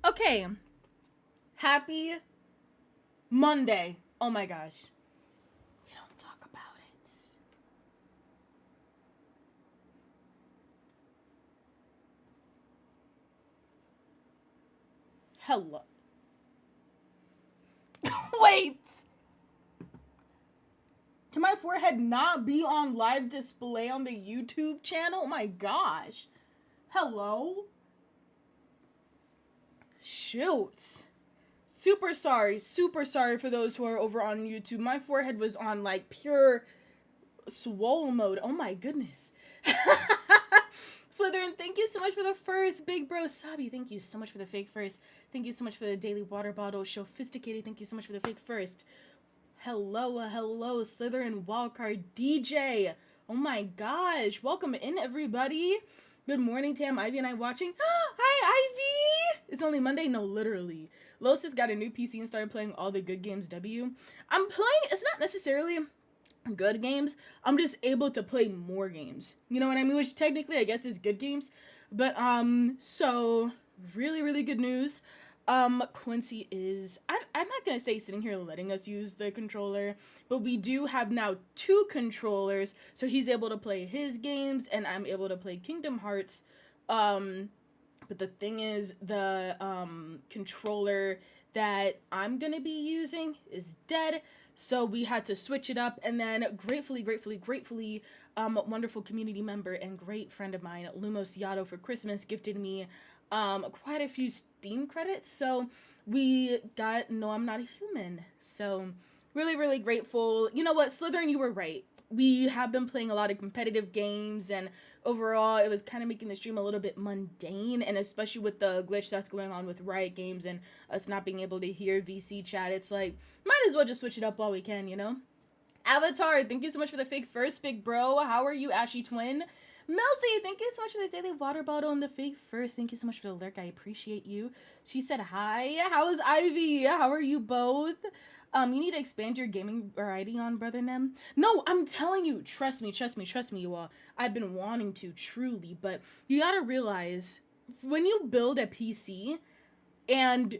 Okay. Happy Monday. Oh my gosh. We don't talk about it. Hello. Wait. Can my forehead not be on live display on the YouTube channel? Oh my gosh. Hello? Shoot. Super sorry for those who are over on YouTube. My forehead was on like pure swole mode. Oh my goodness. Slytherin, thank you so much for the first. Big bro Sabi, thank you so much for the fake first. Thank you so much for the daily water bottle. Sophisticated, thank you so much for the fake first. Hello, Slytherin wildcard DJ. Oh my gosh. Welcome in, everybody. Good morning, Tam, Ivy, and I watching. Hi, Ivy. It's only Monday. No, literally. Los has got a new PC and started playing all the good games W. I'm playing, it's not necessarily good games. I'm just able to play more games. You know what I mean? Which technically I guess is good games. But, so really good news. Quincy is, I'm not gonna say sitting here letting us use the controller, but we do have now 2 controllers, so he's able to play his games, and I'm able to play Kingdom Hearts. But the thing is, the, controller that I'm gonna be using is dead, so we had to switch it up, and then gratefully, wonderful community member and great friend of mine, Lumos Yato, for Christmas gifted me quite a few Steam credits, so we got No I'm Not a Human. So really grateful. You know what, Slytherin, you were right. We have been playing a lot of competitive games, and overall it was kind of making the stream a little bit mundane, and especially with the glitch that's going on with Riot Games and us not being able to hear VC chat, it's like, might as well just switch it up while we can, you know? Avatar, thank you so much for the fake first, big bro. How are you, Ashy Twin? Melcy, thank you so much for the daily water bottle and the fake first. Thank you so much for the lurk. I appreciate you. She said hi. How is Ivy? How are you both? You need to expand your gaming variety on Brother Nem. No, I'm telling you. Trust me, you all. I've been wanting to, truly. But you gotta realize, when you build a PC, and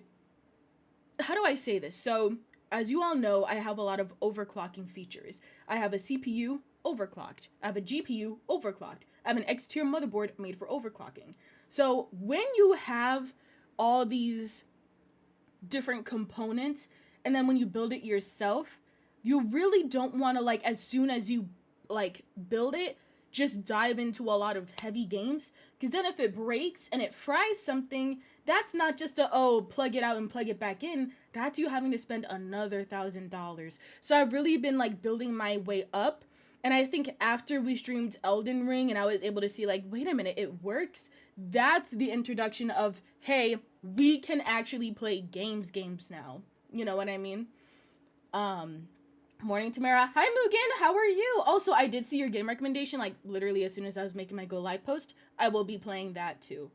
how do I say this? So, as you all know, I have a lot of overclocking features. I have a CPU overclocked. I have a GPU overclocked. I have an X-tier motherboard made for overclocking. So when you have all these different components, and then when you build it yourself, you really don't want to, like, as soon as you, like, build it, just dive into a lot of heavy games, because then if it breaks and it fries something, that's not just a, oh, plug it out and plug it back in, that's you having to spend another $1,000. So I've really been, like, building my way up, and I think after we streamed Elden Ring and I was able to see, like, wait a minute, it works, that's the introduction of, hey, we can actually play games now. You know what I mean? Morning, Tamara. Hi, Mugen. How are you? Also, I did see your game recommendation, like, literally as soon as I was making my Go Live post. I will be playing that, too.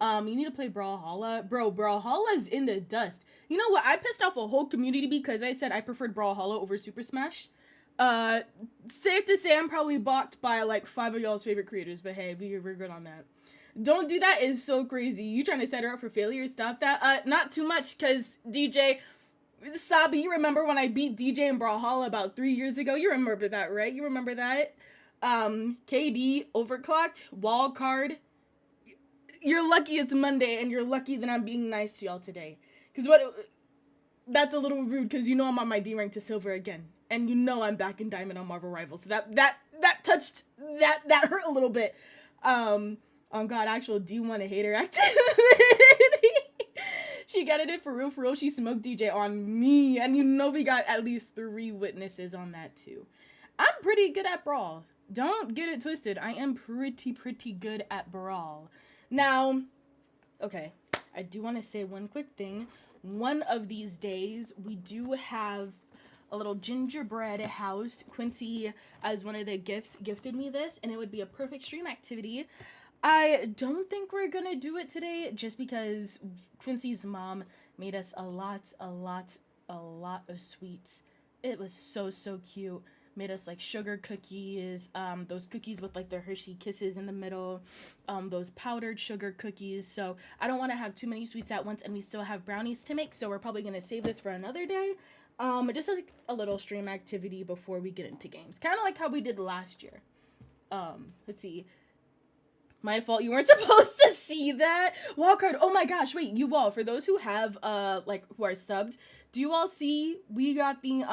You need to play Brawlhalla. Bro, Brawlhalla's in the dust. You know what? I pissed off a whole community because I said I preferred Brawlhalla over Super Smash. Safe to say I'm probably blocked by, like, 5 of y'all's favorite creators, but hey, we're good on that. Don't do that is so crazy. You trying to set her up for failure? Stop that. Not too much, because DJ... Sabi, you remember when I beat DJ in Brawlhalla about 3 years ago? You remember that, right? You remember that? KD, overclocked, wall card. You're lucky it's Monday, and you're lucky that I'm being nice to y'all today. Because that's a little rude, because you know I'm on my D rank to silver again. And you know I'm back in Diamond on Marvel Rivals. So that touched, that hurt a little bit. On God, actual D1 a hater activity. She got it for real, she smoked DJ on me, and you know we got at least 3 witnesses on that too. I'm pretty good at Brawl. Don't get it twisted, I am pretty good at Brawl. Now, okay, I do want to say one quick thing. One of these days, we do have a little gingerbread house. Quincy, as one of the gifts, gifted me this, and it would be a perfect stream activity. I don't think we're gonna do it today just because Quincy's mom made us a lot of sweets. It was so cute. made us like sugar cookies, those cookies with like the Hershey Kisses in the middle, those powdered sugar cookies. So I don't want to have too many sweets at once, and we still have brownies to make, so we're probably going to save this for another day. Just like a little stream activity before we get into games. Kind of like how we did last year. Let's see. My fault, you weren't supposed to see that. Wildcard, oh my gosh, wait, you all, for those who have, like, who are subbed, do you all see, we got the,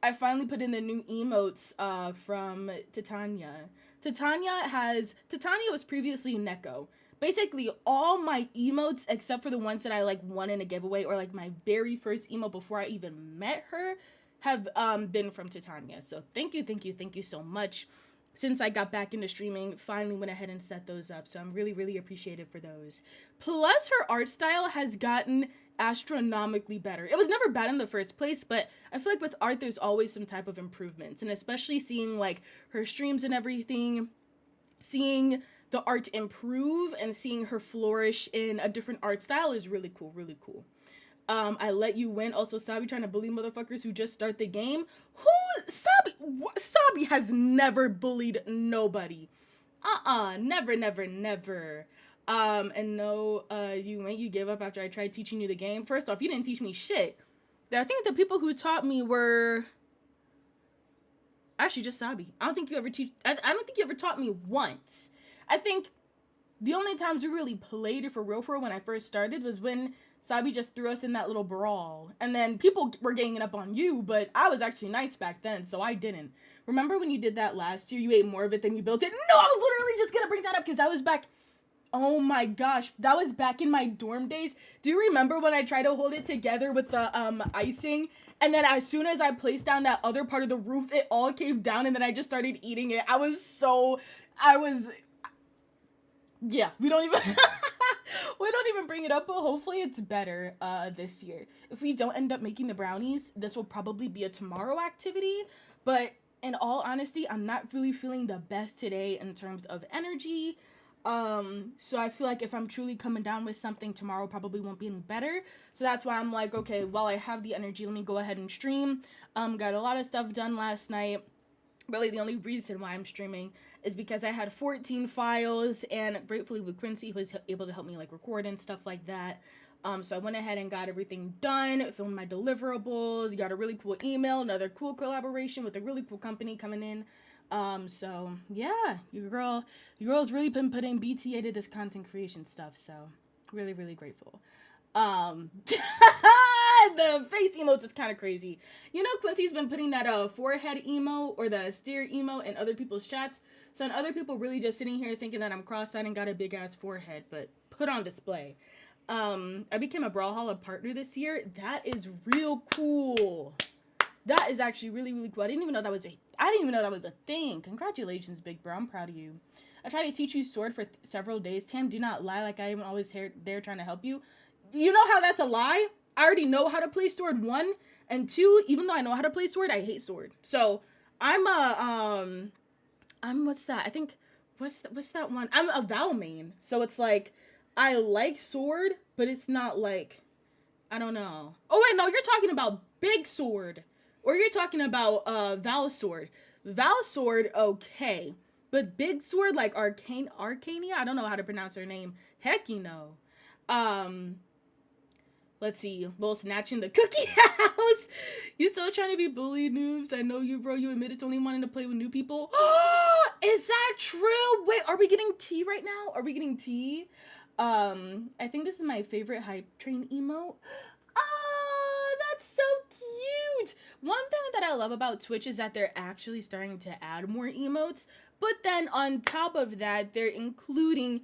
I finally put in the new emotes, from Titania. Titania was previously Neko. Basically, all my emotes, except for the ones that I, like, won in a giveaway, or, like, my very first emote before I even met her, have, been from Titania. So, thank you so much. Since I got back into streaming, finally went ahead and set those up. So I'm really, really appreciative for those. Plus, her art style has gotten astronomically better. It was never bad in the first place, but I feel like with art, there's always some type of improvements. And especially seeing, like, her streams and everything, seeing the art improve and seeing her flourish in a different art style is really cool, really cool. I let you win. Also, Sabi trying to bully motherfuckers who just start the game. Sabi has never bullied nobody. Never. And no, you gave up after I tried teaching you the game. First off, you didn't teach me shit. I think the people who taught me were actually just Sabi. I don't think you ever taught me once. I think the only times we really played it for real when I first started was when Sabi just threw us in that little brawl. And then people were ganging up on you, but I was actually nice back then, so I didn't. Remember when you did that last year? You ate more of it than you built it? No, I was literally just gonna bring that up because I was back. Oh my gosh, that was back in my dorm days. Do you remember when I tried to hold it together with the icing? And then as soon as I placed down that other part of the roof, it all caved down and then I just started eating it. Yeah, we don't even bring it up, but hopefully it's better this year. If we don't end up making the brownies, this will probably be a tomorrow activity, but in all honesty, I'm not really feeling the best today in terms of energy. So I feel like if I'm truly coming down with something, tomorrow probably won't be any better. So that's why I'm like, okay, while I have the energy, let me go ahead and stream. Got a lot of stuff done last night. Really, the only reason why I'm streaming is because I had 14 files, and gratefully with Quincy, who was able to help me like record and stuff like that. So I went ahead and got everything done, filmed my deliverables, got a really cool email, another cool collaboration with a really cool company coming in. So yeah, your girl's really been putting BTA to this content creation stuff. So really, really grateful. The face emotes is kind of crazy. You know, Quincy's been putting that forehead emo or the stare emo in other people's chats. So and other people really just sitting here thinking that I'm cross-eyed and got a big ass forehead, but put on display. I became a Brawlhalla partner this year. That is real cool. That is actually really, really cool. I didn't even know that was a thing. Congratulations, big bro. I'm proud of you. I tried to teach you sword for several days. Tam, do not lie like I am always there trying to help you. You know how that's a lie? I already know how to play sword, 1, and 2, even though I know how to play sword, I hate sword. So I'm what's that? I think what's that one? I'm a Val main. So it's like I like sword, but it's not like, I don't know. Oh wait, no, you're talking about big sword. Or you're talking about Val sword. Val sword, okay. But big sword like Arcania, I don't know how to pronounce her name. Heck you know. Let's see. Lil snatching the cookie house. You still trying to be bullied, noobs? I know you, bro. You admitted to only wanting to play with new people. Is that true? Wait, are we getting tea right now? Are we getting tea? I think this is my favorite hype train emote. Oh, that's so cute. One thing that I love about Twitch is that they're actually starting to add more emotes. But then on top of that, they're including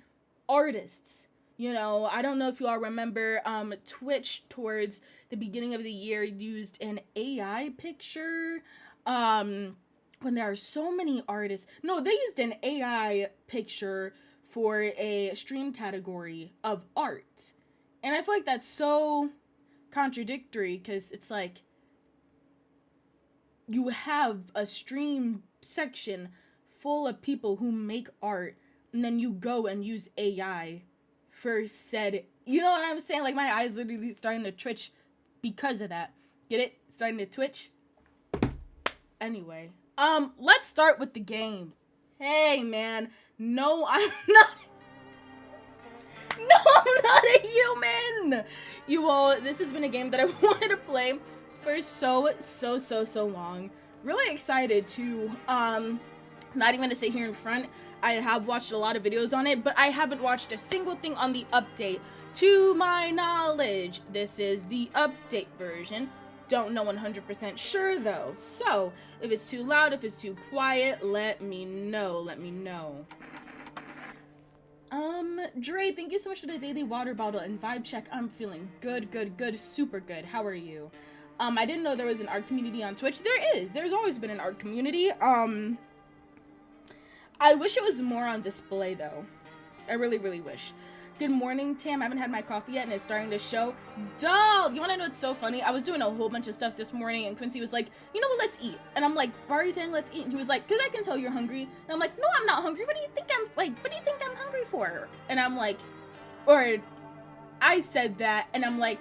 artists. You know, I don't know if you all remember, Twitch towards the beginning of the year used an AI picture, when there are so many artists. No, they used an AI picture for a stream category of art. And I feel like that's so contradictory, because it's like, you have a stream section full of people who make art, and then you go and use AI for said, you know what I'm saying? Like, my eyes literally starting to twitch because of that. Get it? Starting to twitch. Anyway, let's start with the game. Hey, man. No, I'm not. No, I'm not a human. You all, this has been a game that I've wanted to play for so long. Really excited to, not even to sit here in front. I have watched a lot of videos on it, but I haven't watched a single thing on the update. To my knowledge, this is the update version. Don't know 100% sure though. So, if it's too loud, if it's too quiet, let me know. Dre, thank you so much for the daily water bottle and vibe check. I'm feeling good, super good. How are you? I didn't know there was an art community on Twitch. There is. There's always been an art community. I wish it was more on display though. I really wish. Good morning, Tam. I haven't had my coffee yet and it's starting to show. Doll! You wanna know what's so funny? I was doing a whole bunch of stuff this morning and Quincy was like, you know what, let's eat. And I'm like, why are you saying let's eat? And he was like, cause I can tell you're hungry. And I'm like, no, I'm not hungry. What do you think I'm hungry for? And I'm like, or I said that and I'm like,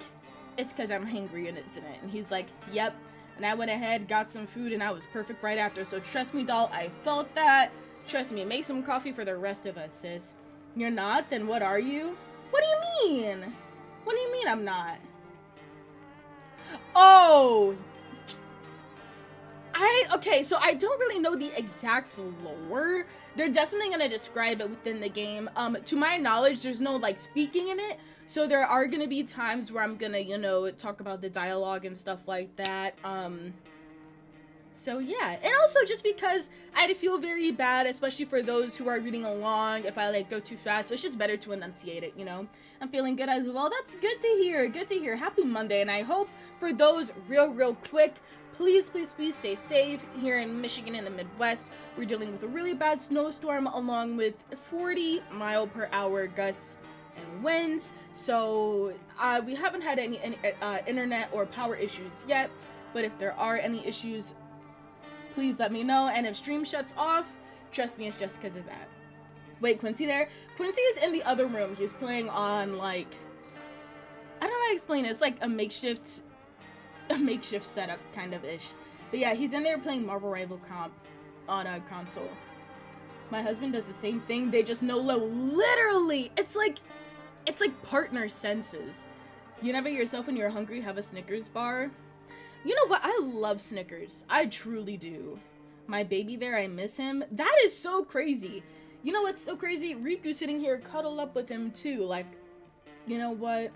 it's cause I'm hangry and it's in it. And he's like, yep. And I went ahead, got some food and I was perfect right after. So trust me, doll, I felt that. Trust me, make some coffee for the rest of us, sis. You're not? Then what are you? What do you mean? What do you mean I'm not? Oh! Okay, so I don't really know the exact lore. They're definitely gonna describe it within the game. To my knowledge, there's no, like, speaking in it. So there are gonna be times where I'm gonna, you know, talk about the dialogue and stuff like that. So yeah, and also just because I'd feel very bad, especially for those who are reading along, if I like go too fast, so it's just better to enunciate it, you know? I'm feeling good as well. That's good to hear. Happy Monday, and I hope for those real quick, please stay safe. Here in Michigan in the Midwest, we're dealing with a really bad snowstorm along with 40-mile-per-hour gusts and winds, so we haven't had any internet or power issues yet, but if there are any issues, please let me know, and if stream shuts off, trust me, it's just because of that. Wait, Quincy there? Quincy is in the other room. He's playing on, like, I don't know how to explain it. It's like a makeshift setup, kind of ish. But yeah, he's in there playing Marvel Rival Comp on a console. My husband does the same thing. They just know low. Literally, it's like partner senses. You never yourself when you're hungry have a Snickers bar. You know what? I love Snickers. I truly do. My baby there, I miss him. That is so crazy. You know what's so crazy? Riku sitting here cuddled up with him too. Like, you know what?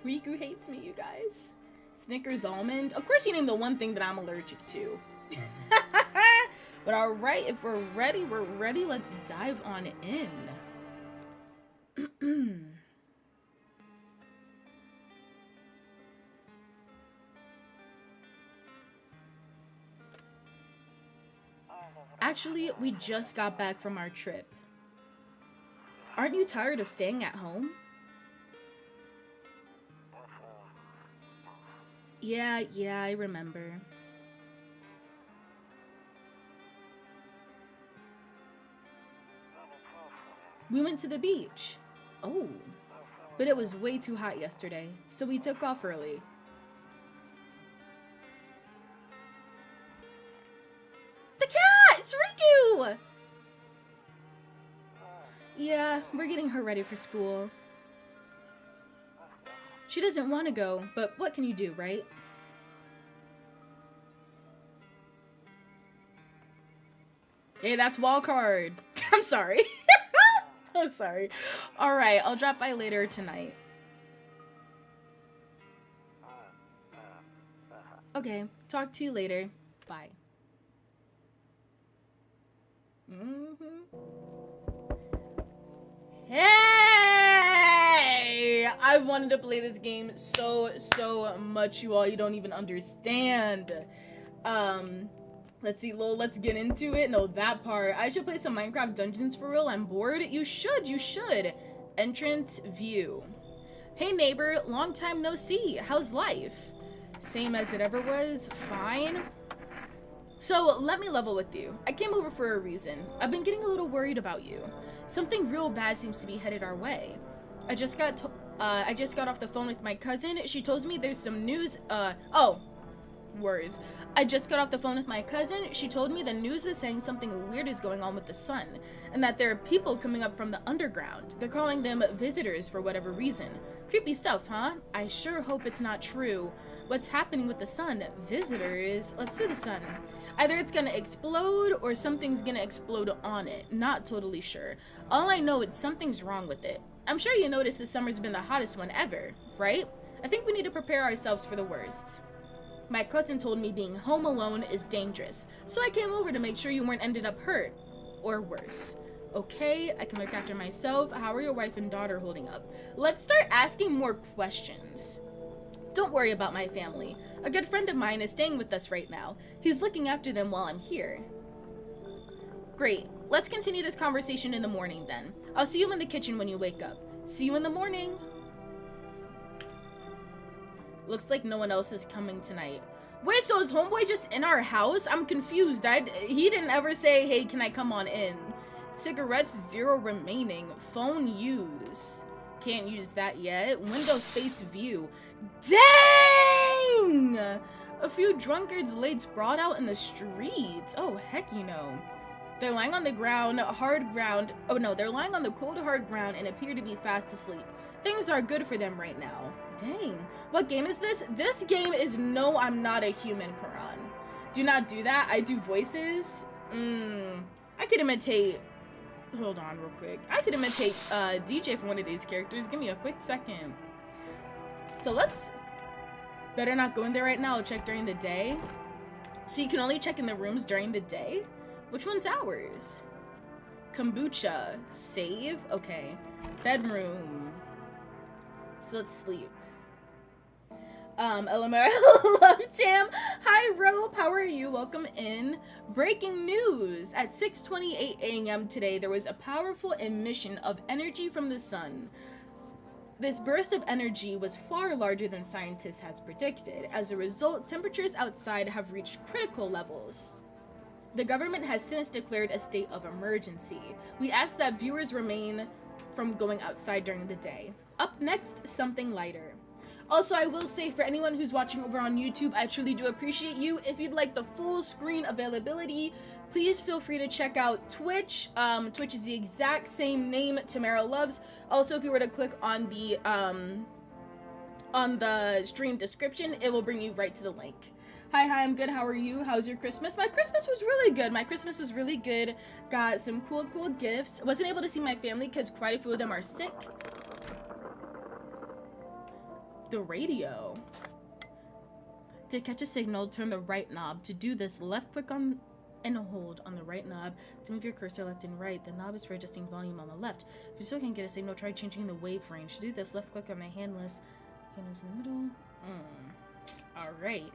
Riku hates me, you guys. Snickers almond. Of course you named the one thing that I'm allergic to. But alright, if we're ready, Let's dive on in. Actually, we just got back from our trip. Aren't you tired of staying at home? Yeah, I remember. We went to the beach. Oh, but it was way too hot yesterday, so we took off early. The cat! It's Riku! Yeah, we're getting her ready for school. She doesn't want to go, but what can you do, right? Hey, that's wildcard. I'm sorry. I'm sorry. Alright, I'll drop by later tonight. Okay, talk to you later. Bye. Hey! I've wanted to play this game so much, you all. You don't even understand. Let's see, lol, let's get into it. No, that part. I should play some Minecraft Dungeons for real. I'm bored. You should. Entrance view. Hey neighbor, long time no see. How's life? Same as it ever was. Fine. So, let me level with you. I came over for a reason. I've been getting a little worried about you. Something real bad seems to be headed our way. I just got off the phone with my cousin. She told me there's some news. Oh, Words. I just got off the phone with my cousin. She told me the news is saying something weird is going on with the sun, and that there are people coming up from the underground. They're calling them visitors for whatever reason. Creepy stuff, huh? I sure hope it's not true. What's happening with the sun? Visitors? Let's do the sun. Either it's gonna explode or something's gonna explode on it. Not totally sure. All I know is something's wrong with it. I'm sure you noticed this summer's been the hottest one ever, right? I think we need to prepare ourselves for the worst. My cousin told me being home alone is dangerous, so I came over to make sure you weren't ended up hurt. Or worse. Okay, I can look after myself. How are your wife and daughter holding up? Let's start asking more questions. Don't worry about my family. A good friend of mine is staying with us right now. He's looking after them while I'm here. Great. Let's continue this conversation in the morning then. I'll see you in the kitchen when you wake up. See you in the morning. Looks like no one else is coming tonight. Wait, so is homeboy just in our house? I'm confused. He didn't ever say, hey, can I come on in? Cigarettes, 0 remaining. Phone use. Can't use that yet. Window space view. Dang! A few drunkards laid sprawled out in the streets. Oh, heck you know. They're lying on the ground, hard ground. Oh no, they're lying on the cold, hard ground and appear to be fast asleep. Things are good for them right now. Dang. What game is this? This game is No, I'm Not a Human, Quran. Do not do that. I do voices. I could imitate... Hold on real quick. I could imitate DJ from one of these characters. Give me a quick second. So let's... Better not go in there right now. I'll check during the day. So you can only check in the rooms during the day? Which one's ours? Kombucha. Save? Okay. Bedroom. So let's sleep. LMR. Love Tam. Hi Rope, how are you? Welcome in. Breaking news. At 6:28 a.m. today, there was a powerful emission of energy from the sun. This burst of energy was far larger than scientists has predicted. As a result, temperatures outside have reached critical levels. The government has since declared a state of emergency. We ask that viewers refrain from going outside during the day. Up next, something lighter. Also, I will say for anyone who's watching over on YouTube, I truly do appreciate you. If you'd like the full screen availability, please feel free to check out Twitch. Twitch is the exact same name, TamaraLuvss. Also, if you were to click on the stream description, it will bring you right to the link. Hi, I'm good. How are you? How's your Christmas? My Christmas was really good. Got some cool gifts. Wasn't able to see my family because quite a few of them are sick. The radio. To catch a signal, turn the right knob. To do this, left click on and hold on the right knob to move your cursor left and right. The knob is for adjusting volume on the left. If you still can't get a signal, try changing the wave range. To do this, left click on the handless in the middle. Alright.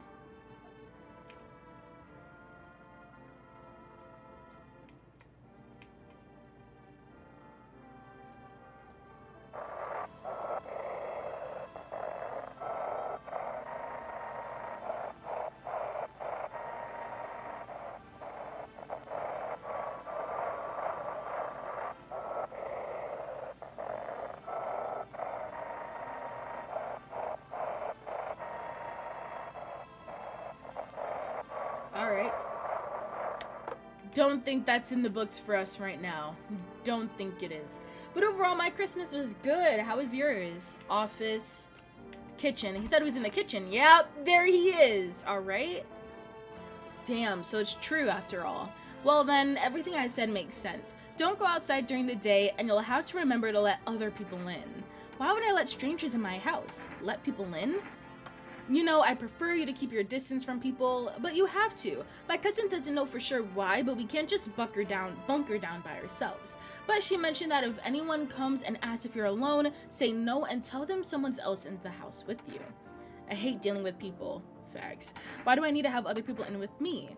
Alright. Don't think that's in the books for us right now. Don't think it is. But overall, my Christmas was good. How was yours? Office, kitchen. He said he was in the kitchen. Yep, there he is. Alright. Damn, so it's true after all. Well then, everything I said makes sense. Don't go outside during the day, and you'll have to remember to let other people in. Why would I let strangers in my house? Let people in? You know, I prefer you to keep your distance from people, but you have to. My cousin doesn't know for sure why, but we can't just bunker down by ourselves. But she mentioned that if anyone comes and asks if you're alone, say no and tell them someone else in the house with you. I hate dealing with people. Facts. Why do I need to have other people in with me?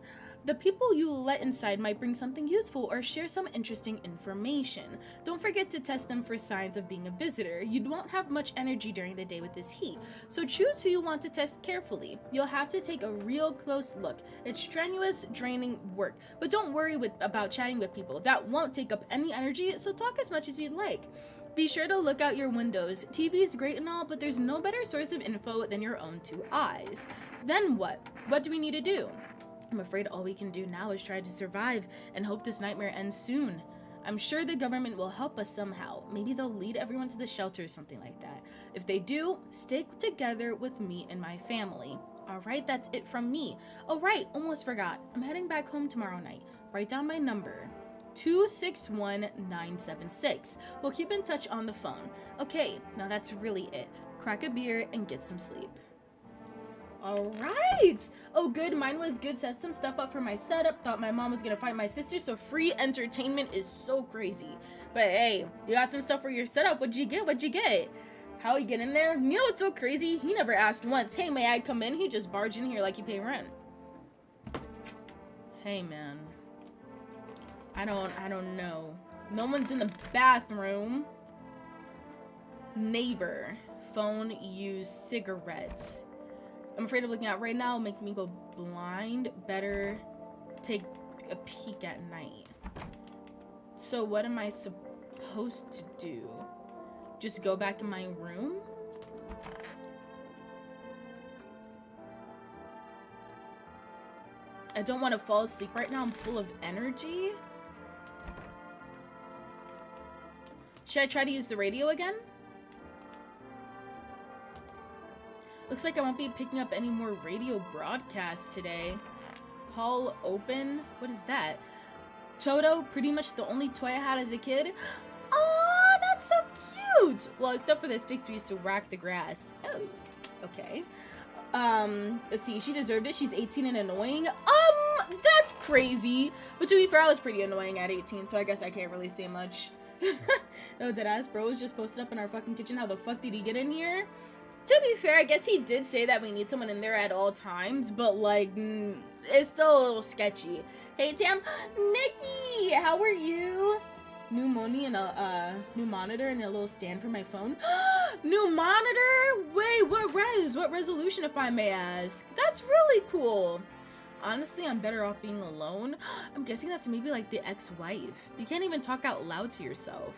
The people you let inside might bring something useful or share some interesting information. Don't forget to test them for signs of being a visitor. You won't have much energy during the day with this heat, so choose who you want to test carefully. You'll have to take a real close look. It's strenuous, draining work, but don't worry about chatting with people. That won't take up any energy, so talk as much as you'd like. Be sure to look out your windows. TV is great and all, but there's no better source of info than your own two eyes. Then what? What do we need to do? I'm afraid all we can do now is try to survive and hope this nightmare ends soon. I'm sure the government will help us somehow. Maybe they'll lead everyone to the shelter or something like that. If they do, stick together with me and my family. Alright, that's it from me. Oh right, almost forgot. I'm heading back home tomorrow night. Write down my number. 261976. We'll keep in touch on the phone. Okay, now that's really it. Crack a beer and get some sleep. Alright! Oh good, mine was good. Set some stuff up for my setup. Thought my mom was gonna fight my sister, so free entertainment is so crazy. But hey, you got some stuff for your setup. What'd you get? What'd you get? How he get in there? You know what's so crazy? He never asked once, hey, may I come in? He just barged in here like he pay rent. Hey man. I don't know. No one's in the bathroom. Neighbor. Phone, use cigarettes. I'm afraid of looking out right now. Make me go blind. Better take a peek at night. So what am I supposed to do? Just go back in my room? I don't want to fall asleep right now. I'm full of energy. Should I try to use the radio again? Looks like I won't be picking up any more radio broadcasts today. Hall open? What is that? Toto, pretty much the only toy I had as a kid. Oh, that's so cute! Well, except for the sticks we used to whack the grass. Oh, okay. Let's see, she deserved it. She's 18 and annoying. That's crazy. But to be fair, I was pretty annoying at 18, so I guess I can't really say much. No, deadass, bro was just posted up in our fucking kitchen. How the fuck did he get in here? To be fair, I guess he did say that we need someone in there at all times, but like, it's still a little sketchy. Hey Tam, Nikki, how are you? New money and a new monitor and a little stand for my phone. New monitor? Wait, what resolution, if I may ask? That's really cool. Honestly, I'm better off being alone. I'm guessing that's maybe like the ex-wife. You can't even talk out loud to yourself.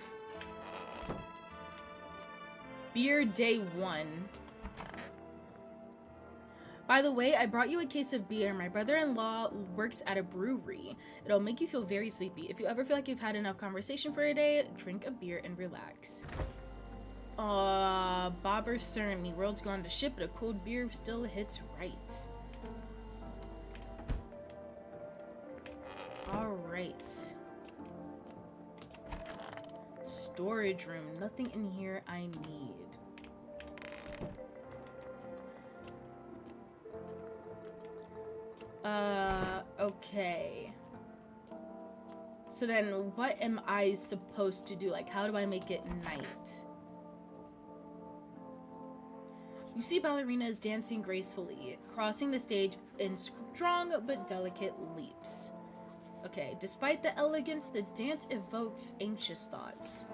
Beer day 1. By the way, I brought you a case of beer. My brother-in-law works at a brewery. It'll make you feel very sleepy. If you ever feel like you've had enough conversation for a day, drink a beer and relax. Bobber Cern, the world's gone to shit, but a cold beer still hits right. Alright. Storage room. Nothing in here I need. Okay. So then what am I supposed to do? Like, how do I make it night? You see ballerinas dancing gracefully, crossing the stage in strong but delicate leaps. Okay, despite the elegance, the dance evokes anxious thoughts.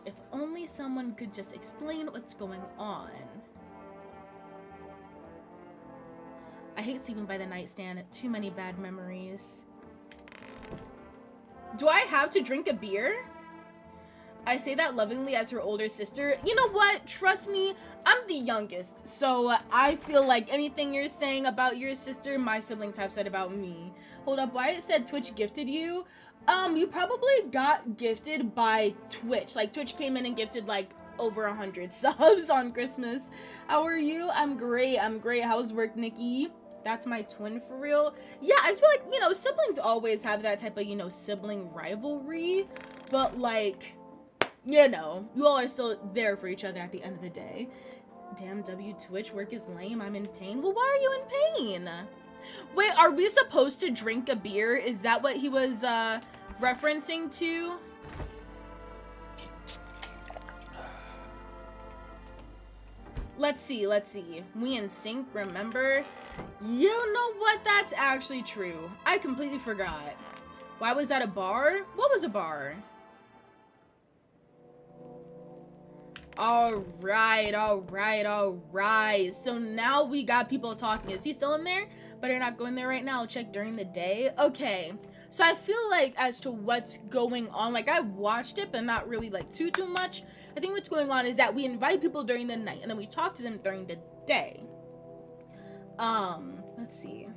If only someone could just explain what's going on. I hate sleeping by the nightstand. Too many bad memories. Do I have to drink a beer? I say that lovingly as her older sister. You know what? Trust me, I'm the youngest. So I feel like anything you're saying about your sister, my siblings have said about me. Hold up, why it said Twitch gifted you? You probably got gifted by Twitch. Like, Twitch came in and gifted, like, over 100 subs on Christmas. How are you? I'm great. How's work, Nikki? That's my twin for real. Yeah, I feel like, you know, siblings always have that type of, you know, sibling rivalry. But, like, you know, you all are still there for each other at the end of the day. Damn, Twitch, work is lame. I'm in pain. Well, why are you in pain? Wait, are we supposed to drink a beer? Is that what he was referencing to? Let's see. We in sync, remember? You know what? That's actually true. I completely forgot. Why was that a bar? What was a bar? All right. So now we got people talking. Is he still in there? Better not go in there right now. I'll check during the day. Okay. So I feel like as to what's going on, like I watched it, but not really like too much. I think what's going on is that we invite people during the night and then we talk to them during the day. Let's see.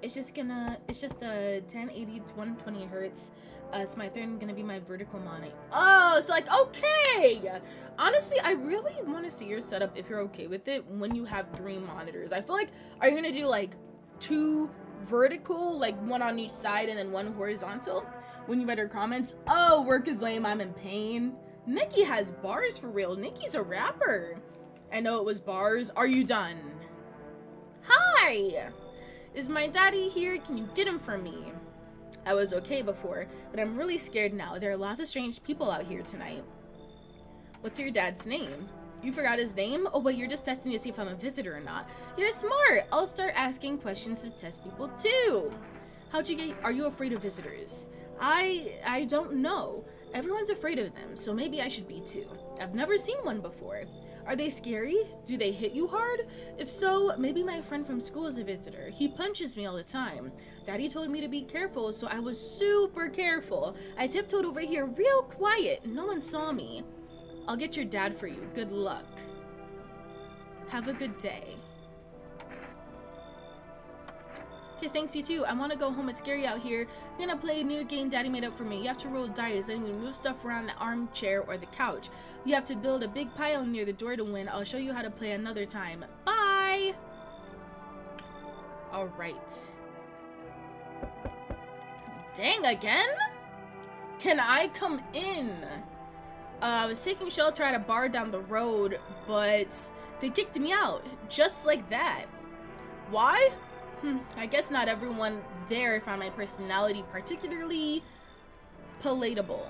It's just a 1080 to 120 hertz. So my third is gonna be my vertical monitor. Oh, so like, okay. Honestly, I really want to see your setup if you're okay with it when you have 3 monitors. I feel like, are you gonna do like 2 vertical, like 1 on each side and then 1 horizontal? When you read her comments, oh, work is lame, I'm in pain. Nikki has bars for real. Nikki's a rapper. I know it was bars. Are you done? Hi! Is my daddy here? Can you get him for me? I was okay before, but I'm really scared now. There are lots of strange people out here tonight. What's your dad's name? You forgot his name? Oh wait, you're just testing to see if I'm a visitor or not. You're smart! I'll start asking questions to test people too. Are you afraid of visitors? I don't know. Everyone's afraid of them, so maybe I should be too. I've never seen one before. Are they scary? Do they hit you hard? If so, maybe my friend from school is a visitor. He punches me all the time. Daddy told me to be careful, so I was super careful. I tiptoed over here real quiet. No one saw me. I'll get your dad for you. Good luck. Have a good day. Okay, thanks, you too. I want to go home. It's scary out here. I'm gonna play a new game Daddy made up for me. You have to roll dice, then we move stuff around the armchair or the couch. You have to build a big pile near the door to win. I'll show you how to play another time. Bye! Alright. Dang, again? Can I come in? I was taking shelter at a bar down the road, but they kicked me out. Just like that. Why? I guess not everyone there found my personality particularly palatable.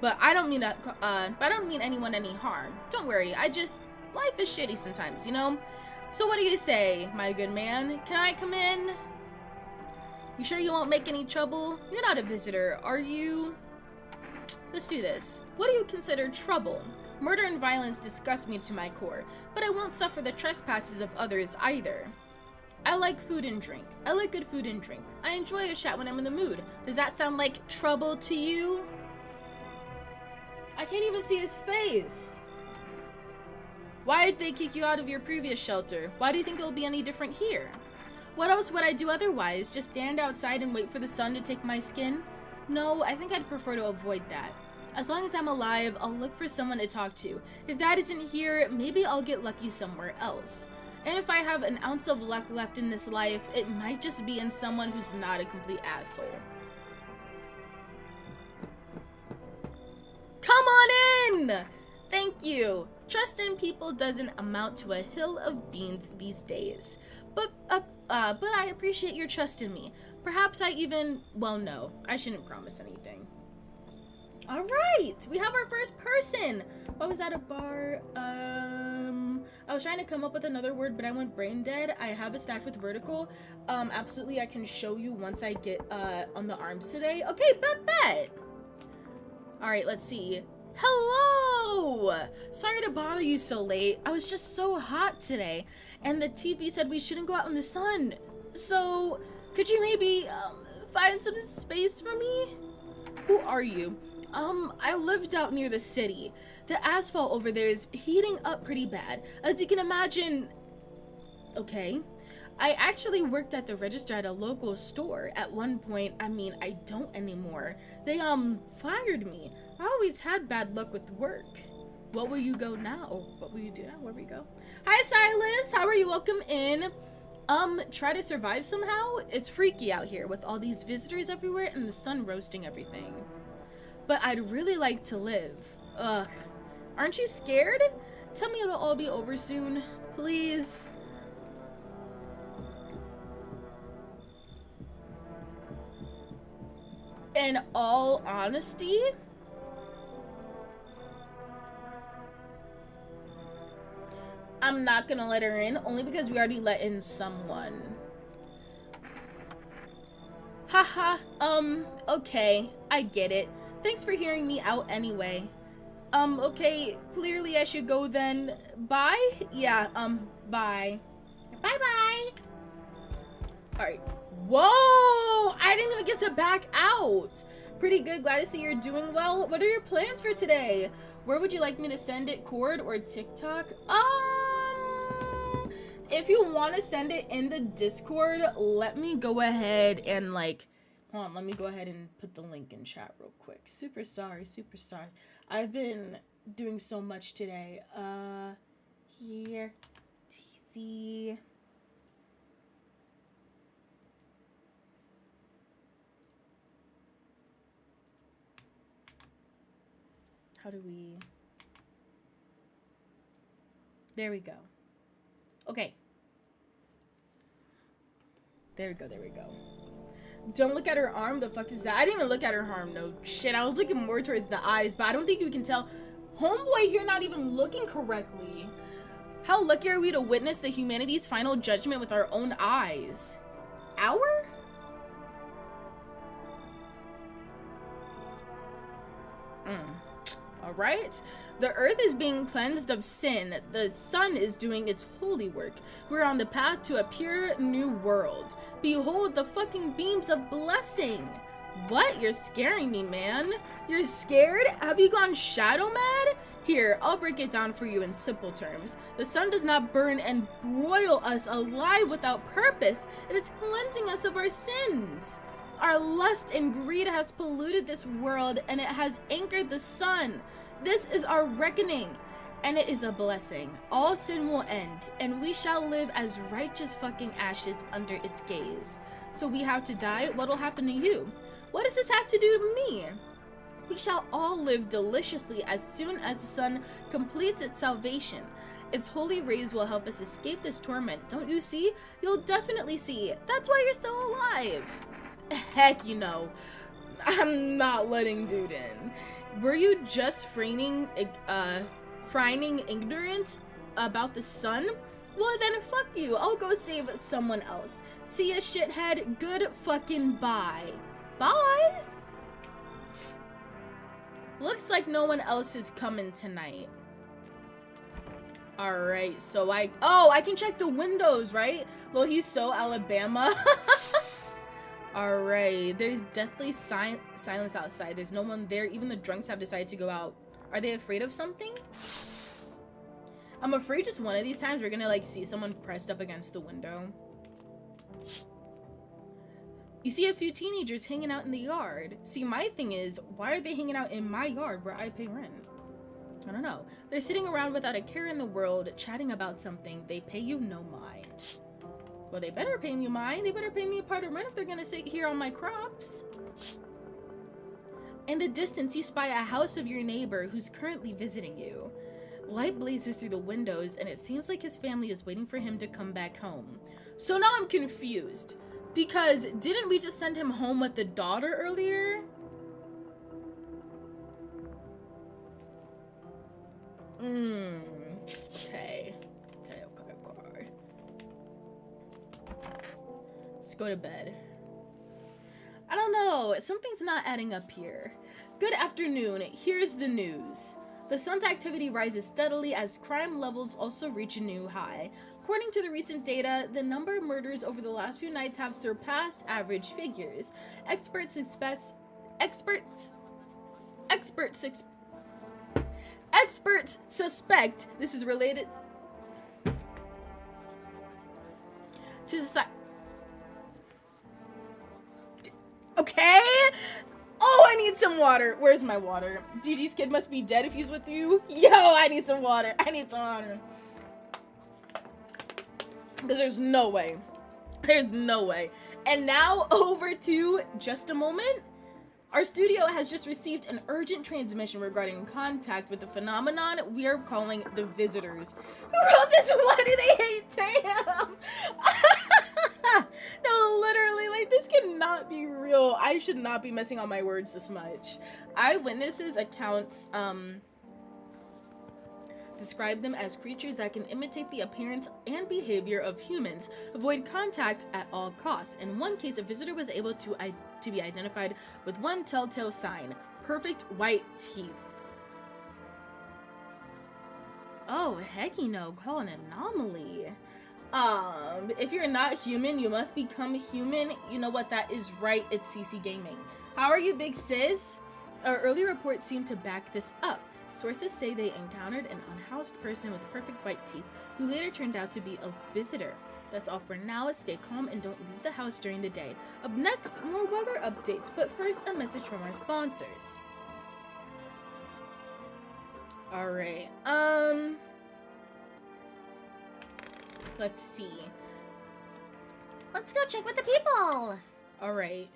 But I don't mean anyone any harm. Don't worry, life is shitty sometimes, you know? So what do you say, my good man? Can I come in? You sure you won't make any trouble? You're not a visitor, are you? Let's do this. What do you consider trouble? Murder and violence disgust me to my core, but I won't suffer the trespasses of others either. I like food and drink. I like good food and drink. I enjoy a chat when I'm in the mood. Does that sound like trouble to you? I can't even see his face. Why did they kick you out of your previous shelter? Why do you think it will be any different here? What else would I do otherwise? Just stand outside and wait for the sun to take my skin? No, I think I'd prefer to avoid that. As long as I'm alive, I'll look for someone to talk to. If that isn't here, maybe I'll get lucky somewhere else. And if I have an ounce of luck left in this life, it might just be in someone who's not a complete asshole. Come on in! Thank you. Trust in people doesn't amount to a hill of beans these days. But I appreciate your trust in me. Perhaps well, no, I shouldn't promise anything. All right, we have our first person. What was that, a bar? I was trying to come up with another word, but I went brain dead. I have a stack with vertical. Absolutely, I can show you once I get on the arms today. Okay, bet. All right, let's see. Hello! Sorry to bother you so late. I was just so hot today, and the TV said we shouldn't go out in the sun. So, could you maybe find some space for me? Who are you? I lived out near the city. The asphalt over there is heating up pretty bad. As you can imagine... Okay. I actually worked at the register at a local store at one point. I mean, I don't anymore. They, fired me. I always had bad luck with work. What will you go now? What will you do now? Where we go? Hi, Silas! How are you? Welcome in. Try to survive somehow? It's freaky out here with all these visitors everywhere and the sun roasting everything. But I'd really like to live. Ugh. Aren't you scared? Tell me it'll all be over soon, please. In all honesty, I'm not gonna let her in, only because we already let in someone. Haha, okay, I get it. Thanks for hearing me out anyway. Okay, clearly I should go then. Bye? Yeah, bye. Bye-bye. Alright. Whoa! I didn't even get to back out. Pretty good, glad to see you're doing well. What are your plans for today? Where would you like me to send it, Cord or TikTok? If you want to send it in the Discord, let me go ahead and like, hold on, let me go ahead and put the link in chat real quick. Super sorry. I've been doing so much today. Here, TC. How do we, there we go. Okay. There we go. Don't look at her arm. The fuck is that? I didn't even look at her arm. No shit. I was looking more towards the eyes, but I don't think you can tell. Homeboy here not even looking correctly. How lucky are we to witness the humanity's final judgment with our own eyes? Our? Alright. The earth is being cleansed of sin. The sun is doing its holy work. We're on the path to a pure new world. Behold the fucking beams of blessing. What? You're scaring me, man. You're scared? Have you gone shadow mad? Here, I'll break it down for you in simple terms. The sun does not burn and broil us alive without purpose. It is cleansing us of our sins. Our lust and greed has polluted this world, and it has anchored the sun. This is our reckoning, and it is a blessing. All sin will end, and we shall live as righteous fucking ashes under its gaze. So we have to die? What'll happen to you? What does this have to do to me? We shall all live deliciously as soon as the sun completes its salvation. Its holy rays will help us escape this torment. Don't you see? You'll definitely see. That's why you're still alive. Heck, you know, I'm not letting dude in. Were you just feigning ignorance about the sun? Well then, fuck you. I'll go save someone else. See ya, shithead. Good fucking bye. Bye. Looks like no one else is coming tonight. Alright, so I can check the windows, right? Well, he's so Alabama. Alright, there's deathly silence outside. There's no one there. Even the drunks have decided to go out. Are they afraid of something? I'm afraid just one of these times we're gonna like see someone pressed up against the window. You see a few teenagers hanging out in the yard. See, my thing is, why are they hanging out in my yard where I pay rent? I don't know. They're sitting around without a care in the world, chatting about something. They pay you no mind. Well, they better pay me mine. They better pay me a part of rent if they're gonna sit here on my crops. In the distance, you spy a house of your neighbor who's currently visiting you. Light blazes through the windows, and it seems like his family is waiting for him to come back home. So now I'm confused. Because didn't we just send him home with the daughter earlier? Okay. Let's go to bed. I don't know. Something's not adding up here. Good afternoon. Here's the news. The sun's activity rises steadily as crime levels also reach a new high. According to the recent data, the number of murders over the last few nights have surpassed average figures. Experts suspect this is related to society. Okay. Oh, I need some water. Where's my water? Gigi's kid must be dead if he's with you. Yo, I need some water. Because there's no way. And now over to just a moment. Our studio has just received an urgent transmission regarding contact with the phenomenon we are calling the visitors. Who wrote this? Why do they hate Tam? No, literally, like, this cannot be real. I should not be messing on my words this much. Eyewitnesses accounts describe them as creatures that can imitate the appearance and behavior of humans, avoid contact at all costs. In one case, a visitor was able to be identified with one telltale sign: perfect white teeth. Oh, hecky no, call an anomaly. If you're not human, you must become human. You know what, that is right, it's CC Gaming. How are you, big sis? Our early reports seem to back this up. Sources say they encountered an unhoused person with perfect white teeth, who later turned out to be a visitor. That's all for now. Stay calm and don't leave the house during the day. Up next, more weather updates, but first, a message from our sponsors. Alright, let's see. Let's go check with the people. Alright.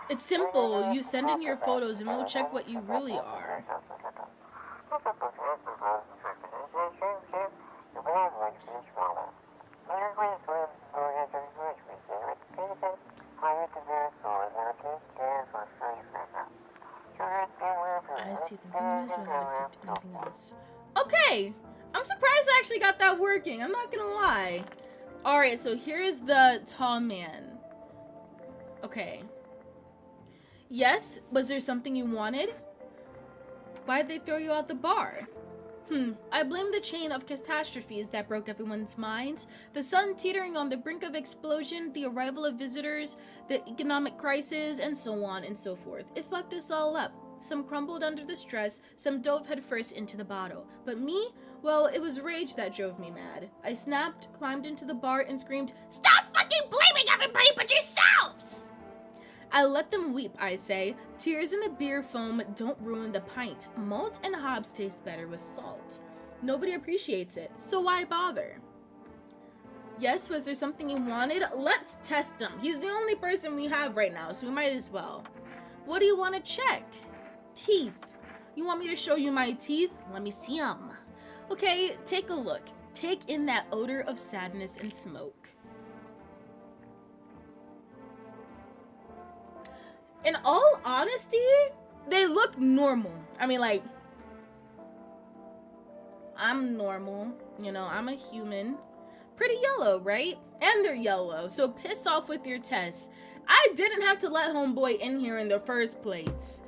It's simple. You send in your photos and we'll check what you really are. Eyes, teeth, and fingernails will not accept anything else. Okay! I'm surprised I actually got that working. I'm not gonna lie. Alright, so here's the tall man. Okay. Yes, was there something you wanted? Why'd they throw you out the bar? I blame the chain of catastrophes that broke everyone's minds. The sun teetering on the brink of explosion, the arrival of visitors, the economic crisis, and so on and so forth. It fucked us all up. Some crumbled under the stress, some dove headfirst into the bottle. But me? Well, it was rage that drove me mad. I snapped, climbed into the bar, and screamed, "Stop fucking blaming everybody but yourselves!" I let them weep, I say. Tears in the beer foam don't ruin the pint. Malt and hops taste better with salt. Nobody appreciates it, so why bother? Yes, was there something you wanted? Let's test him. He's the only person we have right now, so we might as well. What do you want to check? Teeth. You want me to show you my teeth? Let me see them. Okay, take a look. Take in that odor of sadness and smoke. In all honesty, they look normal. I mean, like, I'm normal. You know, I'm a human. Pretty yellow, right? And they're yellow, so piss off with your tests. I didn't have to let homeboy in here in the first place.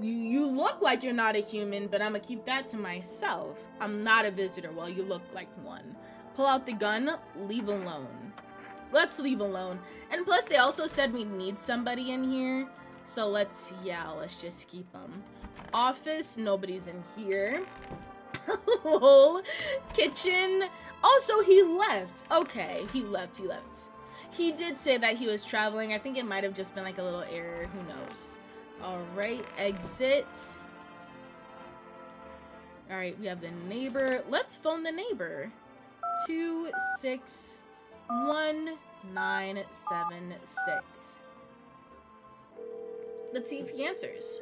You look like you're not a human, but I'm gonna keep that to myself. I'm not a visitor. Well, you look like one. Pull out the gun, leave alone. Let's leave alone. And plus, they also said we need somebody in here. So let's just keep them. Office, nobody's in here. Kitchen. Also, he left. Okay, he left. He did say that he was traveling. I think it might have just been like a little error. Who knows? Alright, exit. Alright, we have the neighbor. Let's phone the neighbor. 261-976. Let's see if he answers.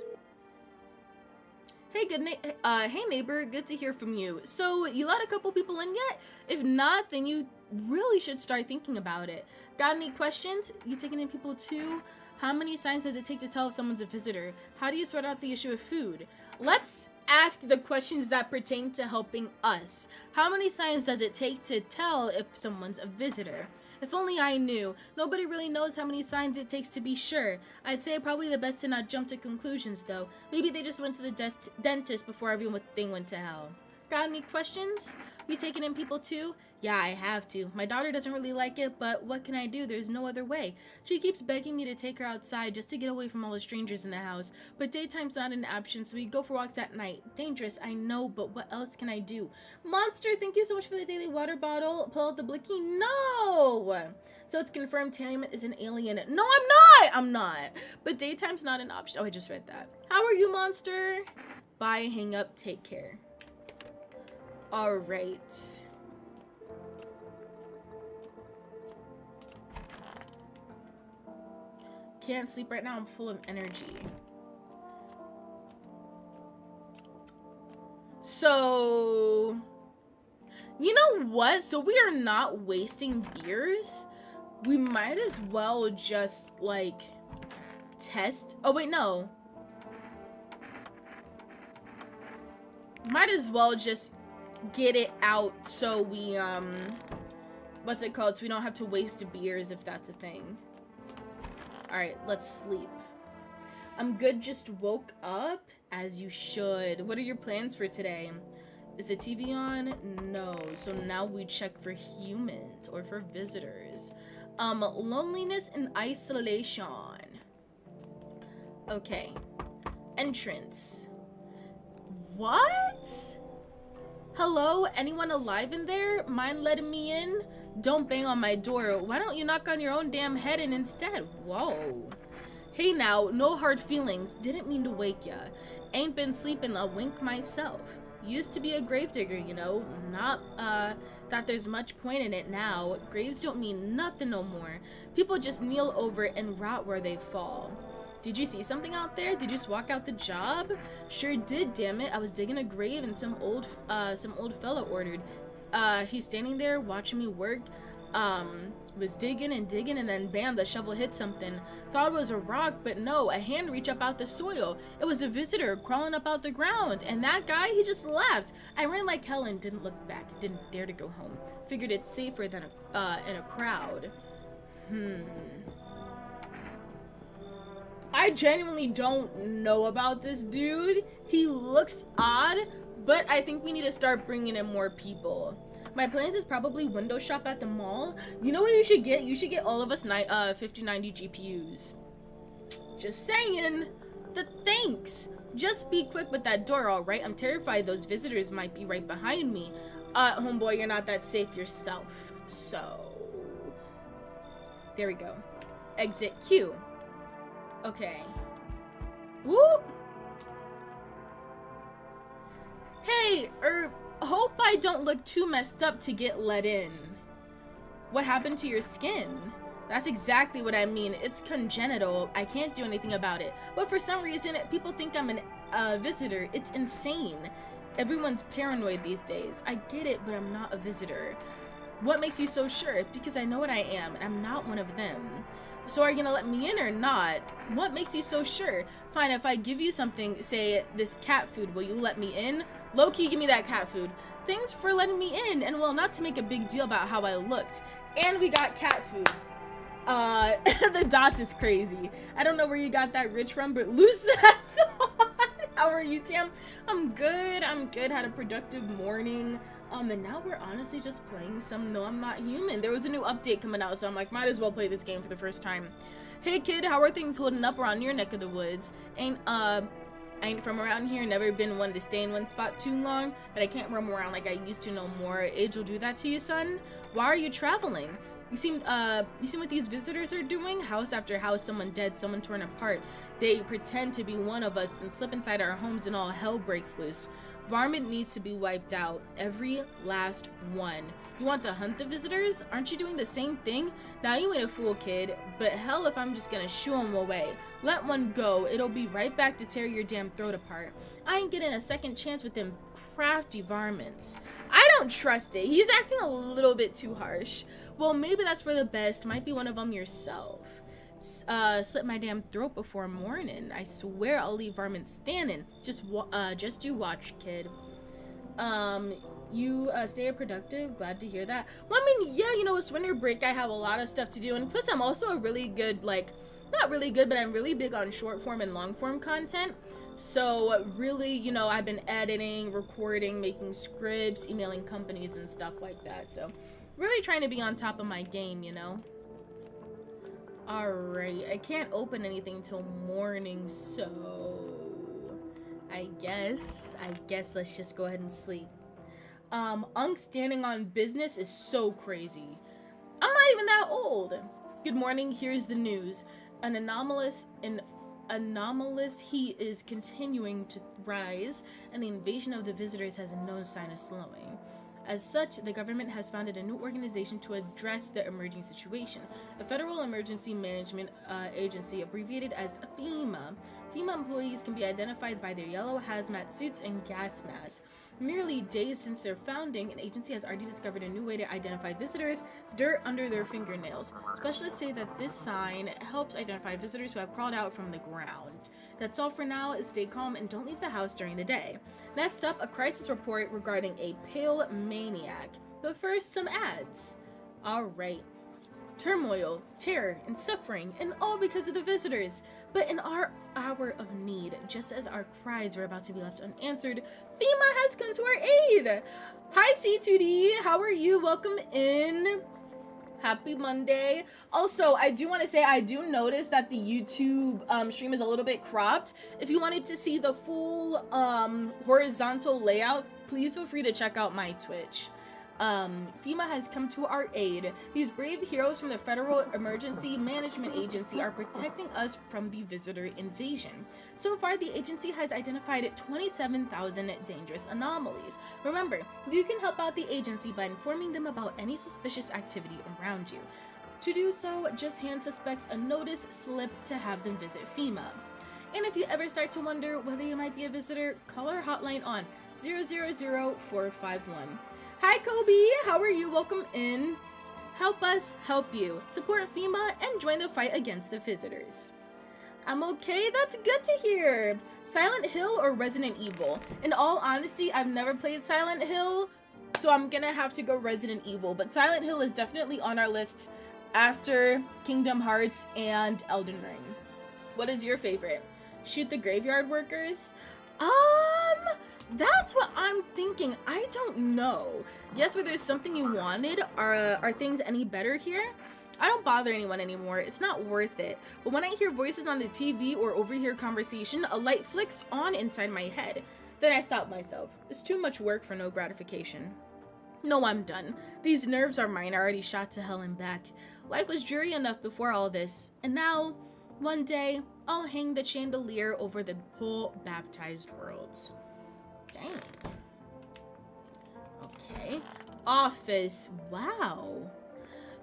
Hey, hey neighbor, good to hear from you. So, you let a couple people in yet? If not, then you really should start thinking about it. Got any questions? You taking in people too? How many signs does it take to tell if someone's a visitor? How do you sort out the issue of food? Let's ask the questions that pertain to helping us. How many signs does it take to tell if someone's a visitor? If only I knew. Nobody really knows how many signs it takes to be sure. I'd say probably the best to not jump to conclusions, though. Maybe they just went to the dentist before everything went to hell. Got any questions? You taking in people too? Yeah, I have to. My daughter doesn't really like it, but what can I do? There's no other way. She keeps begging me to take her outside just to get away from all the strangers in the house. But daytime's not an option, so we go for walks at night. Dangerous, I know, but what else can I do? Monster, thank you so much for the daily water bottle. Pull out the blicky. No! So it's confirmed Tam is an alien. No, I'm not! But daytime's not an option. Oh, I just read that. How are you, Monster? Bye, hang up, take care. Alright. Can't sleep right now. I'm full of energy. So, you know what? So we are not wasting beers. We might as well just, like, test. Oh, wait, no. Might as well just get it out so we, what's it called? So we don't have to waste beers if that's a thing. Alright, let's sleep. I'm good, just woke up, as you should. What are your plans for today? Is the TV on? No. So now we check for humans or for visitors. Loneliness and isolation. Okay. Entrance. What? Hello? Anyone alive in there? Mind letting me in? Don't bang on my door. Why don't you knock on your own damn head in instead? Whoa. Hey now, no hard feelings. Didn't mean to wake ya. Ain't been sleeping a wink myself. Used to be a gravedigger, you know. Not, that there's much point in it now. Graves don't mean nothing no more. People just kneel over it and rot where they fall. Did you see something out there? Did you just walk out the job? Sure did, damn it. I was digging a grave and some old fella ordered. He's standing there watching me work. Was digging and digging, and then bam, the shovel hit something. Thought it was a rock, but no, a hand reached up out the soil. It was a visitor crawling up out the ground, and that guy, he just left. I ran like hell and didn't look back. Didn't dare to go home. Figured it's safer than in a crowd. I genuinely don't know about this dude. He looks odd, but I think we need to start bringing in more people. My plans is probably window shop at the mall. You know what you should get? You should get all of us 5090 GPUs. Just saying. Thanks. Just be quick with that door, alright? I'm terrified those visitors might be right behind me. Homeboy, you're not that safe yourself. So, there we go. Exit Q. Okay. Woo! Hey, hope I don't look too messed up to get let in. What happened to your skin? That's exactly what I mean. It's congenital. I can't do anything about it. But for some reason, people think I'm a visitor. It's insane. Everyone's paranoid these days. I get it, but I'm not a visitor. What makes you so sure? Because I know what I am, and I'm not one of them. So are you gonna let me in or not? What makes you so sure? Fine, if I give you something, say this cat food, will you let me in? Low-key, give me that cat food. Thanks for letting me in, and well, not to make a big deal about how I looked. And we got cat food. The dots is crazy. I don't know where you got that rich from, but lose that thought. How are you, Tam? I'm good. Had a productive morning. And now we're honestly just playing some No I'm Not Human. There was a new update coming out, so I'm like, might as well play this game for the first time. Hey kid, how are things holding up around your neck of the woods? Ain't from around here, never been one to stay in one spot too long, but I can't roam around like I used to no more. Age will do that to you, son? Why are you traveling? You see what these visitors are doing? House after house, someone dead, someone torn apart. They pretend to be one of us, then slip inside our homes and all hell breaks loose. Varmint needs to be wiped out. Every last one. You want to hunt the visitors? Aren't you doing the same thing? Now you ain't a fool, kid. But hell if I'm just gonna shoo them away. Let one go. It'll be right back to tear your damn throat apart. I ain't getting a second chance with them crafty varmints. I don't trust it. He's acting a little bit too harsh. Well, maybe that's for the best. Might be one of them yourself. Slit my damn throat before morning. I swear I'll leave varmint standing. Just you watch, kid. You stay productive. Glad to hear that. Well, I mean, yeah, you know, it's winter break. I have a lot of stuff to do, and plus I'm also a really good, like, not really good, but I'm really big on short form and long form content. So really, you know, I've been editing, recording, making scripts, emailing companies and stuff like that. So really trying to be on top of my game, you know. Alright, I can't open anything till morning, so I guess let's just go ahead and sleep. Unk standing on business is so crazy. I'm not even that old. Good morning, here's the news. An anomalous heat is continuing to rise, and the invasion of the visitors has no sign of slowing. As such, the government has founded a new organization to address the emerging situation, a Federal Emergency Management Agency, abbreviated as FEMA. FEMA employees can be identified by their yellow hazmat suits and gas masks. Merely days since their founding, an agency has already discovered a new way to identify visitors: dirt under their fingernails. Specialists say that this sign helps identify visitors who have crawled out from the ground. That's all for now. Stay calm and don't leave the house during the day. Next up, a crisis report regarding a pale maniac. But first, some ads. Alright. Turmoil, terror, and suffering, and all because of the visitors. But in our hour of need, just as our cries were about to be left unanswered, FEMA has come to our aid! Hi C2D, how are you? Welcome in. Happy Monday. Also, I do want to say I do notice that the YouTube stream is a little bit cropped. If you wanted to see the full horizontal layout, please feel free to check out my Twitch. FEMA has come to our aid. These brave heroes from the Federal Emergency Management Agency are protecting us from the visitor invasion. So far, the agency has identified 27,000 dangerous anomalies. Remember, you can help out the agency by informing them about any suspicious activity around you. To do so, just hand suspects a notice slip to have them visit FEMA. And if you ever start to wonder whether you might be a visitor, call our hotline on 000-451. Hi Kobe, how are you? Welcome in. Help us help you. Support FEMA and join the fight against the visitors. I'm okay, that's good to hear. Silent Hill or Resident Evil? In all honesty, I've never played Silent Hill, so I'm gonna have to go Resident Evil, but Silent Hill is definitely on our list after Kingdom Hearts and Elden Ring. What is your favorite? Shoot the graveyard workers? That's what I'm thinking. I don't know. Yes, where there's something you wanted. Are things any better here? I don't bother anyone anymore. It's not worth it. But when I hear voices on the TV or overhear conversation, a light flicks on inside my head. Then I stop myself. It's too much work for no gratification. No, I'm done. These nerves are mine, already shot to hell and back. Life was dreary enough before all this. And now, one day, I'll hang the chandelier over the whole baptized worlds. Dang. Okay. Office. Wow.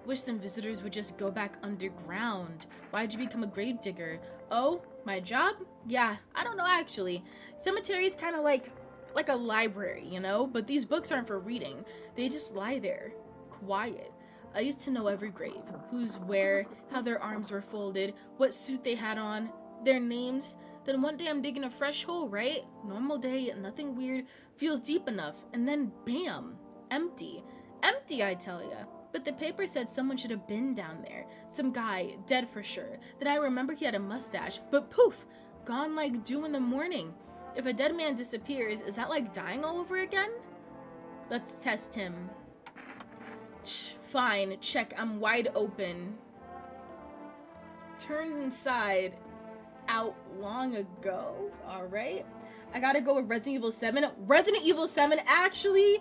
Wish some visitors would just go back underground. Why'd you become a gravedigger? Oh, my job? Yeah, I don't know actually. Cemetery is kind of like a library, you know? But these books aren't for reading. They just lie there. Quiet. I used to know every grave. Who's where, how their arms were folded, what suit they had on, their names. Then one day I'm digging a fresh hole, right? Normal day, nothing weird, feels deep enough, and then bam, empty. Empty, I tell ya. But the paper said someone should have been down there. Some guy, dead for sure. Then I remember he had a mustache, but poof, gone like dew in the morning. If a dead man disappears, is that like dying all over again? Let's test him. Fine, check, I'm wide open. Turned inside. Out long ago. Alright, I gotta go with Resident Evil 7. Resident Evil 7 actually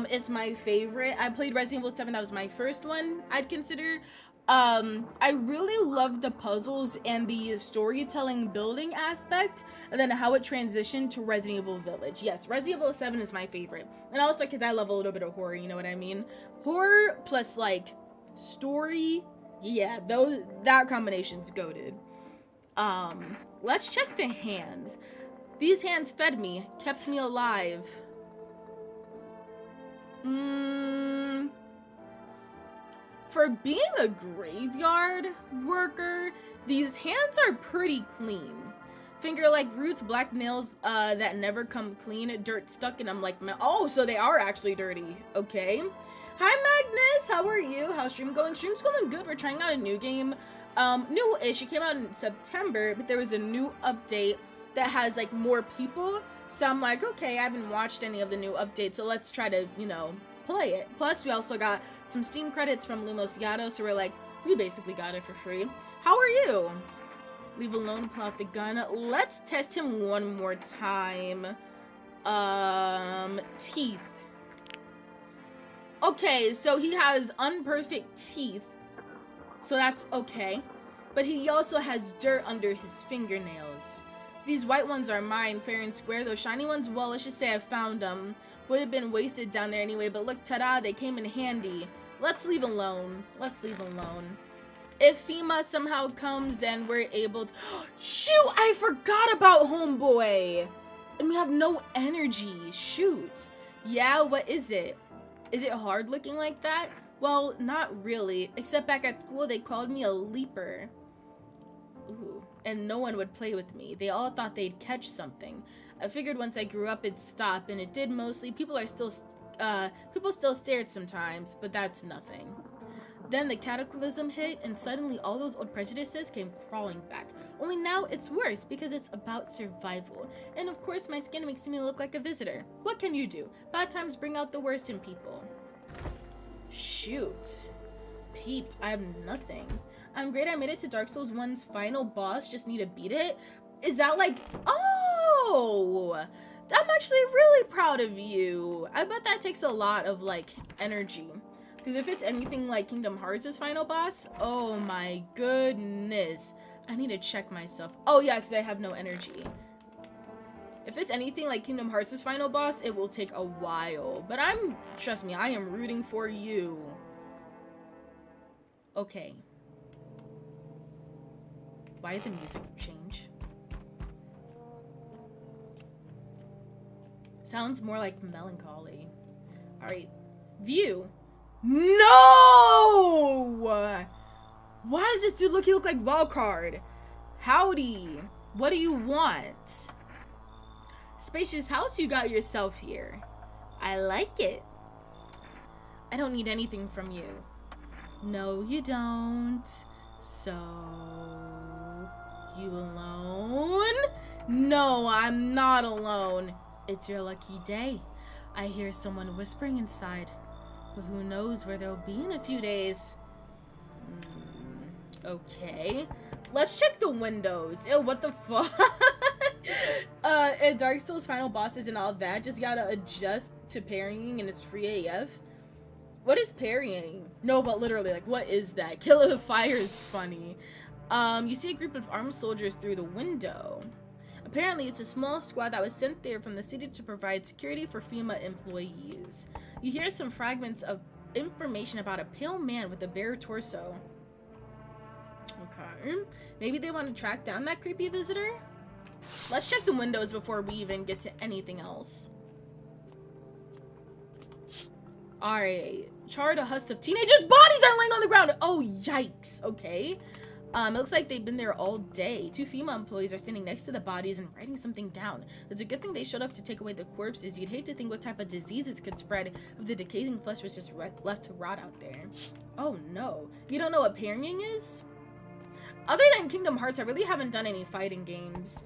is my favorite. I played Resident Evil 7. That was my first one I'd consider. I really loved the puzzles and the storytelling building aspect, and then how it transitioned to Resident Evil Village. Yes, Resident Evil 7 is my favorite, and also because I love a little bit of horror, you know what I mean? Horror plus like story, yeah, that combination's goated. Let's check the hands. These hands fed me, kept me alive. For being a graveyard worker, these hands are pretty clean. Finger-like roots, black nails that never come clean, dirt stuck in them like oh, so they are actually dirty. Okay. Hi Magnus, how are you? How's stream going? Stream's going good. We're trying out a new game. New-ish. It came out in September, but there was a new update that has like more people. So I'm like, okay, I haven't watched any of the new updates, so let's try to, you know, play it. Plus, we also got some Steam credits from Lumos Yato, so we're like, we basically got it for free. How are you? Leave alone, pull out the gun. Let's test him one more time. Teeth. Okay, so he has unperfect teeth. So that's okay. But he also has dirt under his fingernails. These white ones are mine, fair and square. Those shiny ones, well, let's just say I found them. would have been wasted down there anyway, but look, ta-da, they came in handy. Let's leave alone. Let's leave alone. If FEMA somehow comes and we're able to... Shoot, I forgot about Homeboy. And we have no energy. Shoot. Yeah, what is it? Is it hard looking like that? Well, not really. Except back at school, they called me a leaper. Ooh. And no one would play with me. They all thought they'd catch something. I figured once I grew up, it'd stop, and it did mostly. People still stared sometimes, but that's nothing. Then the cataclysm hit, and suddenly all those old prejudices came crawling back. Only now it's worse, because it's about survival. And of course, my skin makes me look like a visitor. What can you do? Bad times bring out the worst in people. Shoot. Peeped, I have nothing. I'm great, I made it to Dark Souls 1's final boss, just need to beat it. Is that like... Oh! I'm actually really proud of you. I bet that takes a lot of, like, energy. Because if it's anything like Kingdom Hearts' final boss, oh my goodness. I need to check myself. Oh yeah, because I have no energy. If it's anything like Kingdom Hearts' final boss, it will take a while. But trust me, I am rooting for you. Okay. Why did the music change? Sounds more like melancholy. Alright. View. No! Why does this dude look like Wildcard? Howdy. What do you want? Spacious house you got yourself here. I like it. I don't need anything from you. No, you don't. So... You alone? No, I'm not alone. It's your lucky day. I hear someone whispering inside. But who knows where they'll be in a few days. Okay. Let's check the windows. Ew, what the fuck? Dark Souls final bosses and all that just gotta adjust to parrying and it's free AF. What is parrying? No, but literally, like, what is that? Kill of the Fire is funny. You see a group of armed soldiers through the window. Apparently, it's a small squad that was sent there from the city to provide security for FEMA employees. You hear some fragments of information about a pale man with a bare torso. Okay. Maybe they want to track down that creepy visitor? Let's check the windows before we even get to anything else. Alright. Charred a husk of teenagers' bodies are laying on the ground! Oh, yikes. Okay. It looks like they've been there all day. 2 FEMA employees are standing next to the bodies and writing something down. It's a good thing they showed up to take away the corpses. You'd hate to think what type of diseases could spread if the decaying flesh was just left to rot out there. Oh no. You don't know what parrying is? Other than Kingdom Hearts, I really haven't done any fighting games.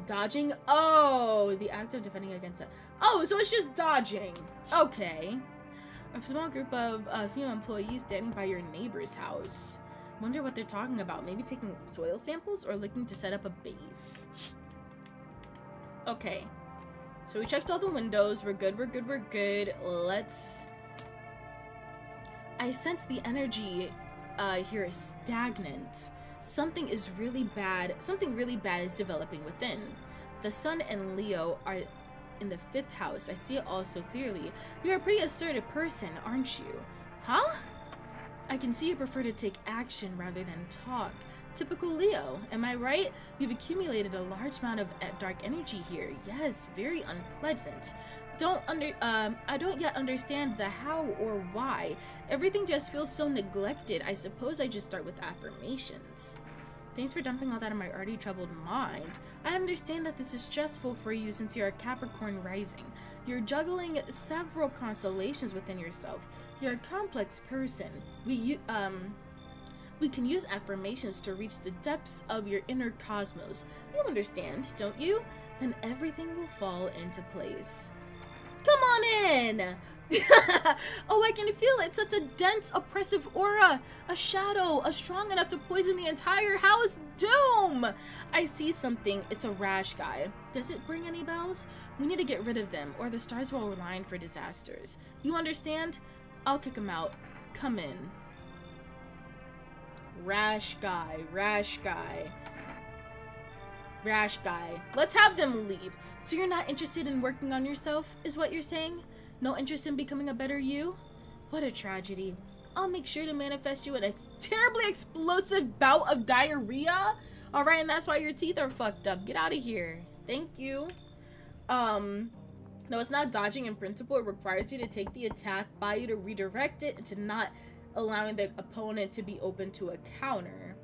Dodging? Oh, the act of defending against it. Oh, so it's just dodging. Okay. A small group of FEMA employees standing by your neighbor's house. Wonder what they're talking about. Maybe taking soil samples or looking to set up a base. Okay. So we checked all the windows. We're good, we're good, we're good. Let's... I sense the energy here is stagnant. Something is really bad. Something really bad is developing within. The sun and Leo are in the 5th house. I see it all so clearly. You're a pretty assertive person, aren't you? Huh? I can see you prefer to take action rather than talk. Typical Leo, am I right? You've accumulated a large amount of dark energy here. Yes, very unpleasant. I don't yet understand the how or why. Everything just feels so neglected. I suppose I just start with affirmations. Thanks for dumping all that in my already troubled mind. I understand that this is stressful for you since you're a Capricorn rising. You're juggling several constellations within yourself. You're a complex person. We can use affirmations to reach the depths of your inner cosmos. You understand, don't you? Then everything will fall into place. Come on in! Oh, I can feel it. Such a dense, oppressive aura. A shadow, strong enough to poison the entire house. Doom! I see something. It's a rash guy. Does it ring any bells? We need to get rid of them, or the stars will align for disasters. You understand? I'll kick him out. Come in. Rash guy, rash guy. Rash guy. Let's have them leave. So you're not interested in working on yourself, is what you're saying? No interest in becoming a better you? What a tragedy. I'll make sure to manifest you a terribly explosive bout of diarrhea. Alright, and that's why your teeth are fucked up. Get out of here. Thank you. No, it's not dodging in principle. It requires you to take the attack by you to redirect it into not allowing the opponent to be open to a counter.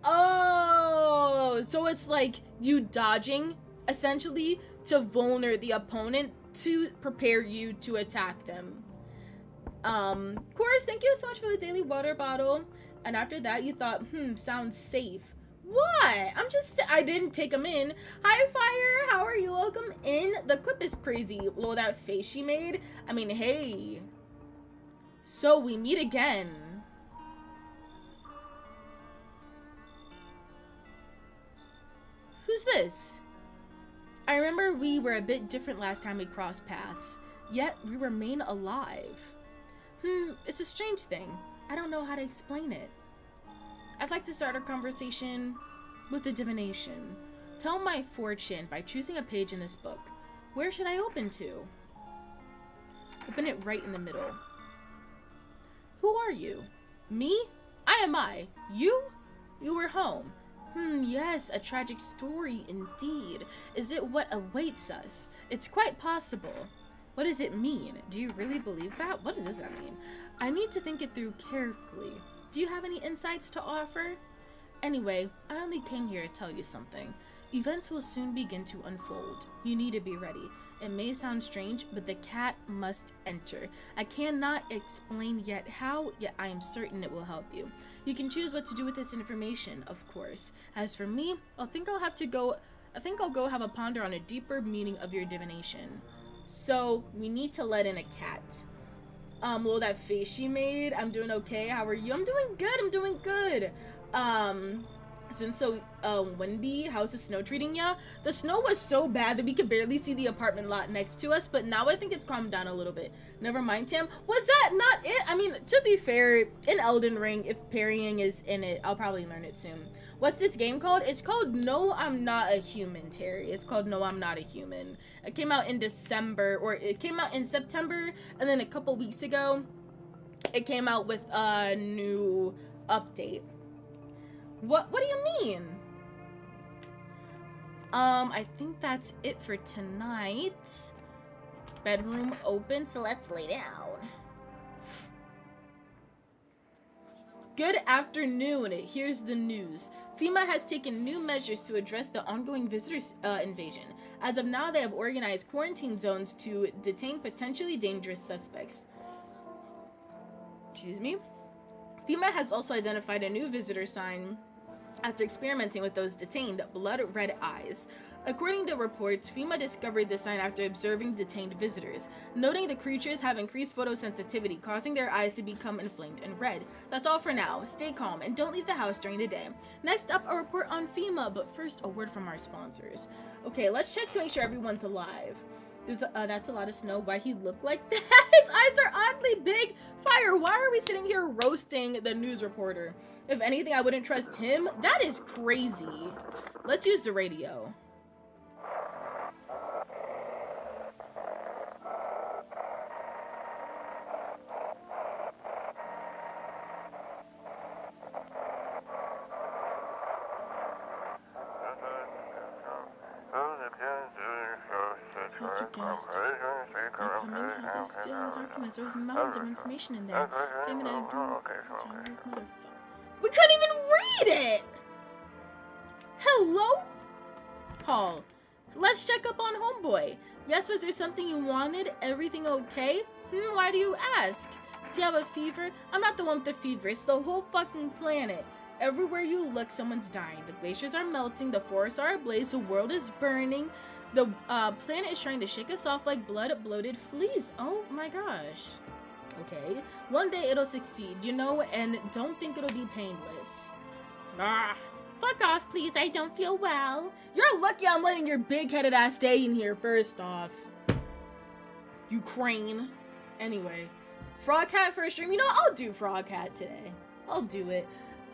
Oh, so it's like you dodging essentially to vulner the opponent to prepare you to attack them. Of course, thank you so much for the daily water bottle. And after that, you thought, sounds safe. What? I didn't take them in. Hi, Fire. How are you? Welcome in. The clip is crazy. Lol, that face she made. I mean, hey. So we meet again. Who's this? I remember we were a bit different last time we crossed paths, yet we remain alive. It's a strange thing. I don't know how to explain it. I'd like to start our conversation with a divination. Tell my fortune by choosing a page in this book. Where should I open to? Open it right in the middle. Who are you? Me? I am I. You? You were home. Yes, a tragic story indeed. Is it what awaits us? It's quite possible. What does it mean? Do you really believe that? What does that mean? I need to think it through carefully. Do you have any insights to offer? Anyway, I only came here to tell you something. Events will soon begin to unfold. You need to be ready. It may sound strange, but the cat must enter. I cannot explain yet how, yet I am certain it will help you. You can choose what to do with this information, of course. As for me, I think I'll go have a ponder on a deeper meaning of your divination. So, we need to let in a cat. Well, that face she made. I'm doing okay. How are you? I'm doing good. It's been so windy. How's the snow treating ya? The snow was so bad that we could barely see the apartment lot next to us, but now I think it's calmed down a little bit. Never mind, Tam. Was that not it? I mean, to be fair, in Elden Ring, if parrying is in it, I'll probably learn it soon. What's this game called? It's called No, I'm Not a Human, Terry. It's called No, I'm Not a Human. It came out in December, or it came out in September, and then a couple weeks ago, it came out with a new update. What do you mean? I think that's it for tonight. Bedroom open, so let's lay down. Good afternoon. Here's the news. FEMA has taken new measures to address the ongoing visitors invasion. As of now, they have organized quarantine zones to detain potentially dangerous suspects. Excuse me. FEMA has also identified a new visitor sign after experimenting with those detained, blood red eyes. According to reports, FEMA discovered the sign after observing detained visitors, noting the creatures have increased photosensitivity, causing their eyes to become inflamed and red. That's all for now. Stay calm and don't leave the house during the day. Next up, a report on FEMA, but first, a word from our sponsors. Okay, let's check to make sure everyone's alive. That's a lot of snow. Why he look like that? His eyes are oddly big. Fire, why are we sitting here roasting the news reporter? If anything, I wouldn't trust him. That is crazy. Let's use the radio. There was mounds of information in there. Damn it, I don't. We couldn't even read it! Hello? Paul. Let's check up on homeboy. Yes, was there something you wanted? Everything okay? Why do you ask? Do you have a fever? I'm not the one with the fever. It's the whole fucking planet. Everywhere you look, someone's dying. The glaciers are melting. The forests are ablaze. The world is burning. The planet is trying to shake us off like blood-bloated fleas. Oh my gosh. Okay. One day it'll succeed, you know, and don't think it'll be painless. Fuck off, please. I don't feel well. You're lucky I'm letting your big-headed ass stay in here, first off. You crane. Anyway. Frog Hat for a stream. You know, I'll do Frog Hat today. I'll do it.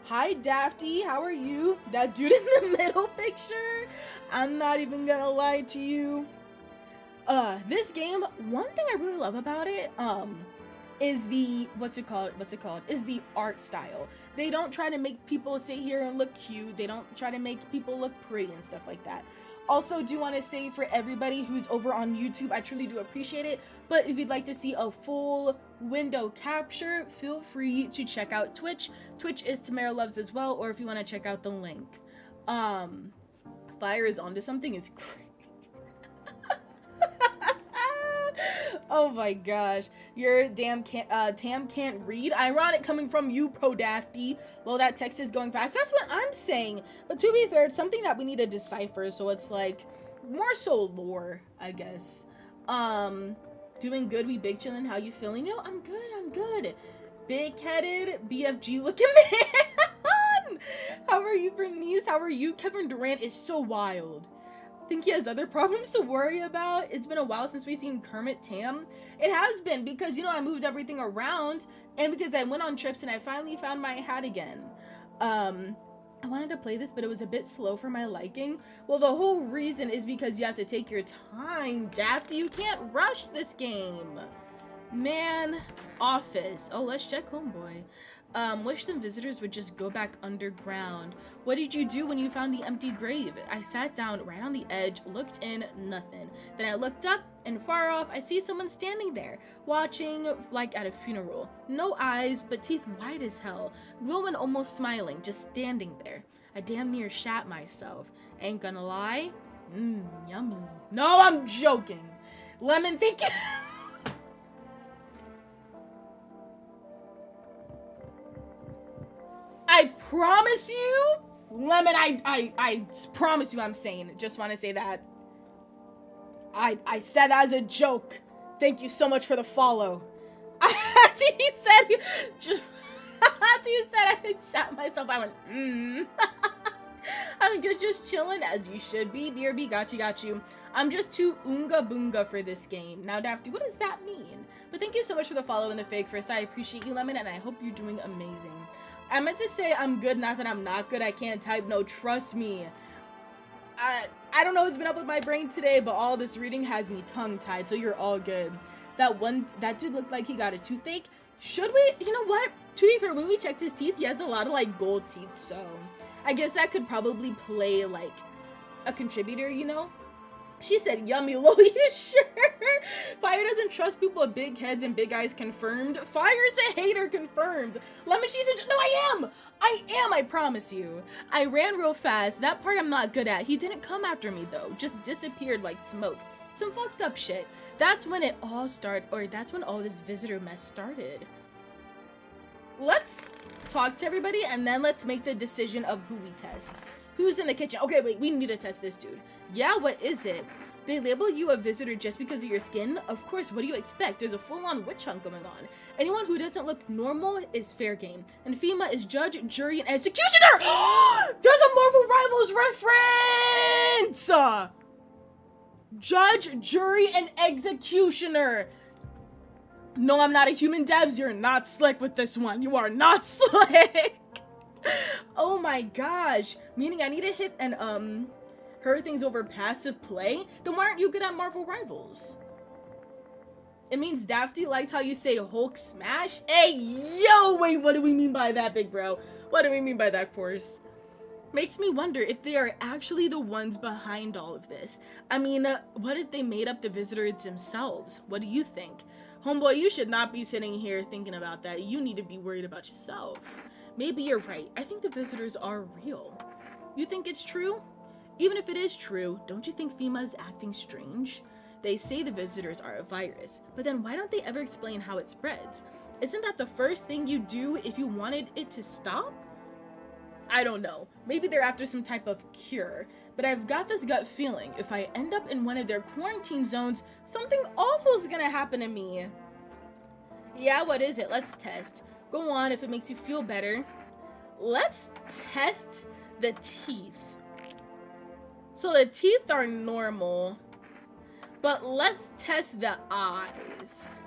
Hi, Dafty. How are you? That dude in the middle picture. I'm not even gonna lie to you. This game, one thing I really love about it, is the, what's it called, is the art style. They don't try to make people sit here and look cute. They don't try to make people look pretty and stuff like that. Also, do want to say for everybody who's over on YouTube, I truly do appreciate it. But if you'd like to see a full window capture, feel free to check out Twitch. Twitch is TamaraLuvss as well, or if you want to check out the link. Fire is onto something is great. Oh my gosh, your damn Tam can't read. Ironic coming from you, Pro Dafty. Well, that text is going fast. That's what I'm saying. But to be fair, it's something that we need to decipher. So it's like more so lore, I guess. Doing good. We big chillin'. How you feeling? Yo, I'm good. I'm good. Big headed BFG looking man. How are you, Bernice? How are you? Kevin Durant is so wild. Think he has other problems to worry about. It's been a while since we've seen Kermit Tam. It has been because, you know, I moved everything around and because I went on trips and I finally found my hat again. I wanted to play this, but it was a bit slow for my liking. Well, the whole reason is because you have to take your time, Dafty. You can't rush this game. Man, Office. Oh, let's check Homeboy. Wish some visitors would just go back underground. What did you do when you found the empty grave? I sat down right on the edge, looked in, nothing. Then I looked up, and far off, I see someone standing there, watching like at a funeral. No eyes, but teeth white as hell. Glowing, almost smiling, just standing there. I damn near shat myself. Ain't gonna lie. Yummy. No, I'm joking. Lemon, thank you. I promise you, Lemon, I promise you I'm sane. Just want to say that. I said that as a joke. Thank you so much for the follow. After you said I shot myself, I went, I'm good, just chilling as you should be. BRB, got you. I'm just too oonga boonga for this game. Now, Dafty, what does that mean? But thank you so much for the follow and the fake first. I appreciate you, Lemon, and I hope you're doing amazing. I meant to say I'm good, not that I'm not good. I can't type. No, trust me. I don't know what's been up with my brain today, but all this reading has me tongue-tied, so you're all good. That dude looked like he got a toothache. Should we? You know what? To be fair, when we checked his teeth, he has a lot of, like, gold teeth, so I guess that could probably play, like, a contributor, you know? She said, yummy, lol, you sure? Fire doesn't trust people with big heads and big eyes, confirmed. Fire's a hater, confirmed. Lemon, she's a... No, I promise you. I ran real fast. That part I'm not good at. He didn't come after me, though. Just disappeared like smoke. Some fucked up shit. That's when it all started, or that's when all this visitor mess started. Let's talk to everybody, and then let's make the decision of who we test. Who's in the kitchen? Okay, wait, we need to test this dude. Yeah, what is it? They label you a visitor just because of your skin? Of course, what do you expect? There's a full-on witch hunt going on. Anyone who doesn't look normal is fair game. And FEMA is judge, jury, and executioner! There's a Marvel Rivals reference! Judge, jury, and executioner. No, I'm not a human, devs. You're not slick with this one. You are not slick. Oh my gosh. Meaning I need to hit and, her things over passive play? Then why aren't you good at Marvel Rivals? It means Dafty likes how you say Hulk smash? Hey, yo, wait, what do we mean by that, big bro? What do we mean by that, course? Makes me wonder if they are actually the ones behind all of this. I mean, what if they made up the visitors themselves? What do you think? Homeboy, you should not be sitting here thinking about that. You need to be worried about yourself. Maybe you're right. I think the visitors are real. You think it's true? Even if it is true, don't you think FEMA is acting strange? They say the visitors are a virus, but then why don't they ever explain how it spreads? Isn't that the first thing you do if you wanted it to stop? I don't know. Maybe they're after some type of cure, but I've got this gut feeling if I end up in one of their quarantine zones, something awful is gonna happen to me. Yeah, what is it? Let's test. Go on if it makes you feel better. Let's test the teeth. So the teeth are normal, but let's test the eyes.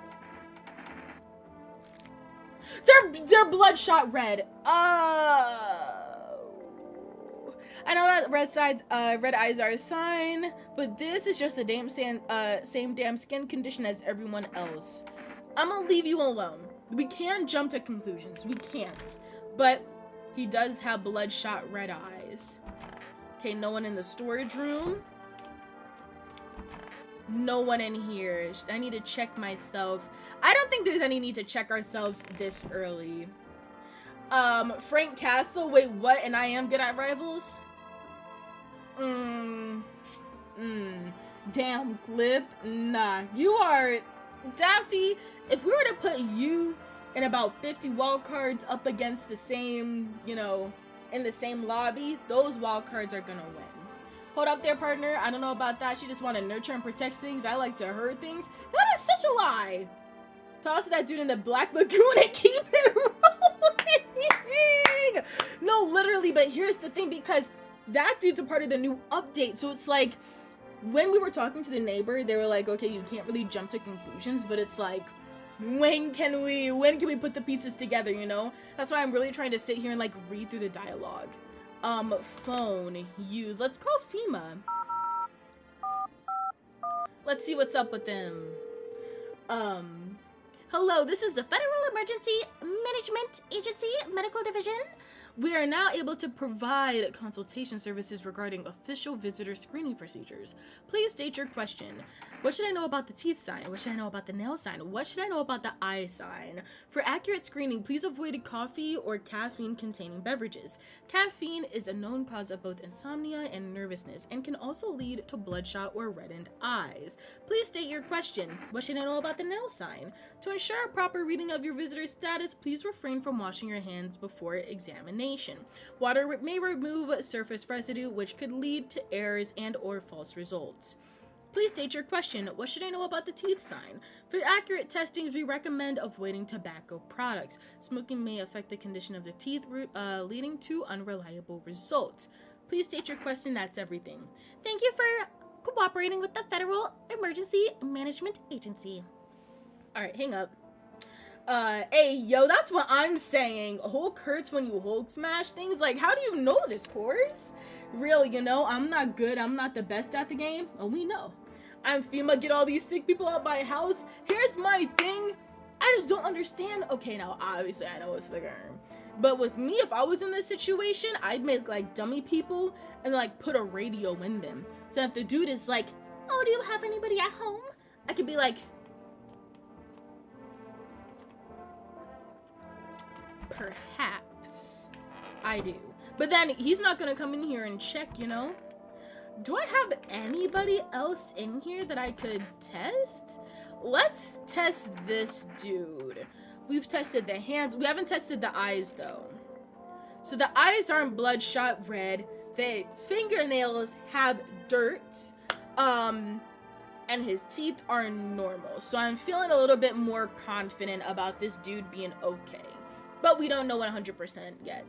They're bloodshot red. I know that red eyes are a sign, but this is just the same damn skin condition as everyone else. I'm gonna leave you alone. We can't jump to conclusions. We can't. But he does have bloodshot red eyes. Okay, no one in the storage room. No one in here. I need to check myself. I don't think there's any need to check ourselves this early. Frank Castle. Wait, what? And I am good at rivals? Damn, Clip. Nah, you are... Dafty, if we were to put you and about 50 wild cards up against the same, you know, in the same lobby, those wild cards are gonna win. Hold up there, partner. I don't know about that. She just want to nurture and protect things. I like to hurt things. That is such a lie. Toss that dude in the Black Lagoon and keep it rolling. No, literally, but here's the thing, because that dude's a part of the new update, so it's like, when we were talking to the neighbor, they were like, okay, you can't really jump to conclusions, but it's like, when can we put the pieces together, you know? That's why I'm really trying to sit here and like read through the dialogue. Phone, use. Let's call FEMA. Let's see what's up with them. Hello, this is the Federal Emergency Management Agency Medical Division. We are now able to provide consultation services regarding official visitor screening procedures. Please state your question. What should I know about the teeth sign? What should I know about the nail sign? What should I know about the eye sign? For accurate screening, please avoid coffee or caffeine-containing beverages. Caffeine is a known cause of both insomnia and nervousness and can also lead to bloodshot or reddened eyes. Please state your question. What should I know about the nail sign? To ensure a proper reading of your visitor's status, please refrain from washing your hands before examination. Water may remove surface residue, which could lead to errors and or false results. Please state your question. What should I know about the teeth sign? For accurate testings, we recommend avoiding tobacco products. Smoking may affect the condition of the teeth, leading to unreliable results. Please state your question. That's everything. Thank you for cooperating with the Federal Emergency Management Agency. All right, hang up. Hey, yo, that's what I'm saying. Hulk hurts when you Hulk smash things. Like, how do you know this, course? Really, you know, I'm not good. I'm not the best at the game. Oh, we know. I'm FEMA, get all these sick people out my house. Here's my thing. I just don't understand. Okay, now, obviously, I know it's the game. But with me, if I was in this situation, I'd make, like, dummy people and, like, put a radio in them. So if the dude is like, oh, do you have anybody at home? I could be like, perhaps I do. But then he's not gonna come in here and check, you know? Do I have anybody else in here that I could test? Let's test this dude. We've tested the hands. We haven't tested the eyes, though. So the eyes aren't bloodshot red. The fingernails have dirt. And his teeth are normal. So I'm feeling a little bit more confident about this dude being okay. But we don't know 100% yet.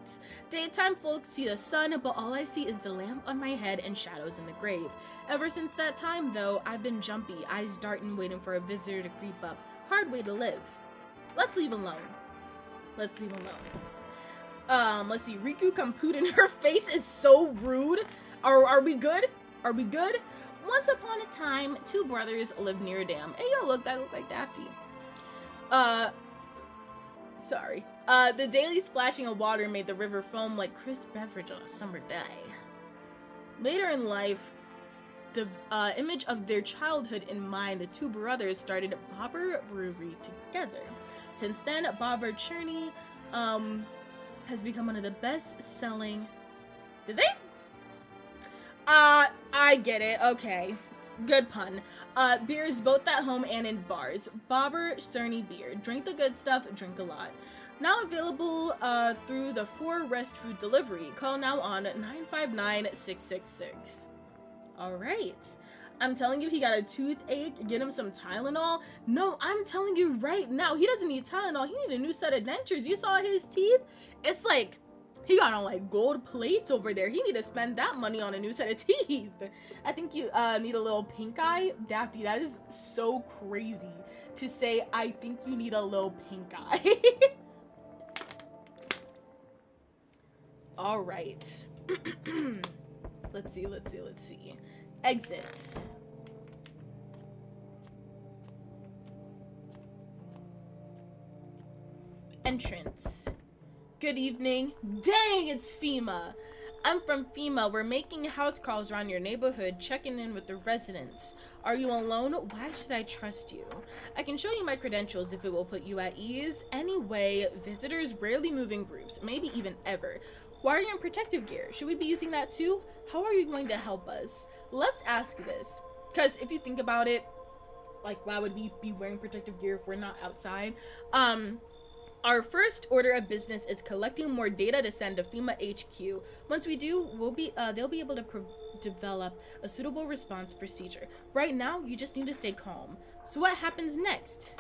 Daytime folks see the sun, but all I see is the lamp on my head and shadows in the grave. Ever since that time, though, I've been jumpy, eyes darting, waiting for a visitor to creep up. Hard way to live. Let's leave alone. Let's leave alone. Let's see. Riku Kamput in her face is so rude. Are we good? Are we good? Once upon a time, two brothers lived near a dam. Hey, yo, look, that looked like Dafty. Sorry. The daily splashing of water made the river foam like crisp beverage on a summer day. Later in life, the image of their childhood in mind, the two brothers started Bobber Brewery together. Since then, Bobber Churney has become one of the best-selling... Did they? I get it. Okay. Good pun. Beers both at home and in bars. Bobber Cerny beer. Drink the good stuff, drink a lot. Now available through the 4 Rest Food Delivery. Call now on 959-666. Alright. I'm telling you, he got a toothache. Get him some Tylenol. No, I'm telling you right now, he doesn't need Tylenol. He needs a new set of dentures. You saw his teeth? It's like... He got on like gold plates over there. He need to spend that money on a new set of teeth. I think you need a little pink eye. Dafty, that is so crazy to say. I think you need a little pink eye. All right. Let's see. Exit. Entrance. Good evening. Dang, it's FEMA. I'm from FEMA. We're making house calls around your neighborhood, checking in with the residents. Are you alone? Why should I trust you? I can show you my credentials if it will put you at ease. Anyway, visitors rarely move in groups, maybe even ever. Why are you in protective gear? Should we be using that too? How are you going to help us? Let's ask this. Because if you think about it, like, why would we be wearing protective gear if we're not outside? Our first order of business is collecting more data to send to FEMA HQ. Once we do, they'll be able to develop a suitable response procedure. Right now, you just need to stay calm. So what happens next?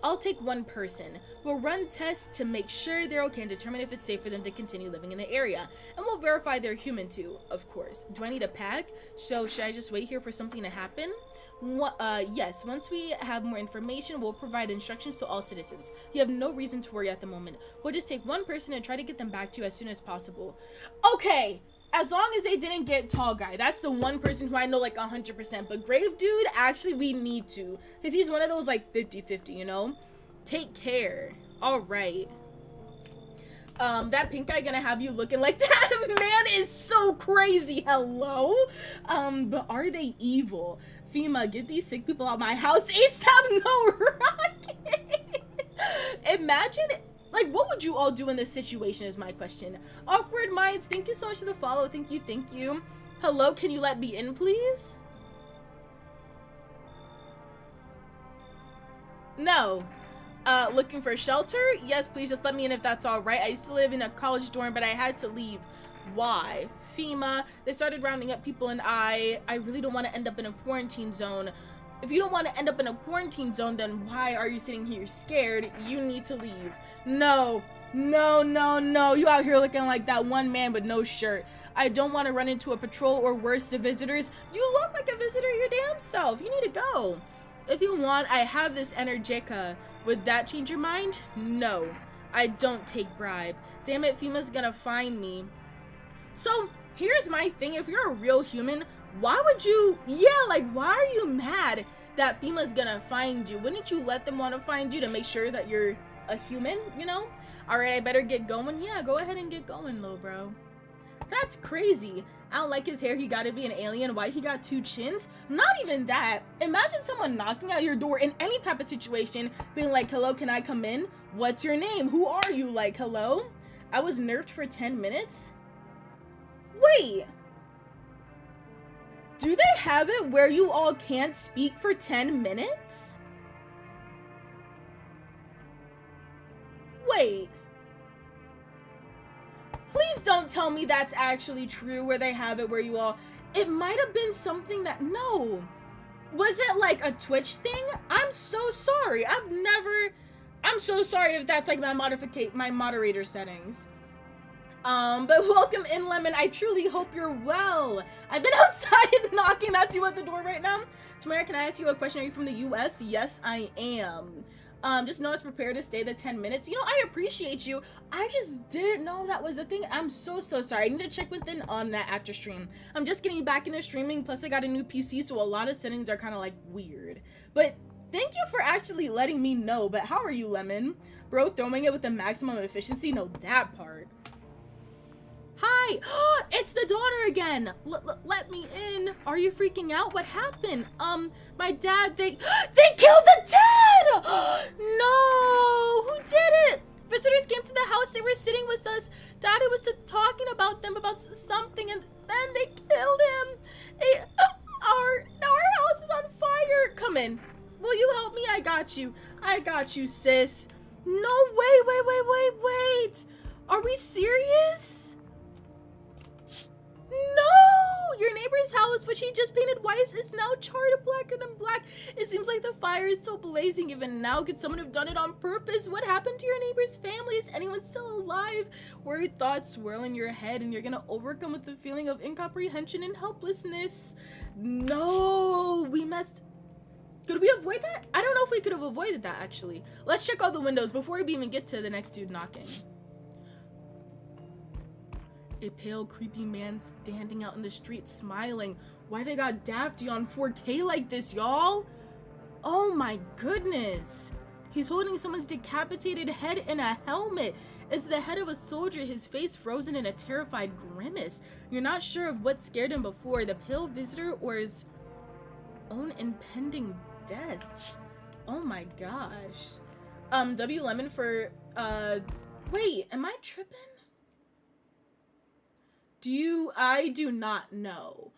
I'll take one person. We'll run tests to make sure they're okay and determine if it's safe for them to continue living in the area. And we'll verify they're human too, of course. Do I need a pack? So should I just wait here for something to happen? Yes, once we have more information, we'll provide instructions to all citizens. You have no reason to worry at the moment. We'll just take one person and try to get them back to you as soon as possible. Okay, as long as they didn't get Tall Guy. That's the one person who I know like 100%. But Grave Dude, actually, we need to. Because he's one of those like 50-50, you know? Take care. All right. That pink guy gonna have you looking like that man is so crazy. Hello? But are they evil? FEMA, get these sick people out of my house ASAP. No, Rocket. Imagine, like, what would you all do in this situation is my question. Awkward Minds, thank you so much for the follow. Thank you. Hello, can you let me in, please? No. Looking for shelter? Yes, please just let me in if that's all right. I used to live in a college dorm, but I had to leave. Why? FEMA, they started rounding up people, and I really don't want to end up in a quarantine zone. If you don't want to end up in a quarantine zone, then why are you sitting here scared? You need to leave. No. You out here looking like that one man with no shirt. I don't want to run into a patrol or worse, the visitors. You look like a visitor your damn self. You need to go. If you want, I have this Energica. Would that change your mind? No. I don't take bribe. Damn it, FEMA's gonna find me. So, here's my thing. If you're a real human, why would you... Yeah, like, why are you mad that FEMA's gonna find you? Wouldn't you let them want to find you to make sure that you're a human, you know? Alright, I better get going. Yeah, go ahead and get going, little bro. That's crazy. I don't like his hair. He gotta be an alien. Why he got 2 chins? Not even that. Imagine someone knocking at your door in any type of situation, being like, hello, can I come in? What's your name? Who are you? Like, hello? I was nerfed for 10 minutes? Wait. Do they have it where you all can't speak for 10 minutes? Wait. Please don't tell me that's actually true where they have it where you all... It might have been something that... No. Was it like a Twitch thing? I'm so sorry. I'm so sorry if that's like my moderator settings. But welcome in, Lemon. I truly hope you're well. I've been outside knocking at you at the door right now. Tamara, can I ask you a question? Are you from the US? Yes, I am. Just know I was prepared to stay the 10 minutes. You know, I appreciate you. I just didn't know that was a thing. I'm so sorry. I need to check within on that after stream. I'm just getting back into streaming. Plus, I got a new PC, so a lot of settings are kind of like weird. But thank you for actually letting me know. But how are you, Lemon? Bro, throwing it with the maximum efficiency? No, that part. Hi! It's the daughter again! Let me in! Are you freaking out? What happened? My dad, they killed the dad! No! Who did it? Visitors came to the house, they were sitting with us. Daddy was talking about them, about something, and then they killed him. Now our house is on fire! Come in. Will you help me? I got you, sis. No, wait. Are we serious? No! Your neighbor's house, which he just painted white, is now charred blacker than black. It seems like the fire is still blazing even now. Could someone have done it on purpose? What happened to your neighbor's family? Is anyone still alive? Worried thoughts swirl in your head, and you're gonna overcome with the feeling of incomprehension and helplessness. No! We must... Could we avoid that? I don't know if we could have avoided that, actually. Let's check all the windows before we even get to the next dude knocking. A pale, creepy man standing out in the street smiling. Why they got Daphne on 4K like this, y'all? Oh my goodness. He's holding someone's decapitated head in a helmet. It's the head of a soldier, his face frozen in a terrified grimace. You're not sure of what scared him before, the pale visitor or his own impending death. Oh my gosh. W Lemon for, wait, am I tripping? I do not know.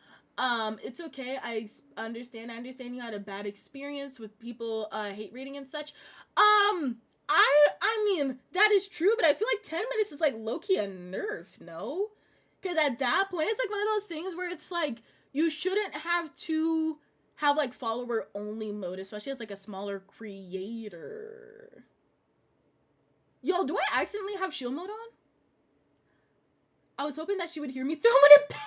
It's okay. I understand you had a bad experience with people, hate reading and such. I mean, that is true, but I feel like 10 minutes is like low-key a nerf, no? Because at that point, it's like one of those things where it's like, you shouldn't have to have like follower only mode, especially as like a smaller creator. Yo, do I accidentally have shield mode on? I was hoping that she would hear me throwing it back.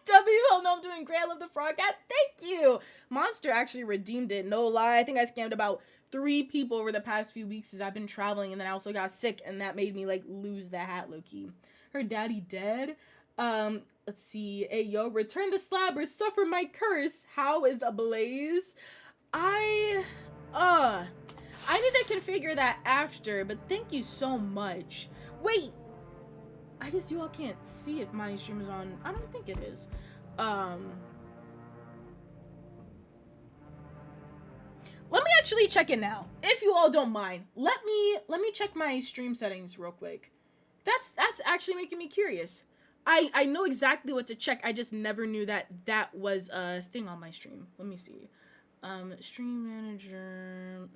W, oh no, I'm doing great. I love the frog cat. Thank you. Monster actually redeemed it. No lie. I think I scammed about 3 people over the past few weeks as I've been traveling, and then I also got sick, and that made me like lose the hat low-key. Her daddy dead. Let's see. Hey yo, return the slab or suffer my curse. How is ablaze? I need to configure that after, but thank you so much. Wait, I guess you all can't see if my stream is on. I don't think it is. Let me actually check it now, if you all don't mind. Let me check my stream settings real quick. That's actually making me curious. I know exactly what to check. I just never knew that was a thing on my stream. Let me see. Stream manager.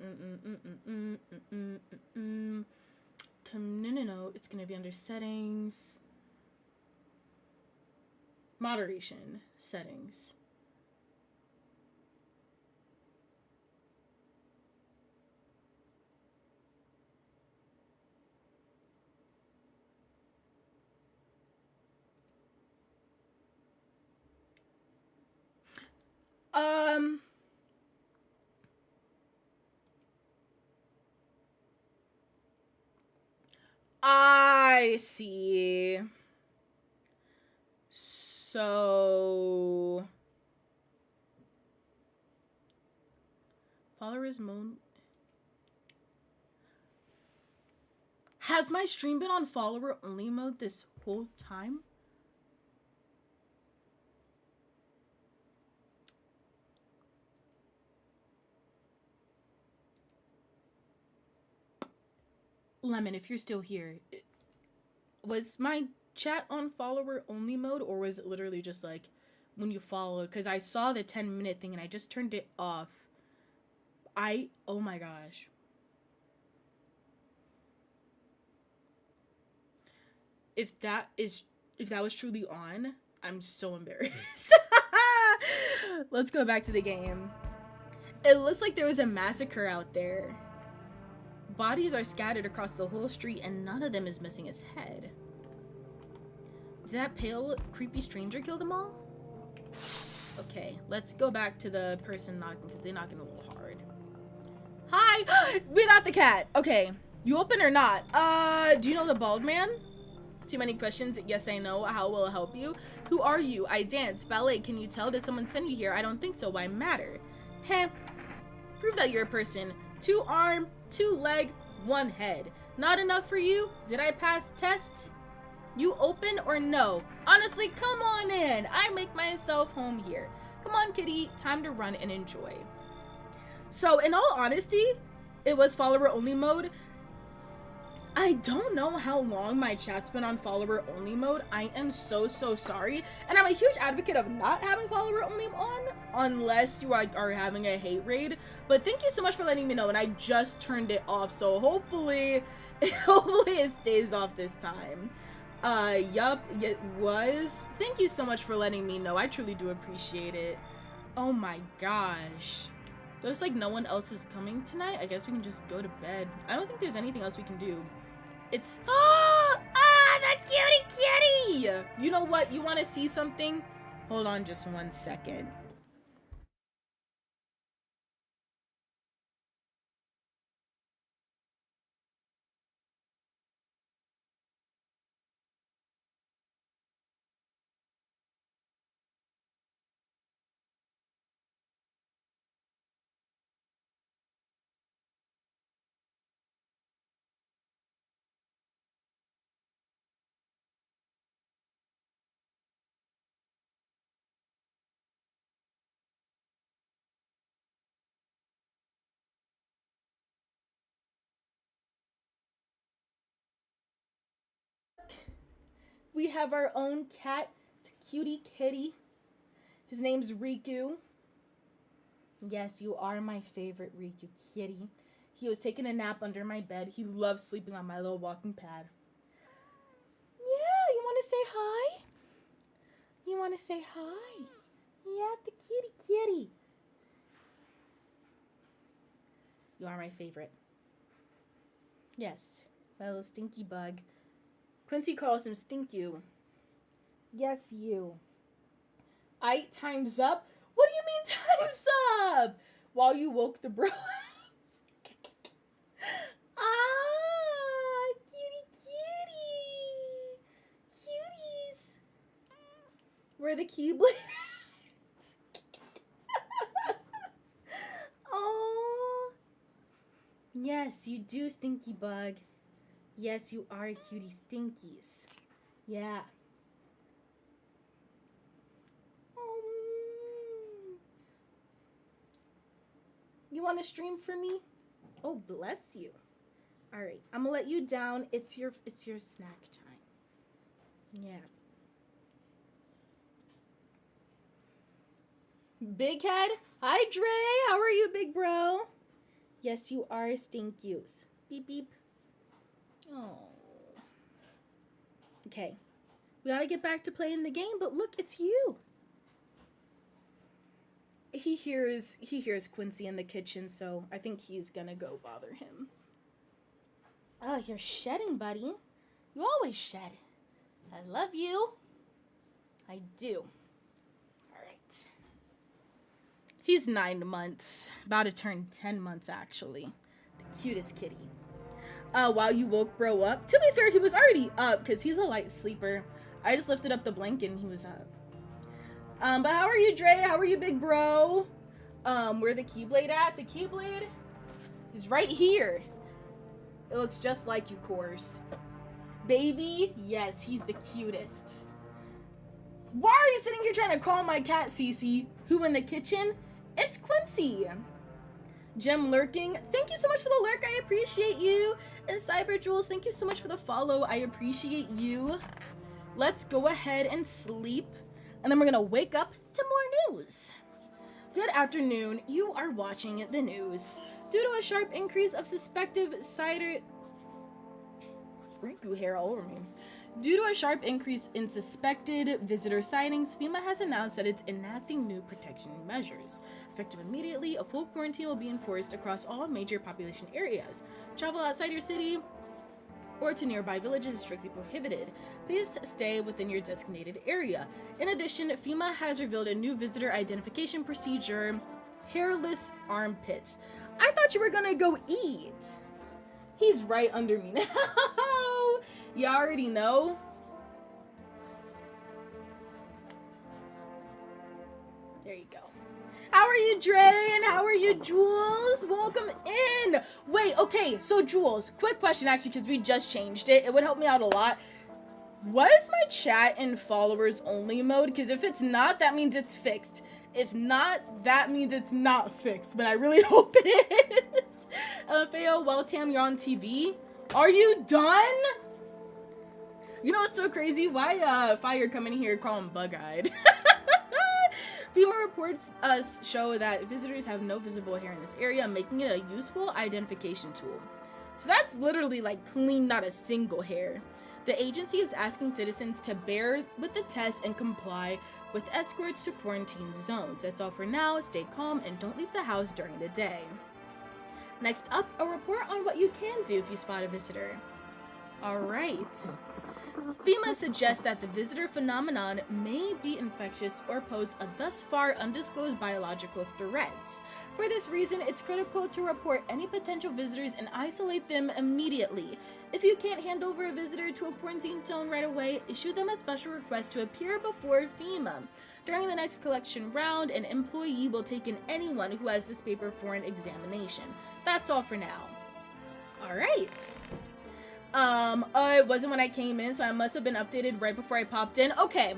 No, it's gonna be under settings. Moderation settings. I see. So followers mode. Has my stream been on follower only mode this whole time? Lemon, if you're still here, was my chat on follower only mode, or was it literally just like when you followed? Because I saw the 10-minute thing and I just turned it off. Oh my gosh. If that was truly on, I'm so embarrassed. Let's go back to the game. It looks like there was a massacre out there. Bodies are scattered across the whole street and none of them is missing his head. Did that pale, creepy stranger kill them all? Okay, let's go back to the person knocking because they're knocking a little hard. Hi! We got the cat! Okay, you open or not? Do you know the bald man? Too many questions. Yes, I know. How will it help you? Who are you? I dance. Ballet. Can you tell? Did someone send you here? I don't think so. Why matter? Heh. Prove that you're a person. 2 arm, 2 leg, 1 head. Not enough for you? Did I pass tests? You open or no? Honestly, come on in. I make myself home here. Come on, kitty. Time to run and enjoy. So, in all honesty, it was follower only mode. I don't know how long my chat's been on follower only mode. I am so sorry. And I'm a huge advocate of not having follower only on unless you are having a hate raid. But thank you so much for letting me know, and I just turned it off, so hopefully it stays off this time. Yup, it was. Thank you so much for letting me know. I truly do appreciate it. Oh my gosh. Looks like no one else is coming tonight. I guess we can just go to bed. I don't think there's anything else we can do. It's the cutie! You know what? You want to see something? Hold on just 1 second. We have our own cat, cutie kitty. His name's Riku. Yes, you are my favorite, Riku kitty. He was taking a nap under my bed. He loves sleeping on my little walking pad. Yeah, you want to say hi? You want to say hi? Yeah, the cutie kitty. You are my favorite. Yes, my little stinky bug. Quincy calls him Stinku. Yes, you. Time's up. What do you mean time's up? While you woke the bro. Cutie kitty. Cuties. Where the Keyblade? Oh. Yes, you do, Stinky Bug. Yes, you are cutie stinkies. Yeah. You want to stream for me? Oh, bless you. All right, I'm gonna let you down. It's your snack time. Yeah. Big head. Hi, Dre. How are you, big bro? Yes, you are stinkies. Beep beep. Oh. Okay. We gotta get back to playing the game, but look, it's you. He hears Quincy in the kitchen, so I think he's gonna go bother him. Oh, you're shedding, buddy. You always shed. I love you. I do. All right. He's 9 months. About to turn 10 months, actually. The cutest kitty. While you woke bro up. To be fair, he was already up because he's a light sleeper. I just lifted up the blanket and he was up. But how are you, Dre? How are you, big bro? Where the Keyblade at? The Keyblade is right here. It looks just like you, Course. Baby, yes, he's the cutest. Why are you sitting here trying to call my cat, Cece? Who in the kitchen? It's Quincy. Gem lurking. Thank you so much for the lurk. I appreciate you. And Cyber Jules, thank you so much for the follow. I appreciate you. Let's go ahead and sleep. And then we're going to wake up to more news. Good afternoon. You are watching the news. Due to a sharp increase of suspected cider... Riku hair all over me. Due to a sharp increase in suspected visitor sightings, FEMA has announced that it's enacting new protection measures. Effective immediately, a full quarantine will be enforced across all major population areas. Travel outside your city or to nearby villages is strictly prohibited. Please stay within your designated area. In addition, FEMA has revealed a new visitor identification procedure, hairless armpits. I thought you were gonna go eat. He's right under me now. You already know. There you go. How are you, Dre? And how are you, Jules? Welcome in. Wait, okay, so Jules, quick question actually, because we just changed it. It would help me out a lot. Was my chat in followers only mode? Because if it's not, that means it's fixed. If not, that means it's not fixed. But I really hope it is. LFAO, well, Tam, you're on TV. Are you done? You know what's so crazy? Why Fire coming here calling bug-eyed? FEMA reports show that visitors have no visible hair in this area, making it a useful identification tool. So that's literally like clean, not a single hair. The agency is asking citizens to bear with the test and comply with escorts to quarantine zones. That's all for now. Stay calm and don't leave the house during the day. Next up, a report on what you can do if you spot a visitor. All right. FEMA suggests that the visitor phenomenon may be infectious or pose a thus far undisclosed biological threat. For this reason, it's critical to report any potential visitors and isolate them immediately. If you can't hand over a visitor to a quarantine zone right away, issue them a special request to appear before FEMA. During the next collection round, an employee will take in anyone who has this paper for an examination. That's all for now. All right. It wasn't when I came in, so I must have been updated right before I popped in. Okay.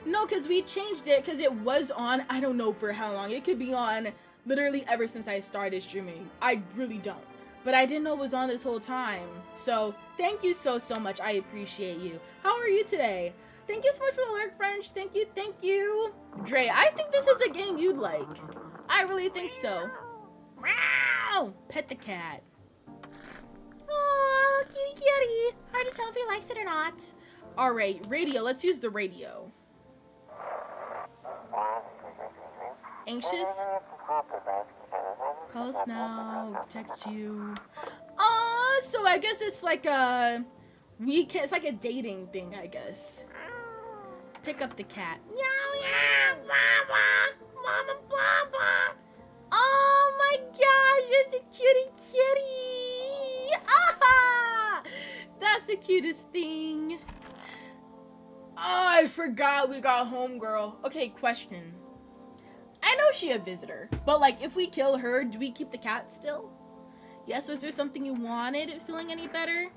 No, because we changed it because it was on, I don't know for how long. It could be on literally ever since I started streaming. I really don't. but I didn't know it was on this whole time. So thank you so much. I appreciate you. How are you today? Thank you so much for the lurk, French. Thank you. Dre, I think this is a game you'd like. I really think so. Meow! Pet the cat. Oh, cutie kitty. Hard to tell if he likes it or not. Alright, radio. Let's use the radio. Anxious? Call us now. Text you. Aw, so I guess it's like a... it's like a dating thing, I guess. Pick up the cat. Meow, meow, mama, mama, papa. Oh my gosh, it's a cutie kitty. Ah! That's the cutest thing. Oh, I forgot we got homegirl. Okay, question. I know she a visitor, but like if we kill her, do we keep the cat still? Yes, was there something you wanted? Feeling any better?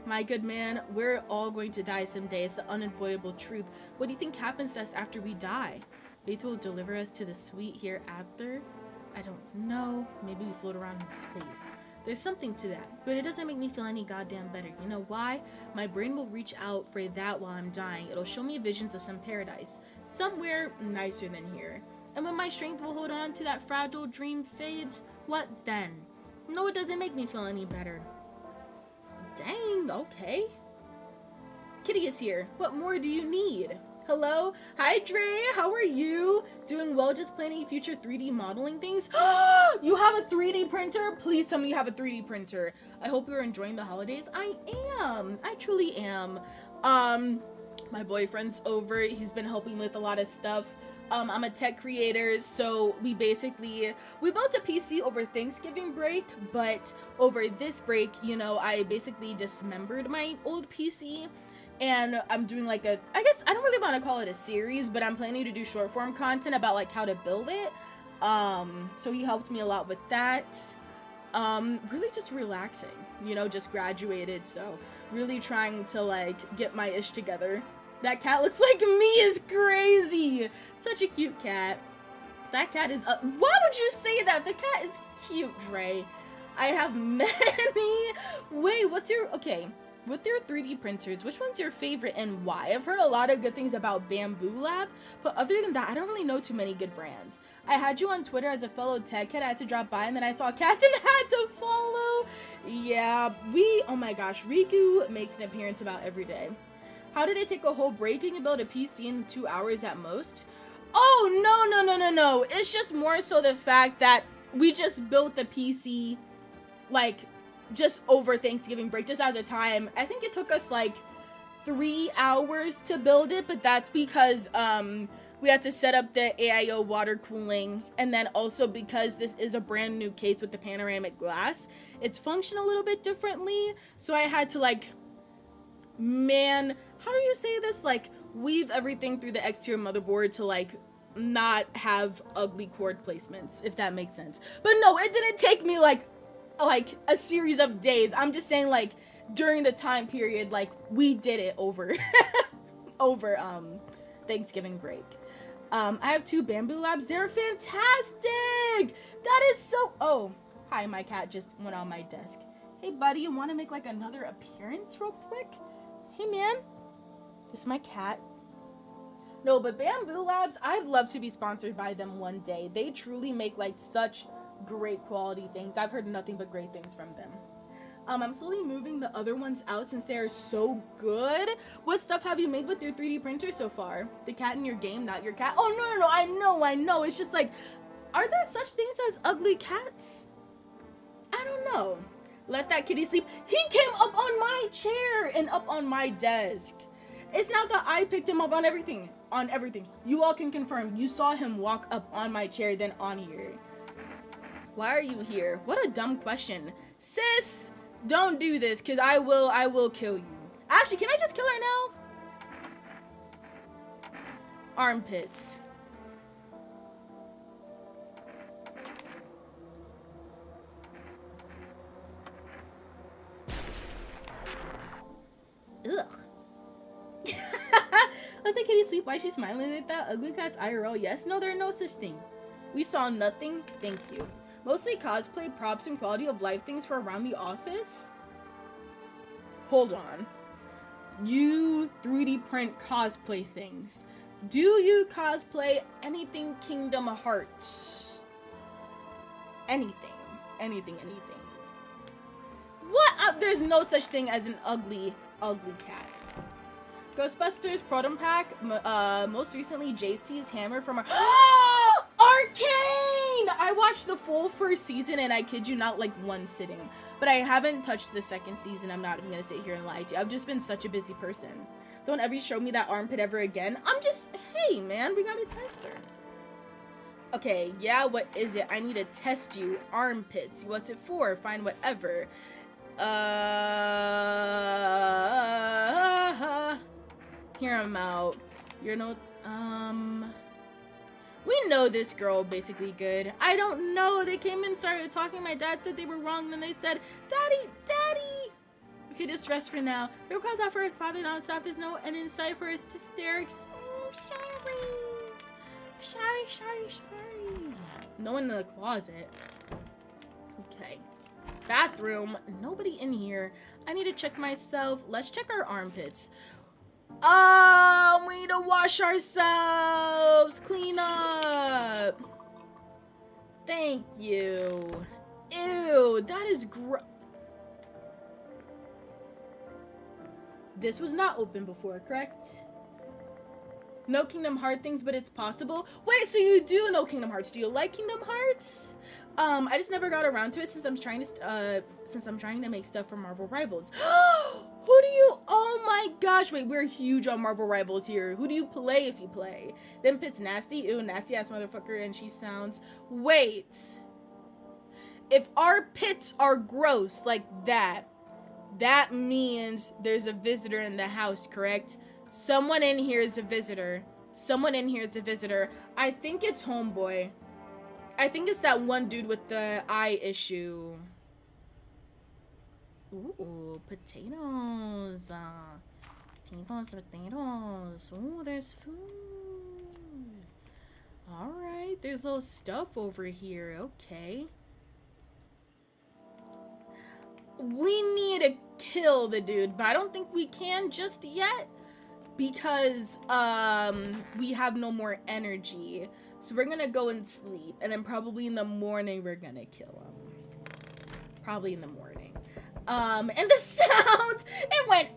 My good man, we're all going to die someday. It's the unavoidable truth. What do you think happens to us after we die? Faith will deliver us to the sweet hereafter? I don't know. Maybe we float around in space. There's something to that, but it doesn't make me feel any goddamn better. You know why? My brain will reach out for that while I'm dying. It'll show me visions of some paradise, somewhere nicer than here. And when my strength will hold on to that fragile dream fades, what then? No, it doesn't make me feel any better. Dang, okay. Kitty is here. What more do you need? Hello? Hi, Dre. How are you? Doing well, just planning future 3D modeling things? You have a 3D printer? Please tell me you have a 3D printer. I hope you're enjoying the holidays. I am. I truly am. My boyfriend's over. He's been helping with a lot of stuff. I'm a tech creator, so we built a PC over Thanksgiving break, but over this break, you know, I basically dismembered my old PC, and I'm doing like I guess I don't really want to call it a series, but I'm planning to do short form content about like how to build it. So he helped me a lot with that. Really just relaxing, you know, just graduated, so really trying to like get my ish together. That cat looks like me is crazy. Such a cute cat. That cat is why would you say that? The cat is cute, Dre. I have many. Wait, okay. With your 3D printers, which one's your favorite and why? I've heard a lot of good things about Bamboo Lab, but other than that, I don't really know too many good brands. I had you on Twitter as a fellow tech kid. I had to drop by, and then I saw cats and had to follow. Yeah, oh my gosh, Riku makes an appearance about every day. How did it take a whole break? You can build a PC in 2 hours at most? Oh, no. It's just more so the fact that we just built the PC, like, just over Thanksgiving break, just as a time. I think it took us, like, 3 hours to build it, but that's because, we had to set up the AIO water cooling, and then also because this is a brand new case with the panoramic glass, it's functioned a little bit differently, so I had to, like, how do you say this? Like, weave everything through the exterior motherboard to, like, not have ugly cord placements, if that makes sense. But no, it didn't take me, like a series of days. I'm just saying, like, during the time period, like, we did it over, Thanksgiving break. I have 2 Bamboo Labs. They're fantastic! That is so... Oh, hi, my cat just went on my desk. Hey, buddy, you want to make, like, another appearance real quick? Hey, man. This is my cat. No, but Bamboo Labs, I'd love to be sponsored by them one day. They truly make, like, such great quality things. I've heard nothing but great things from them. I'm slowly moving the other ones out since they are so good. What stuff have you made with your 3D printer so far? The cat in your game, not your cat. Oh, no. I know. It's just like, are there such things as ugly cats? I don't know. Let that kitty sleep. He came up on my chair and up on my desk. It's not that I picked him up on everything. You all can confirm. You saw him walk up on my chair, then on here. Why are you here? What a dumb question. Sis, don't do this, because I will kill you. Actually, can I just kill her now? Armpits. Ugh. Let the kitty sleep. Why is she smiling like that? Ugly cats IRL? Yes. No, there are no such thing. We saw nothing. Thank you. Mostly cosplay, props, and quality of life things for around the office? Hold on. You 3D print cosplay things. Do you cosplay anything Kingdom Hearts? Anything. What? There's no such thing as an ugly cat. Ghostbusters Proton Pack. Most recently, JC's Hammer from Arcane! I watched the full first season, and I kid you not, like one sitting. But I haven't touched the second season. I'm not even gonna sit here and lie to you. I've just been such a busy person. Don't ever show me that armpit ever again. Hey man, we gotta test her. Okay, yeah, what is it? I need to test you. Armpits. What's it for? Fine, whatever. Hear him out. You're no, we know this girl basically good. I don't know. They came in, started talking. My dad said they were wrong. Then they said, Daddy. Okay, just rest for now. There calls out for her father nonstop. There's no end in sight for his hysterics. Sorry. No one in the closet. Okay. Bathroom. Nobody in here. I need to check myself. Let's check our armpits. We need to wash ourselves. Clean up. Thank you. Ew, that is gross. This was not open before, correct? No Kingdom Hearts things, but it's possible. Wait, so you do know Kingdom Hearts? Do you like Kingdom Hearts? I just never got around to it since I'm trying to make stuff for Marvel Rivals. Who do you? Oh my gosh! Wait, we're huge on Marvel Rivals here. Who do you play if you play? Then Pit's nasty. Ew, nasty ass motherfucker, and she sounds. Wait. If our pits are gross like that, that means there's a visitor in the house, correct? Someone in here is a visitor. I think it's homeboy. I think it's that one dude with the eye issue. Ooh, potatoes. Potatoes. Ooh, there's food. Alright, there's little stuff over here. Okay. We need to kill the dude, but I don't think we can just yet. Because, we have no more energy. So we're gonna go and sleep. And then probably in the morning, we're gonna kill him. Probably in the morning. And the sound, it went,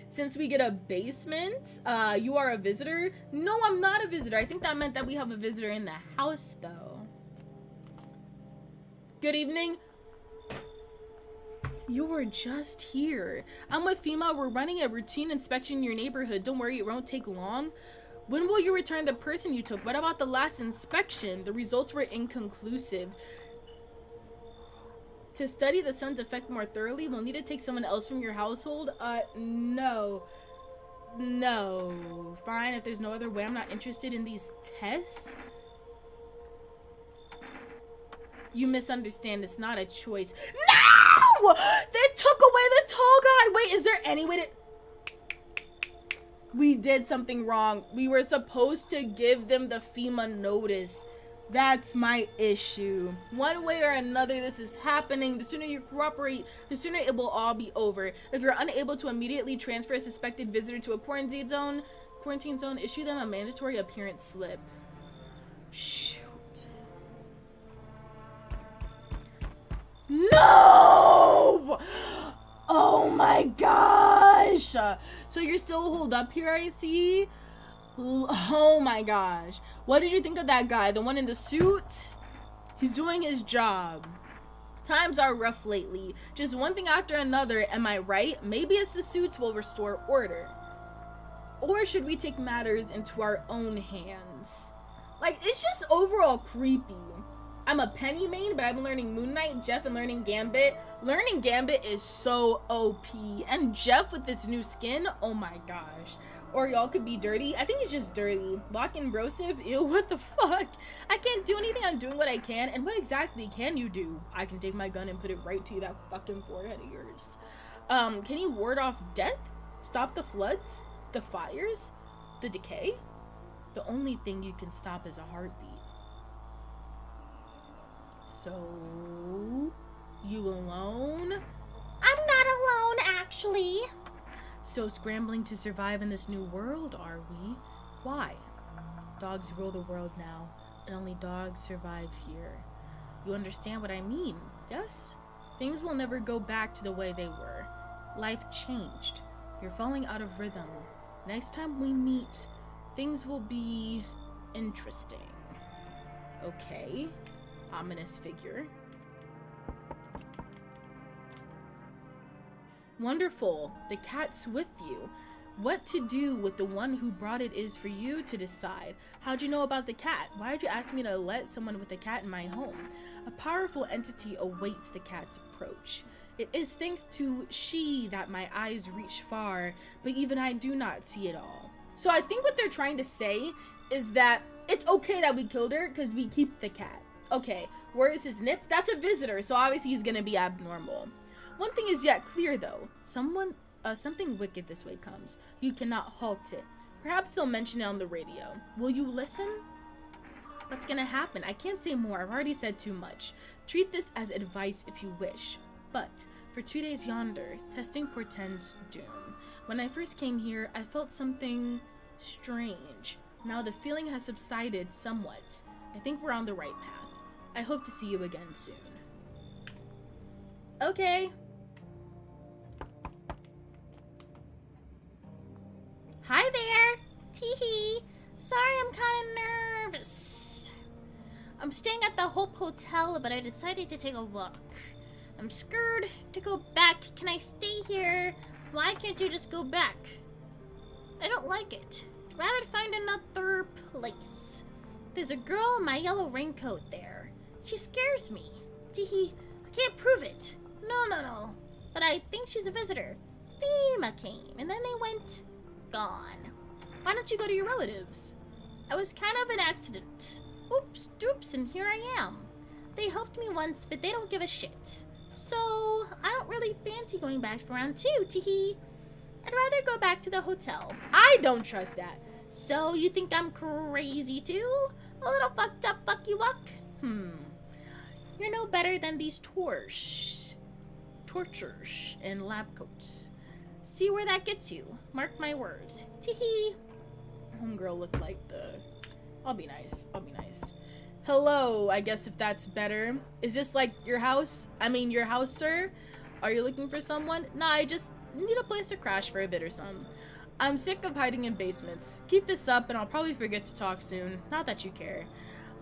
since we get a basement, you are a visitor. No, I'm not a visitor. I think that meant that we have a visitor in the house, though. Good evening. You were just here. I'm with FEMA. We're running a routine inspection in your neighborhood. Don't worry, it won't take long. When will you return the person you took? What about the last inspection? The results were inconclusive. To study the sun's effect more thoroughly, we'll need to take someone else from your household. No. No. Fine, if there's no other way, I'm not interested in these tests. You misunderstand. It's not a choice. No! They took away the tall guy. Wait, is there any way to... We did something wrong. We were supposed to give them the FEMA notice. That's my issue. One way or another, this is happening. The sooner you cooperate, the sooner it will all be over. If you're unable to immediately transfer a suspected visitor to a quarantine zone, issue them a mandatory appearance slip. Shoot. No! Oh my gosh! So you're still holed up here, I see? Oh my gosh. What did you think of that guy? The one in the suit? He's doing his job. Times are rough lately. Just one thing after another, am I right? Maybe it's the suits will restore order. Or should we take matters into our own hands? Like, it's just overall creepy. I'm a Penny main, but I've been learning Moon Knight, Jeff, and learning Gambit. Learning Gambit is so OP. And Jeff with this new skin, oh my gosh. Or y'all could be dirty. I think it's just dirty. Lock and brosive, ew, what the fuck? I can't do anything, I'm doing what I can. And what exactly can you do? I can take my gun and put it right to that fucking forehead of yours. Can you ward off death? Stop the floods? The fires? The decay? The only thing you can stop is a heartbeat. So, you alone? I'm not alone, actually. Still scrambling to survive in this new world, are we? Why? Dogs rule the world now, and only dogs survive here. You understand what I mean, yes? Things will never go back to the way they were. Life changed. You're falling out of rhythm. Next time we meet, things will be interesting. Okay. Ominous figure. Wonderful. The cat's with you. What to do with the one who brought it is for you to decide. How'd you know about the cat? Why'd you ask me to let someone with a cat in my home? A powerful entity awaits the cat's approach. It is thanks to she that my eyes reach far, but even I do not see it all. So I think what they're trying to say is that it's okay that we killed her because we keep the cat. Okay, where is his nip? That's a visitor, so obviously he's gonna be abnormal. One thing is yet clear though. Something wicked this way comes. You cannot halt it. Perhaps they'll mention it on the radio. Will you listen? What's gonna happen? I can't say more. I've already said too much. Treat this as advice if you wish. But for 2 days yonder, testing portends doom. When I first came here, I felt something strange. Now the feeling has subsided somewhat. I think we're on the right path. I hope to see you again soon. Okay. Hi there. Teehee. Sorry, I'm kind of nervous. I'm staying at the Hope Hotel, but I decided to take a look. I'm scared to go back. Can I stay here? Why can't you just go back? I don't like it. I'd rather find another place. There's a girl in my yellow raincoat there. She scares me. Teehee. I can't prove it. No. But I think she's a visitor. FEMA came, and then they went gone. Why don't you go to your relatives? I was kind of an accident. Oops, doops, and here I am. They helped me once, but they don't give a shit. So, I don't really fancy going back for round 2, teehee. I'd rather go back to the hotel. I don't trust that. So, you think I'm crazy too? A little fucked up fuck you walk? You're no better than these tortures and lab coats. See where that gets you. Mark my words. Teehee. Homegirl looked like the... I'll be nice. Hello, I guess if that's better. Is this like your house? I mean, your house, sir? Are you looking for someone? Nah, I just need a place to crash for a bit or something. I'm sick of hiding in basements. Keep this up and I'll probably forget to talk soon. Not that you care.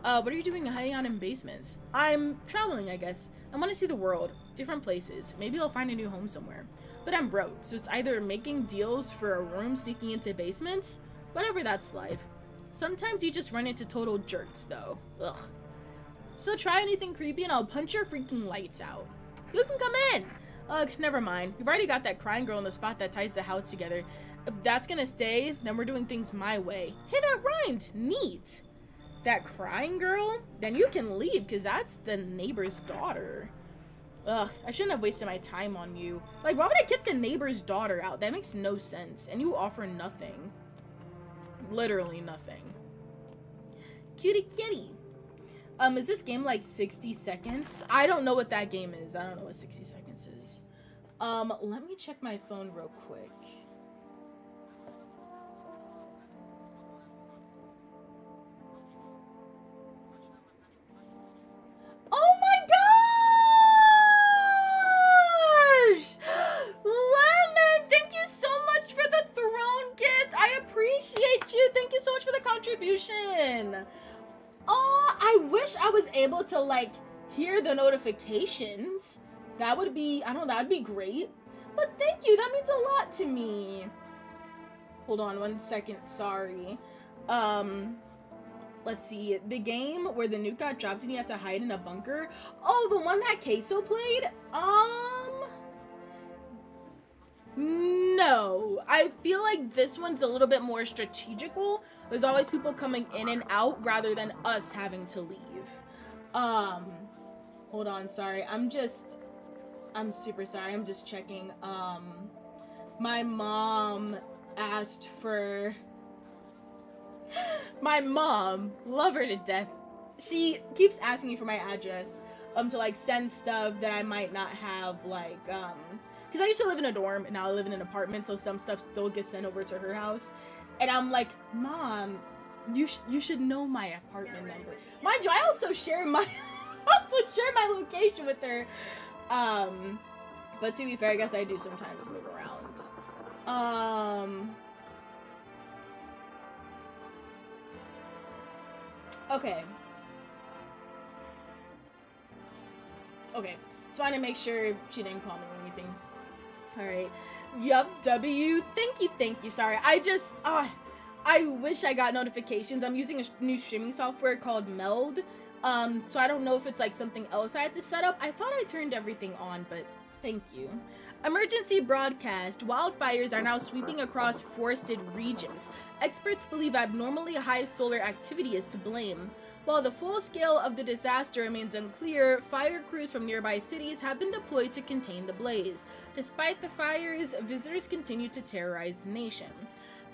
What are you doing hiding out in basements? I'm traveling, I guess. I want to see the world. Different places. Maybe I'll find a new home somewhere. But I'm broke, so it's either making deals for a room sneaking into basements. Whatever, that's life. Sometimes you just run into total jerks, though. Ugh. So try anything creepy and I'll punch your freaking lights out. You can come in! Ugh, never mind. You've already got that crying girl in the spot that ties the house together. If that's gonna stay, then we're doing things my way. Hey, that rhymed! Neat! That crying girl? Then you can leave, because that's the neighbor's daughter. Ugh, I shouldn't have wasted my time on you. Like, why would I kick the neighbor's daughter out? That makes no sense. And you offer nothing. Literally nothing. Cutie kitty. Is this game like 60 seconds? I don't know what that game is. I don't know what 60 seconds is. Let me check my phone real quick. Oh my gosh! Lemon, thank you so much for the throne gift. I appreciate you. Thank you so much for the contribution. Oh, I wish I was able to like hear the notifications. That would be, I don't know, that'd be great. But thank you, that means a lot to me. Hold on 1 second, sorry. Let's see, the game where the nuke got dropped and you had to hide in a bunker. Oh, the one that Queso played? No. I feel like this one's a little bit more strategical. There's always people coming in and out rather than us having to leave. Hold on, sorry. I'm super sorry. I'm just checking. My mom asked for... My mom, love her to death. She keeps asking me for my address. to like send stuff that I might not have, like, because I used to live in a dorm and now I live in an apartment, so some stuff still gets sent over to her house. And I'm like, Mom, you should know my apartment number. Mind you, I also share my location with her. But to be fair, I guess I do sometimes move around. Okay. Okay. So I want to make sure she didn't call me or anything. Alright. Yup, W. Thank you. Sorry. I wish I got notifications. I'm using a new streaming software called Meld. So I don't know if it's like something else I had to set up. I thought I turned everything on, but thank you. Emergency broadcast. Wildfires are now sweeping across forested regions. Experts believe abnormally high solar activity is to blame. While the full scale of the disaster remains unclear, fire crews from nearby cities have been deployed to contain the blaze. Despite the fires, visitors continue to terrorize the nation.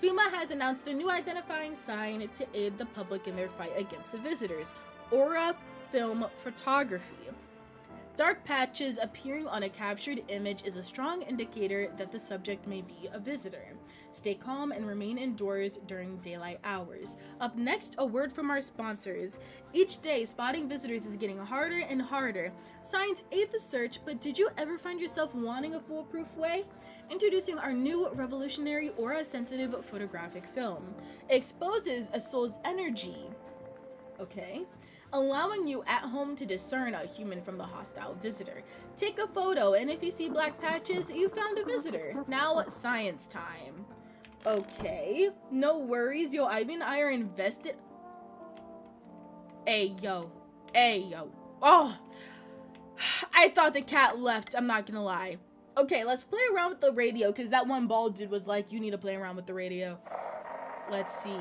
FEMA has announced a new identifying sign to aid the public in their fight against the visitors: Aura Film Photography. Dark patches appearing on a captured image is a strong indicator that the subject may be a visitor. Stay calm and remain indoors during daylight hours. Up next, a word from our sponsors. Each day, spotting visitors is getting harder and harder. Science aid the search, but did you ever find yourself wanting a foolproof way? Introducing our new revolutionary aura-sensitive photographic film. It exposes a soul's energy. Okay. Allowing you at home to discern a human from the hostile visitor. Take a photo, and if you see black patches, you found a visitor. Now, science time. Okay. No worries, yo, Ivy and I are invested. Hey, yo. Oh! I thought the cat left, I'm not gonna lie. Okay, let's play around with the radio, because that one bald dude was like, you need to play around with the radio. Let's see.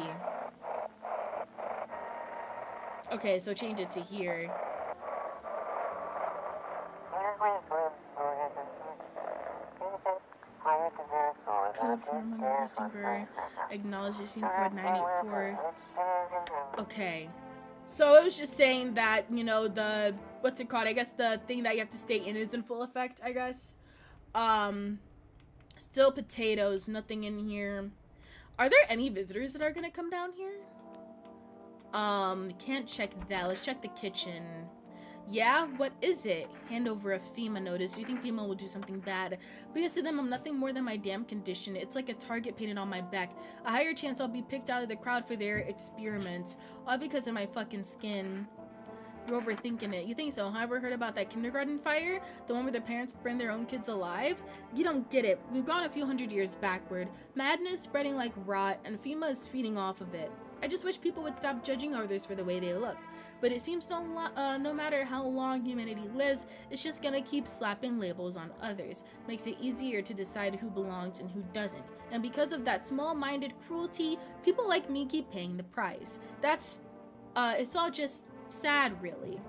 Okay, so change it to here. Code form Messenger. Acknowledge the scene code 984. Okay. So it was just saying that, you know, the, what's it called? I guess the thing that you have to stay in is in full effect, I guess. Still potatoes, nothing in here. Are there any visitors that are gonna come down here? Can't check that. Let's check the kitchen. Yeah, what is it? Hand over a FEMA notice. Do you think FEMA will do something bad? Because to them, I'm nothing more than my damn condition. It's like a target painted on my back. A higher chance I'll be picked out of the crowd for their experiments. All because of my fucking skin. You're overthinking it. You think so? Have you ever heard about that kindergarten fire? The one where the parents burn their own kids alive? You don't get it. We've gone a few hundred years backward. Madness spreading like rot, and FEMA is feeding off of it. I just wish people would stop judging others for the way they look. But it seems no matter how long humanity lives, it's just gonna keep slapping labels on others. Makes it easier to decide who belongs and who doesn't. And because of that small-minded cruelty, people like me keep paying the price. That's, it's all just sad, really.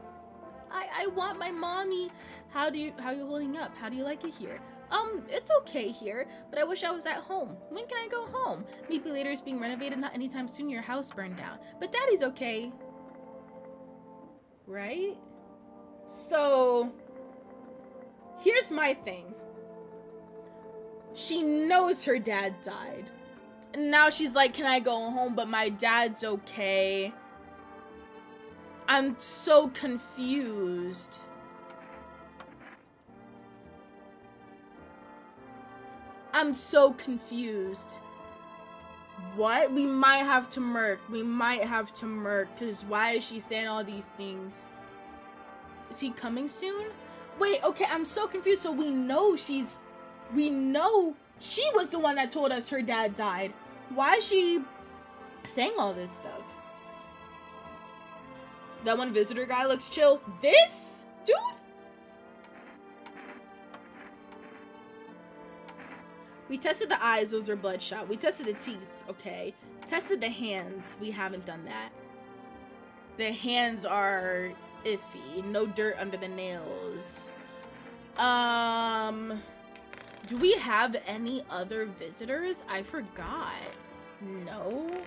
I want my mommy. How are you holding up? How do you like it here? It's okay here, but I wish I was at home. When can I go home? Maybe later is being renovated, not anytime soon your house burned down. But Daddy's okay. Right? So, here's my thing. She knows her dad died. And now she's like, can I go home? But my dad's okay. I'm so confused. I'm so confused. What? We might have to murk. Because why is she saying all these things? Is he coming soon? Wait, okay, I'm so confused. So we know she was the one that told us her dad died. Why is she saying all this stuff? That one visitor guy looks chill. This dude? We tested the eyes, those are bloodshot. We tested the teeth, okay. Tested the hands, we haven't done that. The hands are iffy. No dirt under the nails. Do we have any other visitors? I forgot. No.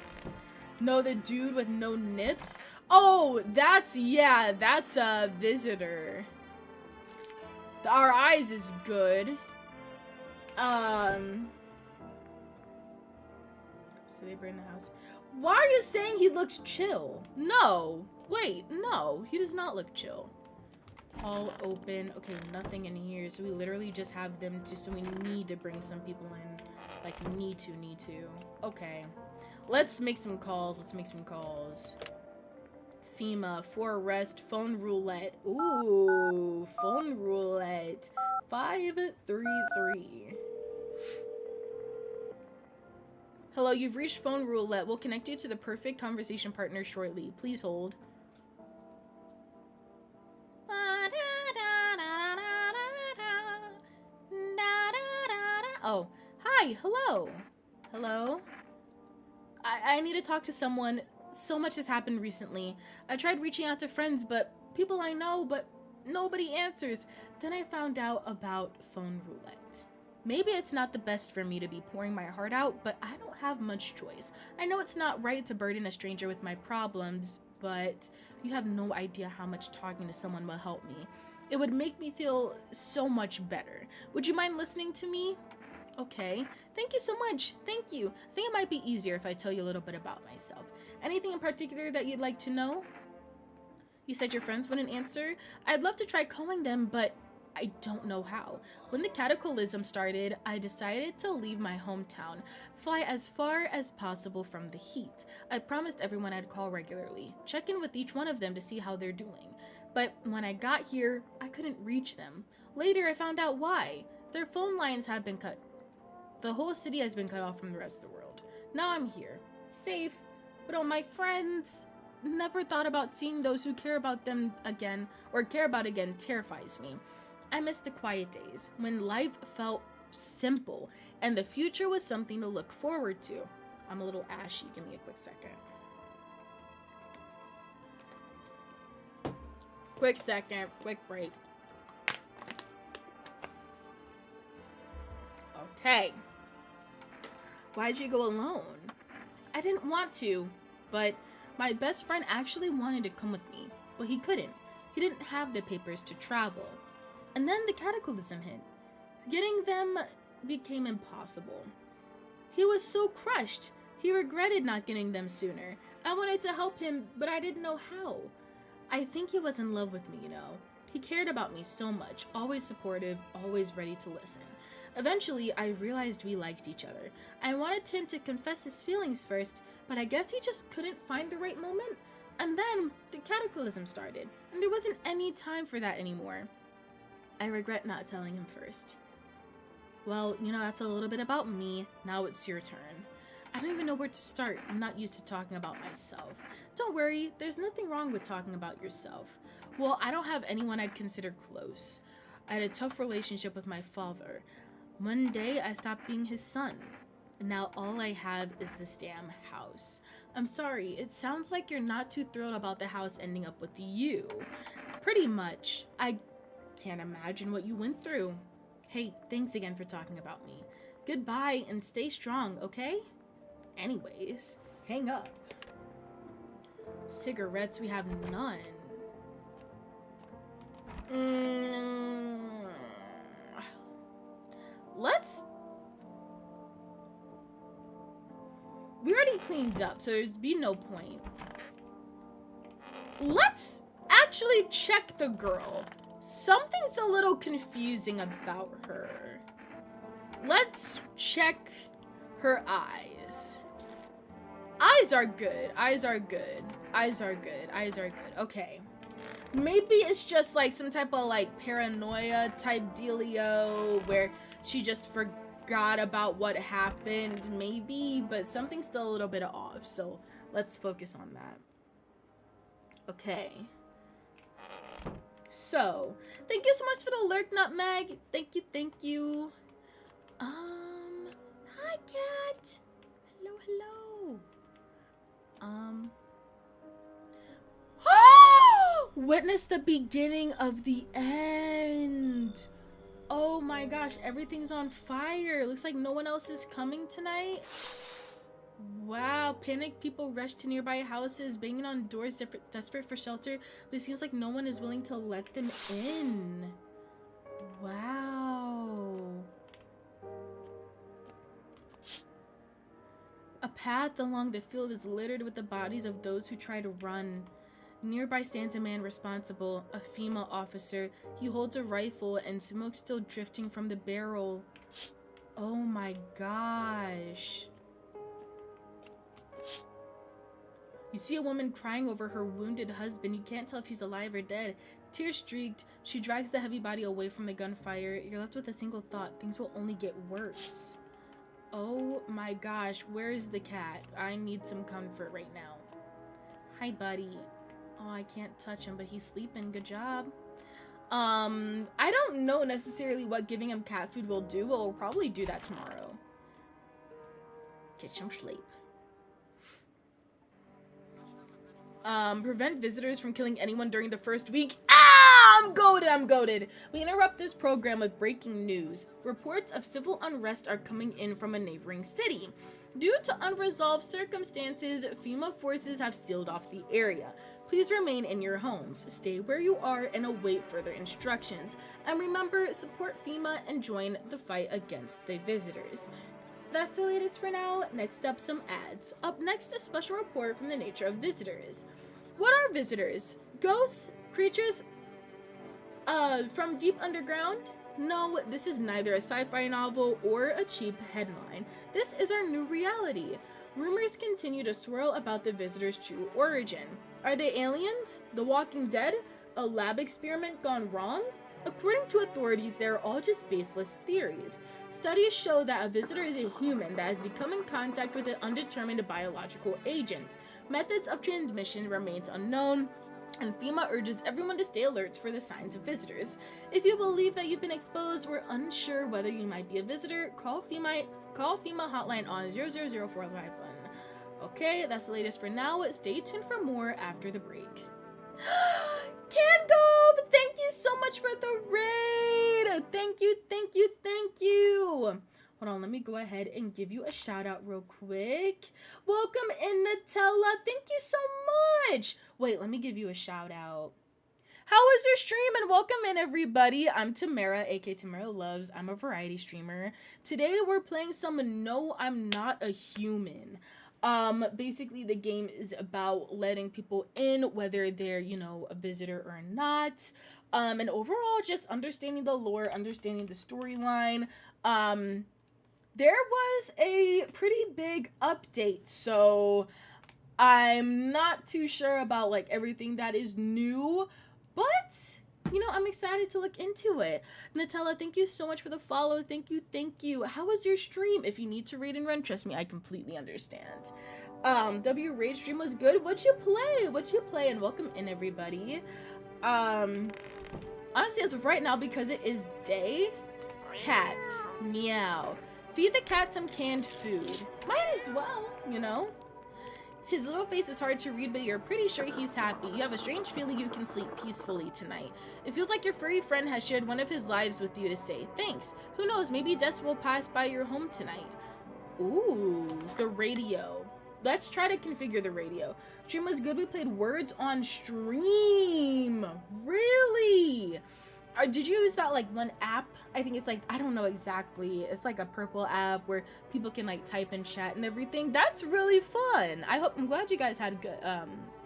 No, the dude with no nips. Oh, that's a visitor. Our eyes is good. So they burn the house. Why are you saying he looks chill? No. Wait, no. He does not look chill. All open. Okay, nothing in here. So we literally just have them to, so we need to bring some people in. Like, need to. Okay. Let's make some calls. FEMA, for arrest, phone roulette. Ooh, phone roulette. 533. Hello, you've reached phone roulette. We'll connect you to the perfect conversation partner shortly. Please hold. Oh, hi, hello. Hello? I need to talk to someone. So much has happened recently. I tried reaching out to friends, but people I know, but nobody answers. Then I found out about phone roulette. Maybe it's not the best for me to be pouring my heart out, but I don't have much choice. I know it's not right to burden a stranger with my problems, but you have no idea how much talking to someone will help me. It would make me feel so much better. Would you mind listening to me? Okay. Thank you so much. Thank you. I think it might be easier if I tell you a little bit about myself. Anything in particular that you'd like to know? You said your friends wouldn't answer? I'd love to try calling them, but I don't know how. When the cataclysm started, I decided to leave my hometown, fly as far as possible from the heat. I promised everyone I'd call regularly, check in with each one of them to see how they're doing. But when I got here, I couldn't reach them. Later, I found out why. Their phone lines have been cut. The whole city has been cut off from the rest of the world. Now I'm here, safe, but all my friends, never thought about seeing those who care about them again, or care about again, terrifies me. I miss the quiet days, when life felt simple, and the future was something to look forward to. I'm a little ashy, give me a quick second. Quick break. Okay. Why'd you go alone? I didn't want to, but my best friend actually wanted to come with me, but he couldn't. He didn't have the papers to travel. And then the cataclysm hit. Getting them became impossible. He was so crushed. He regretted not getting them sooner. I wanted to help him, but I didn't know how. I think he was in love with me, you know. He cared about me so much, always supportive, always ready to listen. Eventually, I realized we liked each other. I wanted him to confess his feelings first, but I guess he just couldn't find the right moment. And then the cataclysm started, and there wasn't any time for that anymore. I regret not telling him first. Well, you know, that's a little bit about me. Now it's your turn. I don't even know where to start. I'm not used to talking about myself. Don't worry, there's nothing wrong with talking about yourself. Well, I don't have anyone I'd consider close. I had a tough relationship with my father. One day, I stopped being his son. And now all I have is this damn house. I'm sorry, it sounds like you're not too thrilled about the house ending up with you. Pretty much. I can't imagine what you went through. Hey, thanks again for talking about me. Goodbye and stay strong, okay? Anyways, hang up. Cigarettes, we have none. We already cleaned up, so there's be no point. Let's actually check the girl. Something's a little confusing about her. Let's check her eyes. Eyes are good. Okay. Maybe it's just like some type of like paranoia type dealio where she just forgot about what happened, maybe, but something's still a little bit off. So let's focus on that. Okay. So, thank you so much for the lurk, Nutmeg. Thank you. Hi, cat. Hello. Witness the beginning of the end. Oh my gosh, everything's on fire. Looks like no one else is coming tonight. Wow, panicked people rush to nearby houses, banging on doors, desperate for shelter, but it seems like no one is willing to let them in. Wow. A path along the field is littered with the bodies of those who try to run. Nearby stands a man responsible, a female officer. He holds a rifle and smoke still drifting from the barrel. Oh my gosh. You see a woman crying over her wounded husband. You can't tell if he's alive or dead. Tears streaked, she drags the heavy body away from the gunfire. You're left with a single thought. Things will only get worse. Oh my gosh, where is the cat? I need some comfort right now. Hi, buddy. Oh, I can't touch him, but he's sleeping. Good job. I don't know necessarily what giving him cat food will do, but we'll probably do that tomorrow. Get some sleep. Prevent visitors from killing anyone during the first week. Ah, I'm goated. We interrupt this program with breaking news. Reports of civil unrest are coming in from a neighboring city. Due to unresolved circumstances, FEMA forces have sealed off the area. Please remain in your homes, stay where you are, and await further instructions. And remember, support FEMA and join the fight against the visitors. That's the latest for now. Next up, some ads. Up next, a special report from the nature of visitors. What are visitors? Ghosts? Creatures from deep underground? No, this is neither a sci-fi novel or a cheap headline. This is our new reality. Rumors continue to swirl about the visitors' true origin. Are they aliens? The Walking Dead? A lab experiment gone wrong? According to authorities, they're all just baseless theories. Studies show that a visitor is a human that has become in contact with an undetermined biological agent. Methods of transmission remains unknown, and FEMA urges everyone to stay alert for the signs of visitors. If you believe that you've been exposed or unsure whether you might be a visitor, call FEMA hotline on 000451. Okay, that's the latest for now. Stay tuned for more after the break. Cangove, thank you so much for the raid. Thank you. Hold on, let me go ahead and give you a shout out real quick. Welcome in, Nutella. Thank you so much. Wait, let me give you a shout out. How was your stream? And welcome in, everybody. I'm Tamara, aka TamaraLuvss. I'm a variety streamer. Today we're playing some No, I'm Not a Human. Basically the game is about letting people in, whether they're, a visitor or not. And overall just understanding the lore, understanding the storyline. There was a pretty big update, so I'm not too sure about everything that is new, but I'm excited to look into it. Nutella, thank you so much for the follow. Thank you. How was your stream? If you need to read and run, trust me, I completely understand. W Raid stream was good. What'd you play? And welcome in, everybody. Honestly, as of right now, because it is day, cat, meow. Feed the cat some canned food. Might as well, His little face is hard to read, but you're pretty sure he's happy. You have a strange feeling you can sleep peacefully tonight. It feels like your furry friend has shared one of his lives with you to say thanks. Who knows, maybe Des will pass by your home tonight. Ooh, the radio. Let's try to configure the radio. Stream was good. We played Words on Stream. Really? Did you use that one app? I think it's I don't know exactly. It's a purple app where people can type in chat and everything. That's really fun. I'm glad you guys had good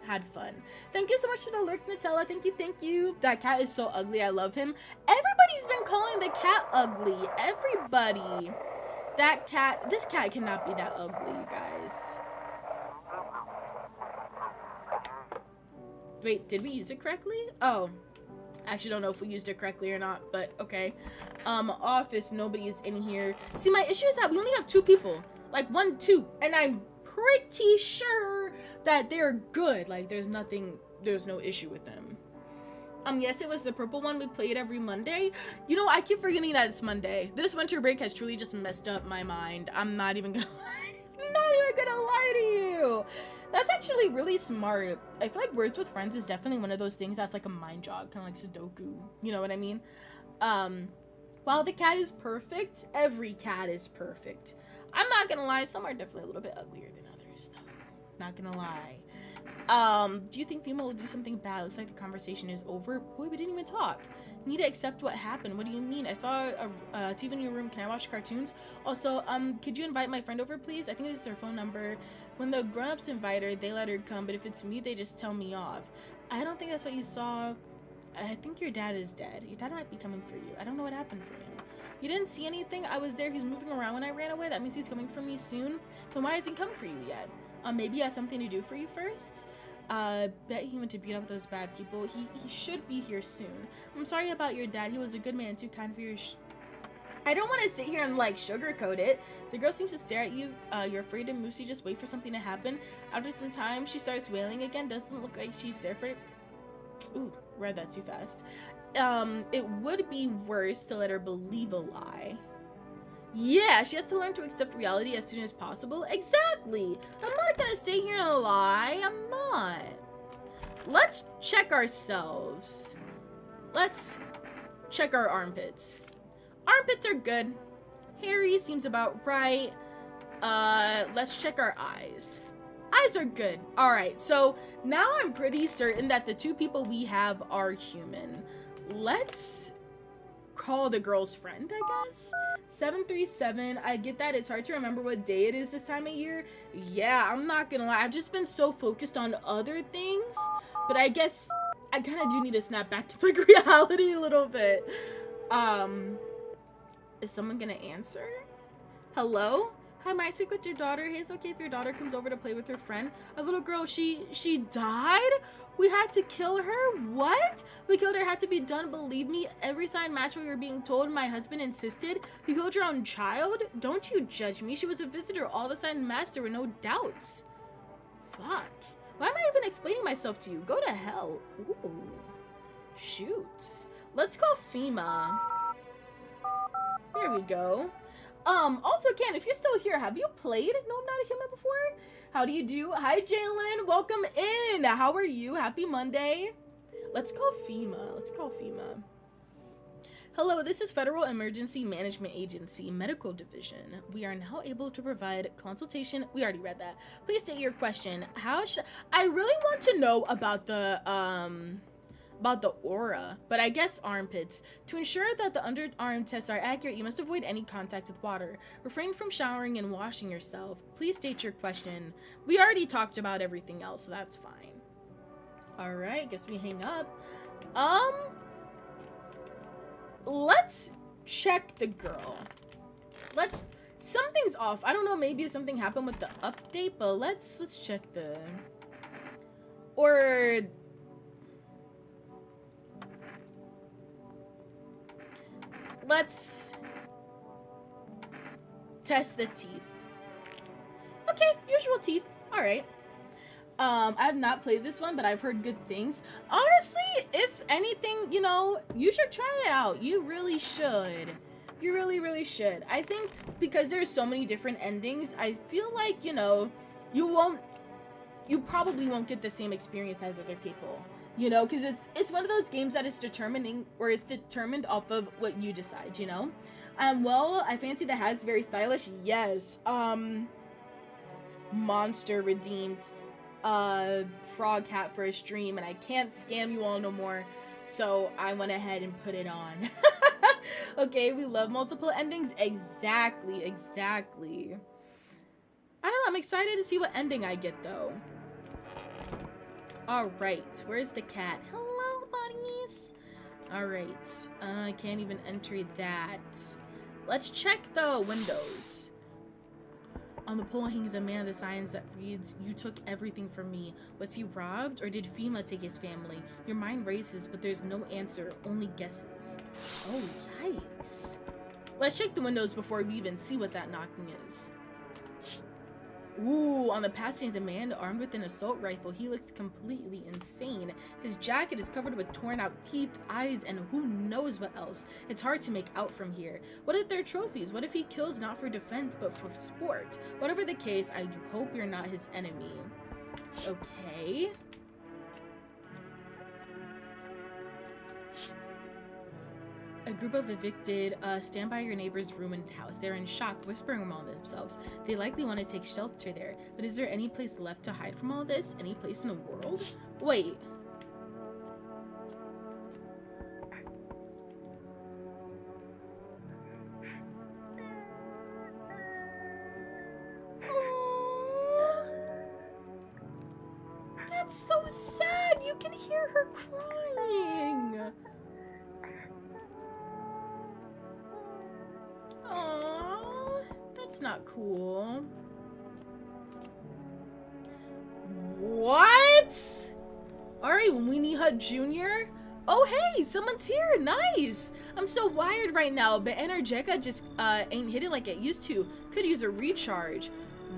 had fun. Thank you so much for the lurk, Nutella. Thank you. That cat is so ugly. I love him. Everybody's been calling the cat ugly. Everybody. This cat cannot be that ugly, you guys. Wait, did we use it correctly? Oh. I actually don't know if we used it correctly or not, but okay. Office, nobody is in here. See, my issue is that we only have 2 people. 1, 2. And I'm pretty sure that they're good. There's no issue with them. Yes, it was the purple one we played every Monday. I keep forgetting that it's Monday. This winter break has truly just messed up my mind. I'm not even gonna lie to you. That's actually really smart. I feel like Words with Friends is definitely one of those things that's a mind jog, kind of like Sudoku. You know what I mean? While the cat is perfect, every cat is perfect. I'm not gonna lie, some are definitely a little bit uglier than others, though. Not gonna lie. Do you think Fima will do something bad? Looks like the conversation is over. Boy, we didn't even talk. Need to accept what happened. What do you mean? I saw a TV in your room. Can I watch cartoons? Also, could you invite my friend over, please? I think this is her phone number. When the grown-ups invite her, they let her come, but if it's me, they just tell me off. I don't think that's what you saw. I think your dad is dead. Your dad might be coming for you. I don't know what happened for him. You didn't see anything? I was there. He's moving around when I ran away. That means he's coming for me soon. Then why hasn't he come for you yet? Maybe he has something to do for you first? Bet he went to beat up those bad people. He should be here soon. I'm sorry about your dad. He was a good man, too kind for your I don't want to sit here and, like, sugarcoat it. The girl seems to stare at you. You're afraid of Moosey. Just wait for something to happen. After some time, she starts wailing again. Doesn't look like she's there for it. Ooh, read that too fast. It would be worse to let her believe a lie. Yeah, she has to learn to accept reality as soon as possible. Exactly. I'm not gonna sit here and lie. I'm not. Let's check ourselves. Let's check our armpits. Armpits are good. Hairy seems about right. Let's check our eyes. Eyes are good. Alright, so now I'm pretty certain that the two people we have are human. Let's call the girl's friend, I guess? 737. I get that it's hard to remember what day it is this time of year. Yeah, I'm not gonna lie. I've just been so focused on other things. But I guess I kind of do need to snap back to like reality a little bit. Is someone gonna answer? Hello? Hi, might I speak with your daughter? Hey, it's okay if your daughter comes over to play with her friend. A little girl, she died? We had to kill her? What? We killed her, had to be done, believe me. Every sign matched what we were being told. My husband insisted. You killed your own child? Don't you judge me. She was a visitor. All the signs matched. There were no doubts. Fuck. Why am I even explaining myself to you? Go to hell. Ooh. Shoots. Let's call FEMA. There we go. Also, Ken, if you're still here, have you played No, I'm Not a Human before? How do you do? Hi, Jalen. Welcome in. How are you? Happy Monday. Let's call FEMA. Let's call FEMA. Hello, this is Federal Emergency Management Agency, Medical Division. We are now able to provide consultation. We already read that. Please state your question. I really want to know about the aura, but I guess armpits. To ensure that the underarm tests are accurate, you must avoid any contact with water. Refrain from showering and washing yourself. Please state your question. We already talked about everything else, so that's fine. Alright, guess we hang up. Let's check the girl. Something's off. I don't know, maybe something happened with the update, but let's check the... Or... Let's test the teeth. Okay, usual teeth. Alright. I have not played this one, but I've heard good things. Honestly, if anything, you know, you should try it out. You really should. You really, really should. I think because there's so many different endings, I feel like, you know, you probably won't get the same experience as other people. You know, because it's one of those games that is determined off of what you decide, you know? Well, I fancy the hat. It's very stylish. Yes. Monster redeemed frog hat for a stream, and I can't scam you all no more, so I went ahead and put it on. Okay, we love multiple endings. Exactly. I don't know. I'm excited to see what ending I get, though. Alright, where's the cat? Hello, buddies. Alright, I can't even enter that. Let's check the windows. On the pole hangs a man with signs that reads, "You took everything from me." Was he robbed, or did FEMA take his family? Your mind races, but there's no answer, only guesses. Oh, yikes. Let's check the windows before we even see what that knocking is. Ooh, on the path stands a man armed with an assault rifle. He looks completely insane. His jacket is covered with torn out teeth, eyes, and who knows what else. It's hard to make out from here. What if they're trophies? What if he kills not for defense, but for sport? Whatever the case, I hope you're not his enemy. Okay. A group of evicted stand by your neighbor's ruined house. They're in shock, whispering among themselves. They likely want to take shelter there. But is there any place left to hide from all this? Any place in the world? Wait. That's so sad. You can hear her crying. Aww, that's not cool. What? Alright, Weenie Hut Jr.? Oh hey, someone's here, nice! I'm so wired right now, but Energetica just ain't hitting like it used to. Could use a recharge.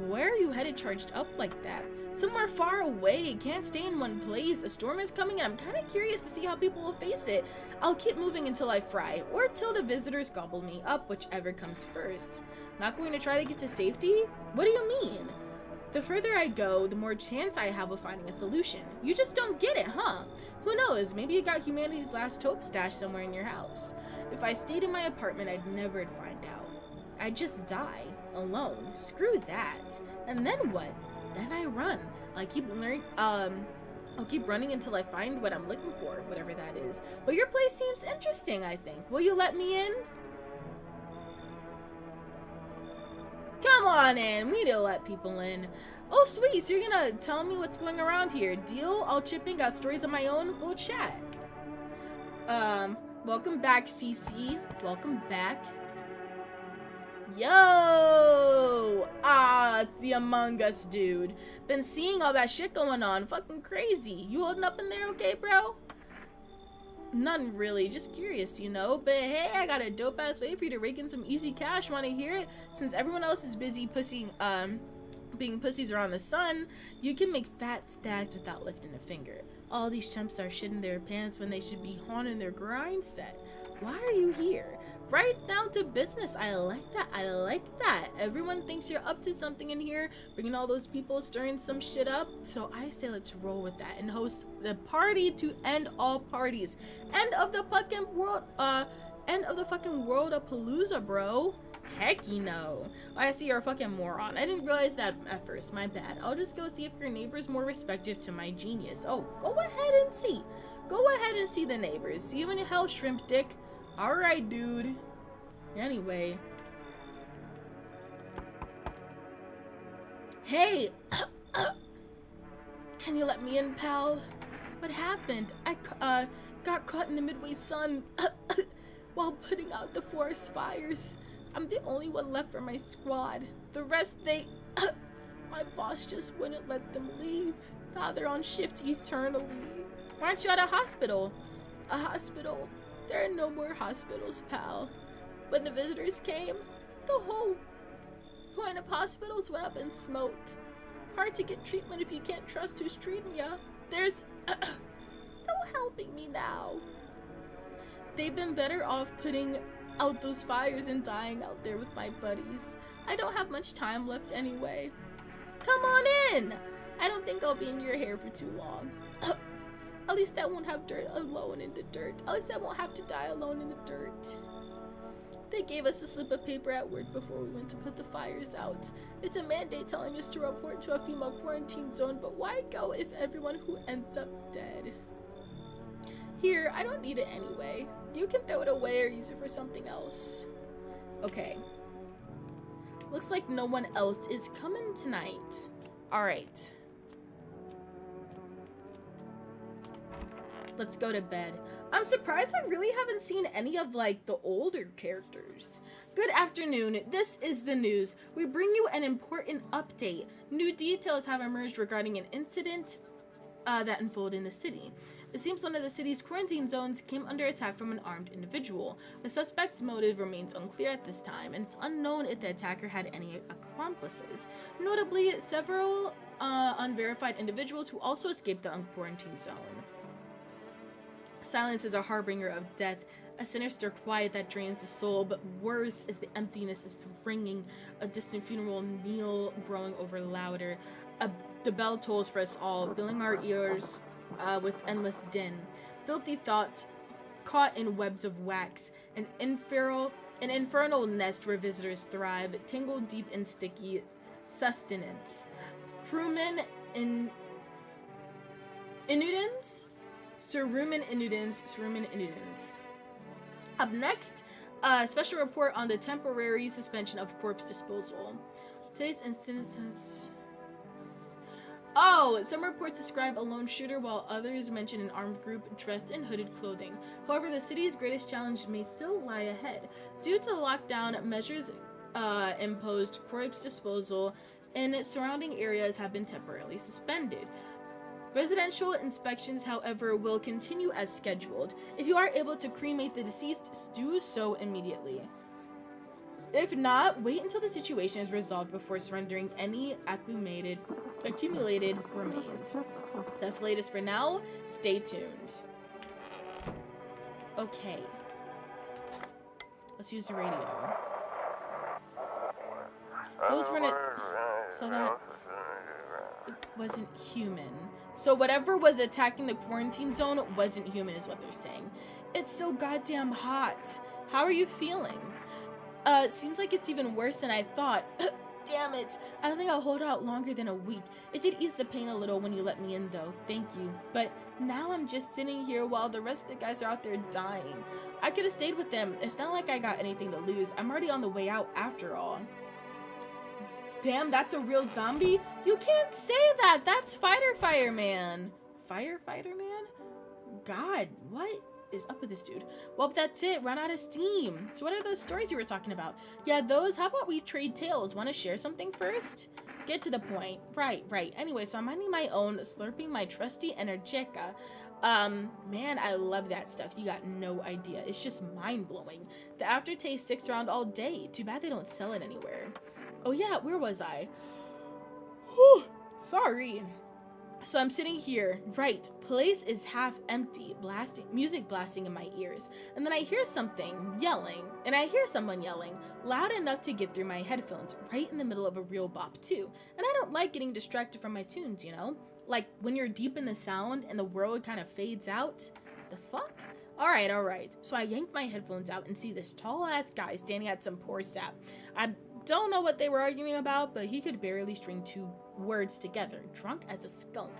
Where are you headed charged up like that? Somewhere far away, can't stay in one place. A storm is coming and I'm kind of curious to see how people will face it. I'll keep moving until I fry, or till the visitors gobble me up, whichever comes first. Not going to try to get to safety? What do you mean? The further I go, the more chance I have of finding a solution. You just don't get it, huh? Who knows, maybe you got humanity's last hope stashed somewhere in your house. If I stayed in my apartment, I'd never find out. I'd just die. Alone. Screw that. And then what? Then I run. I'll keep running until I find what I'm looking for, whatever that is. But your place seems interesting, I think. Will you let me in? Come on in. We need to let people in. Oh, sweet. So you're gonna tell me what's going around here. Deal? I'll chip in. Got stories of my own? We'll chat. Welcome back, CC. Welcome back. Yo! Ah, it's the Among Us dude. Been seeing all that shit going on. Fucking crazy. You holding up in there okay, bro? None really. Just curious, you know? But hey, I got a dope-ass way for you to rake in some easy cash. Wanna hear it? Since everyone else is busy being pussies around the sun, you can make fat stacks without lifting a finger. All these chumps are shitting their pants when they should be haunting their grind set. Why are you here? Right down to business. I like that. I like that. Everyone thinks you're up to something in here, bringing all those people, stirring some shit up. So I say let's roll with that and host the party to end all parties. End of the fucking world of Palooza, bro. Heck you know. I see you're a fucking moron. I didn't realize that at first. My bad. I'll just go see if your neighbor's more receptive to my genius. Oh, go ahead and see. Go ahead and see the neighbors. See you in hell, shrimp dick. Alright, dude. Anyway. Hey! Can you let me in, pal? What happened? I got caught in the midway sun while putting out the forest fires. I'm the only one left for my squad. The rest, my boss just wouldn't let them leave. Now they're on shift eternally. Why aren't you at a hospital? A hospital? There are no more hospitals, pal. When the visitors came, the whole point of hospitals went up in smoke. Hard to get treatment if you can't trust who's treating ya. There's no helping me now. They've been better off putting out those fires and dying out there with my buddies. I don't have much time left anyway. Come on in! I don't think I'll be in your hair for too long. At least I won't have dirt alone in the dirt. At least I won't have to die alone in the dirt. They gave us a slip of paper at work before we went to put the fires out. It's a mandate telling us to report to a female quarantine zone, but why go if everyone who ends up dead? Here, I don't need it anyway. You can throw it away or use it for something else. Okay. Looks like no one else is coming tonight. Alright. Let's go to bed. I'm surprised I really haven't seen any of like the older characters. Good afternoon. This is the news. We bring you an important update. New details have emerged regarding an incident that unfolded in the city. It seems one of the city's quarantine zones came under attack from an armed individual. The suspect's motive remains unclear at this time, and it's unknown if the attacker had any accomplices. Notably, several unverified individuals who also escaped the quarantine zone. Silence is a harbinger of death, a sinister quiet that drains the soul, but worse is the emptiness is ringing, a distant funeral knell growing over louder. The bell tolls for us all, filling our ears with endless din. Filthy thoughts caught in webs of wax, an infernal nest where visitors thrive, tangled deep in sticky sustenance. Crewmen Inudens? Cerumen Inudens. Up next, a special report on the temporary suspension of corpse disposal. Today's instance. Oh, some reports describe a lone shooter while others mention an armed group dressed in hooded clothing. However, the city's greatest challenge may still lie ahead. Due to the lockdown, measures imposed, corpse disposal in surrounding areas have been temporarily suspended. Residential inspections, however, will continue as scheduled. If you are able to cremate the deceased, do so immediately. If not, wait until the situation is resolved before surrendering any accumulated remains. That's the latest for now. Stay tuned. Okay. Let's use the radio. Those were so that it wasn't human. So whatever was attacking the quarantine zone wasn't human is what they're saying. It's so goddamn hot. How are you feeling? Seems like it's even worse than I thought. Damn it. I don't think I'll hold out longer than a week. It did ease the pain a little when you let me in though. Thank you. But now I'm just sitting here while the rest of the guys are out there dying. I could have stayed with them. It's not like I got anything to lose. I'm already on the way out after all. Damn, that's a real zombie? You can't say that! That's Fireman. Fireman? God, what is up with this dude? Well, that's it. Run out of steam. So what are those stories you were talking about? Yeah, those. How about we trade tales? Want to share something first? Get to the point. Right. Anyway, so I'm minding my own, slurping my trusty Energica. Man, I love that stuff. You got no idea. It's just mind-blowing. The aftertaste sticks around all day. Too bad they don't sell it anywhere. Oh yeah, where was I? Whew, sorry. So I'm sitting here, right, place is half empty, music blasting in my ears, and then I hear someone yelling, loud enough to get through my headphones, right in the middle of a real bop too, and I don't like getting distracted from my tunes, you know? Like, when you're deep in the sound and the world kind of fades out. The fuck? Alright, so I yank my headphones out and see this tall-ass guy standing at some poor sap. I don't know what they were arguing about, but he could barely string two words together, drunk as a skunk.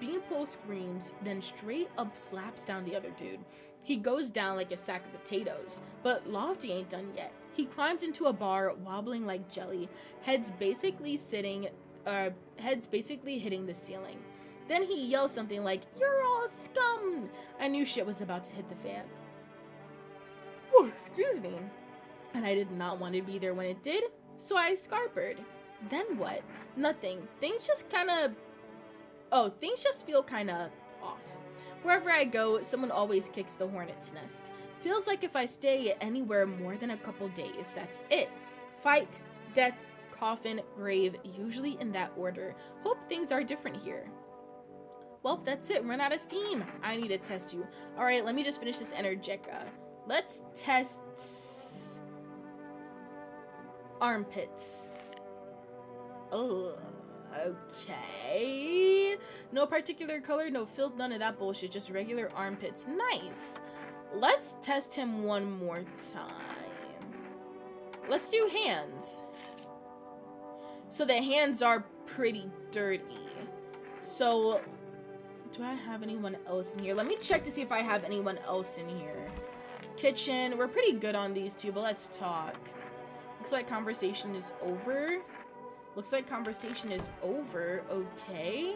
Beanpole screams, then straight up slaps down the other dude. He goes down like a sack of potatoes, but Lofty ain't done yet. He climbs into a bar, wobbling like jelly, heads basically hitting the ceiling. Then he yells something like, "You're all scum!" I knew shit was about to hit the fan. Oh, excuse me. And I did not want to be there when it did, so I scarpered. Then what? Nothing. Things just feel kinda off. Wherever I go, someone always kicks the hornet's nest. Feels like if I stay anywhere more than a couple days, that's it. Fight, death, coffin, grave, usually in that order. Hope things are different here. Well, that's it. Run out of steam. I need to test you. Alright, let me just finish this Energica. Let's test armpits. Oh, okay. No particular color, no filth, none of that bullshit. Just regular armpits. Nice. Let's test him one more time. Let's do hands. So the hands are pretty dirty. So, do I have anyone else in here? Let me check to see if I have anyone else in here. Kitchen. We're pretty good on these two, but let's talk. Looks like conversation is over. Okay.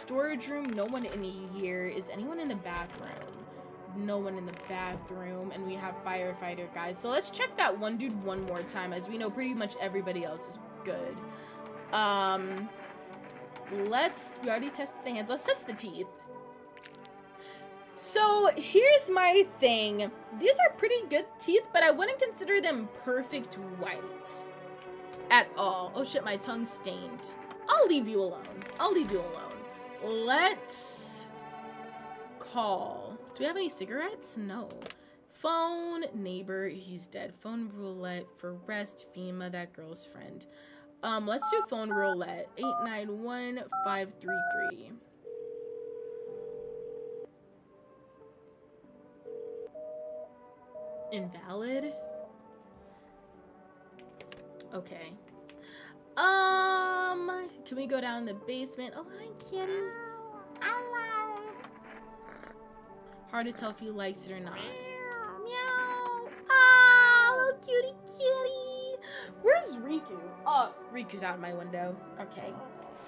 Storage room. No one in here. Is anyone in the bathroom? No one in the bathroom. And we have firefighter guys. So let's check that one dude one more time. As we know, pretty much everybody else is good. We already tested the hands. Let's test the teeth. So here's my thing. These are pretty good teeth, but I wouldn't consider them perfect white at all. Oh shit, my tongue's stained. I'll leave you alone. Let's call. Do we have any cigarettes? No. Phone, neighbor, he's dead. Phone roulette for rest, FEMA, that girl's friend. Let's do phone roulette. 891-533. Invalid? Okay. Can we go down the basement? Oh, hi, kitty. Hard to tell if he likes it or not. Meow. Ah, little cutie kitty. Where's Riku? Oh, Riku's out of my window. Okay.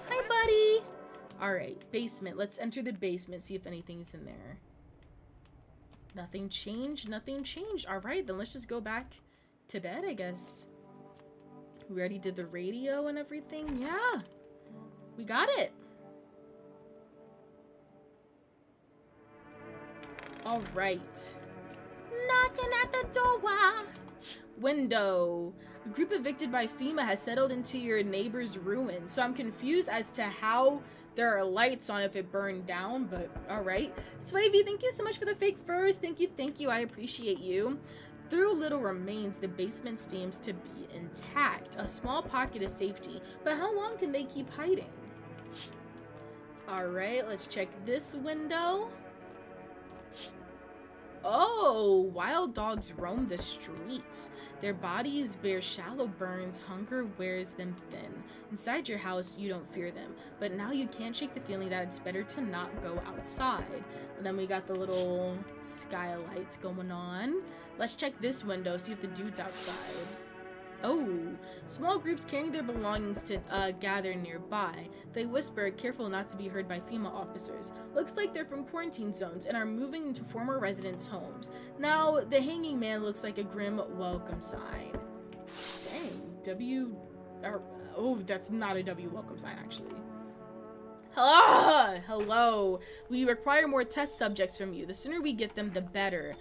Hi, buddy. All right, basement. Let's enter the basement, see if anything's in there. Nothing changed. Nothing changed. All right, then let's just go back to bed, I guess. We already did the radio and everything. Yeah, we got it. All right. Knocking at the door. Window. A group evicted by FEMA has settled into your neighbor's ruin. So I'm confused as to how there are lights on if it burned down, but all right. Swavy, thank you so much for the fake furs. Thank you. I appreciate you. Through little remains, the basement seems to be intact. A small pocket of safety, but how long can they keep hiding? All right, let's check this window. Oh, wild dogs roam the streets. Their bodies bear shallow burns. Hunger wears them thin. Inside your house, you don't fear them. But now you can't shake the feeling that it's better to not go outside. And then we got the little skylights going on. Let's check this window, see if the dude's outside. Oh, small groups carrying their belongings to gather nearby. They whisper, careful not to be heard by FEMA officers. Looks like they're from quarantine zones and are moving into former residents' homes. Now, the hanging man looks like a grim welcome sign. Dang, oh, that's not a W welcome sign, actually. Hello. We require more test subjects from you. The sooner we get them, the better.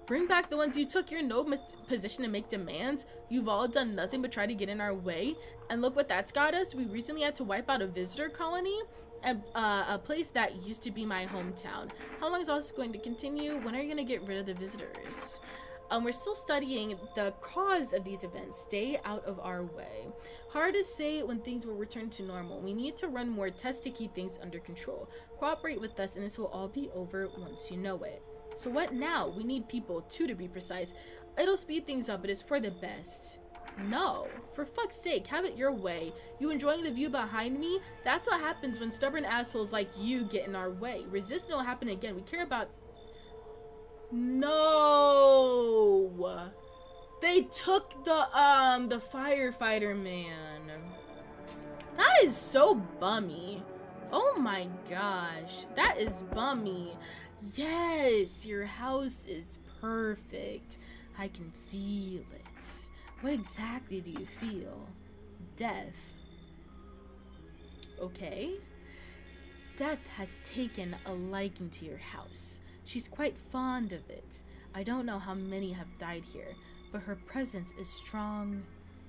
Bring back the ones you took. You're in no position to make demands. You've all done nothing but try to get in our way. And look what that's got us. We recently had to wipe out a visitor colony, a place that used to be my hometown. How long is all this going to continue? When are you going to get rid of the visitors? We're still studying the cause of these events. Stay out of our way. Hard to say when things will return to normal. We need to run more tests to keep things under control. Cooperate with us and this will all be over once you know it. So what now? We need people, 2 to be precise. It'll speed things up, but it's for the best. No. For fuck's sake, have it your way. You enjoying the view behind me? That's what happens when stubborn assholes like you get in our way. Resist and it'll happen again. We care about... No! They took the firefighter man. That is so bummy. Oh my gosh. That is bummy. Yes, your house is perfect. I can feel it. What exactly do you feel? Death. Okay. Death has taken a liking to your house. She's quite fond of it. I don't know how many have died here, but her presence is strong.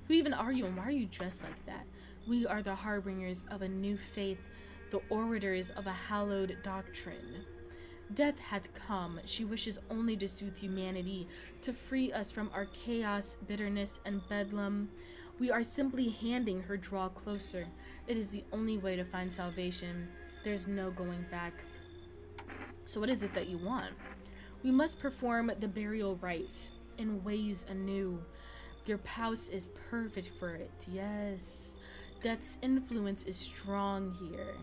Who even are you and why are you dressed like that? We are the harbingers of a new faith, the orators of a hallowed doctrine. Death hath come. She wishes only to soothe humanity, to free us from our chaos, bitterness, and bedlam. We are simply handing her draw closer. It is the only way to find salvation. There's no going back. So what is it that you want? We must perform the burial rites in ways anew. Your house is perfect for it, yes. Death's influence is strong here.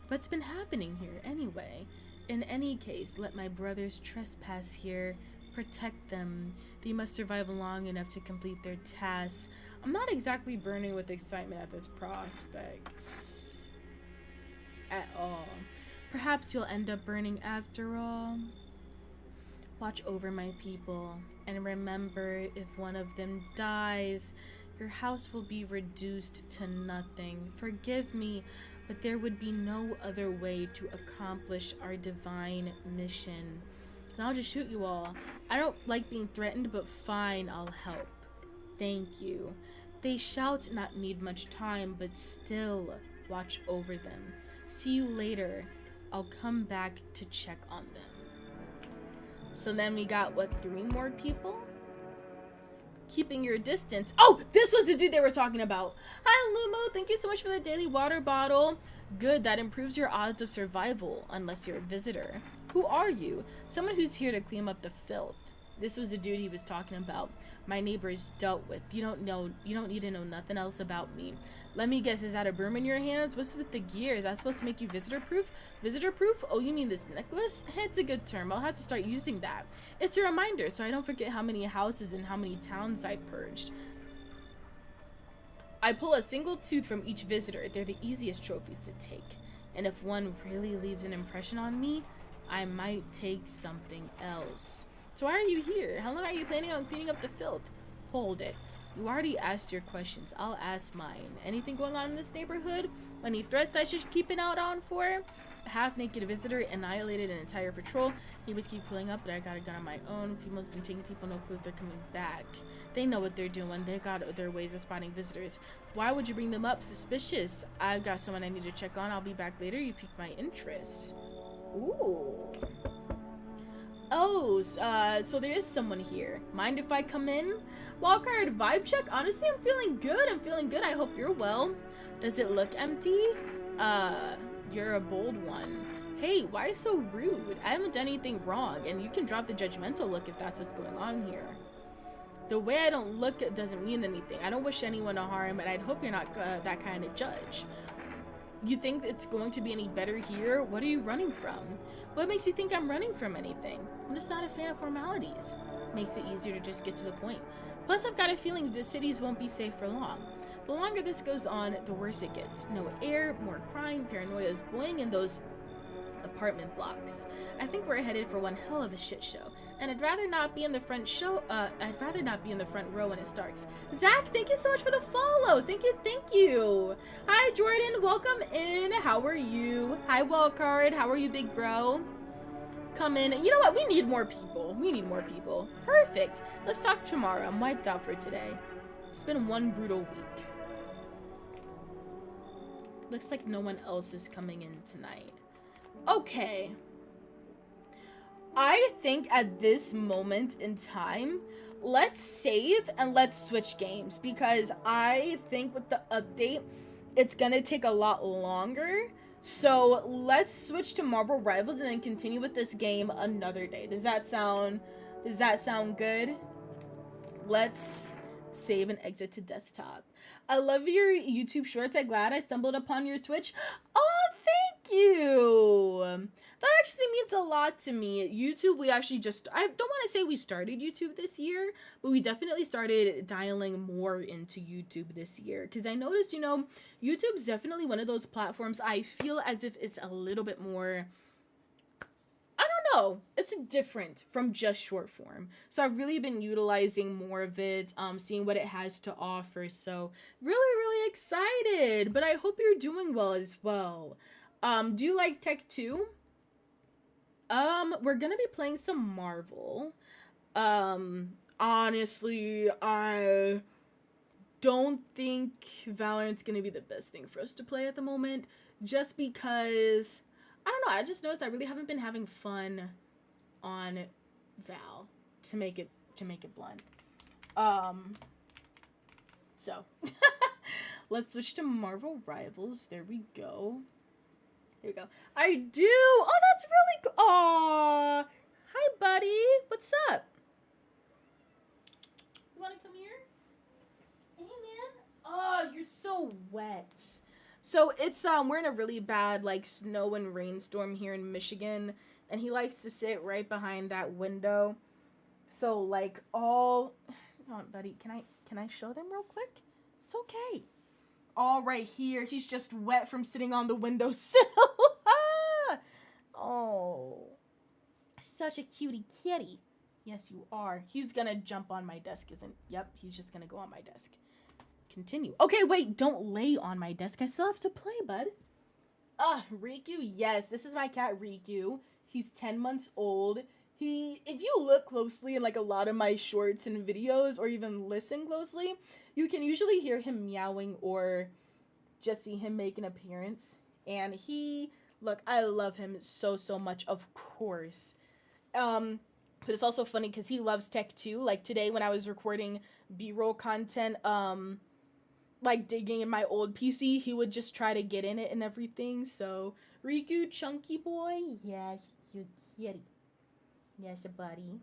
What's been happening here anyway? In any case, let my brothers trespass here. Protect them. They must survive long enough to complete their tasks. I'm not exactly burning with excitement at this prospect. At all. Perhaps you'll end up burning after all. Watch over my people. And remember, if one of them dies, your house will be reduced to nothing. Forgive me, but there would be no other way to accomplish our divine mission. And I'll just shoot you all. I don't like being threatened, but fine, I'll help. Thank you. They shalt not need much time, but still watch over them. See you later. I'll come back to check on them. So then we got, what, 3 more people? Keeping your distance. Oh, this was the dude they were talking about. Hi, Lumo. Thank you so much for the daily water bottle. Good, that improves your odds of survival, unless you're a visitor. Who are you? Someone who's here to clean up the filth. This was the dude he was talking about. My neighbors dealt with. You don't need to know nothing else about me. Let me guess, is that a broom in your hands? What's with the gear? Is that supposed to make you visitor proof? Visitor proof? Oh, you mean this necklace? It's a good term. I'll have to start using that. It's a reminder so I don't forget how many houses and how many towns I've purged. I pull a single tooth from each visitor. They're the easiest trophies to take. And if one really leaves an impression on me, I might take something else. So why are you here? How long are you planning on cleaning up the filth? Hold it. You already asked your questions. I'll ask mine. Anything going on in this neighborhood? Any threats I should keep an eye on for? A half-naked visitor annihilated an entire patrol. He would keep pulling up, but I got a gun on my own. Females been taking people, no clue if they're coming back. They know what they're doing. They got their ways of spotting visitors. Why would you bring them up? Suspicious. I've got someone I need to check on. I'll be back later. You piqued my interest. Ooh. Oh, so there is someone here. Mind if I come in? Wildcard vibe check? Honestly, I'm feeling good. I hope you're well. Does it look empty? You're a bold one. Hey, why so rude? I haven't done anything wrong, and you can drop the judgmental look if that's what's going on here. The way I don't look doesn't mean anything. I don't wish anyone harm, and I'd hope you're not that kind of judge. You think it's going to be any better here? What are you running from? What makes you think I'm running from anything? I'm just not a fan of formalities. Makes it easier to just get to the point. Plus, I've got a feeling the cities won't be safe for long. The longer this goes on, the worse it gets. No air, more crime, paranoia is boiling in those apartment blocks. I think we're headed for one hell of a shit show. And I'd rather not be in the front row when it starts. Zach, thank you so much for the follow. Thank you. Hi, Jordan. Welcome in. How are you? Hi, Wildcard. How are you, big bro? Come in. You know what? We need more people. Perfect. Let's talk tomorrow. I'm wiped out for today. It's been one brutal week. Looks like no one else is coming in tonight. Okay. I think at this moment in time, let's save and let's switch games, because I think with the update, it's gonna take a lot longer. So let's switch to Marvel Rivals and then continue with this game another day. Does that sound good? Let's save and exit to desktop. I love your YouTube shorts. I'm glad I stumbled upon your Twitch. Oh, thank you. That actually means a lot to me. YouTube, we actually I don't want to say we started YouTube this year, but we definitely started dialing more into YouTube this year. Because I noticed, YouTube's definitely one of those platforms I feel as if it's a little bit more, I don't know, it's different from just short form. So I've really been utilizing more of it, seeing what it has to offer. So really excited, but I hope you're doing well as well. Do you like tech too? We're gonna be playing some Marvel. Honestly, I don't think Valorant's gonna be the best thing for us to play at the moment, just because I don't know, I just noticed I really haven't been having fun on Val, to make it blunt. So let's switch to Marvel Rivals. There we go. Here we go. I do. Oh, that's really good. Aw. Hi, buddy. What's up? You want to come here? Hey, man. Oh, you're so wet. So it's we're in a really bad snow and rainstorm here in Michigan, and he likes to sit right behind that window. So hold on, buddy. Can I show them real quick? It's okay. All right here. He's just wet from sitting on the windowsill. Oh, such a cutie kitty. Yes, you are. He's gonna jump on my desk, Yep, he's just gonna go on my desk. Continue. Okay, wait, don't lay on my desk. I still have to play, bud. Riku, yes, this is my cat, Riku. He's 10 months old. If you look closely in a lot of my shorts and videos, or even listen closely, you can usually hear him meowing or just see him make an appearance. And look, I love him so much, of course. But it's also funny because he loves tech too. Like today when I was recording B-roll content, digging in my old PC, he would just try to get in it and everything. So Riku, chunky boy, yeah, cute kitty. Yes, buddy.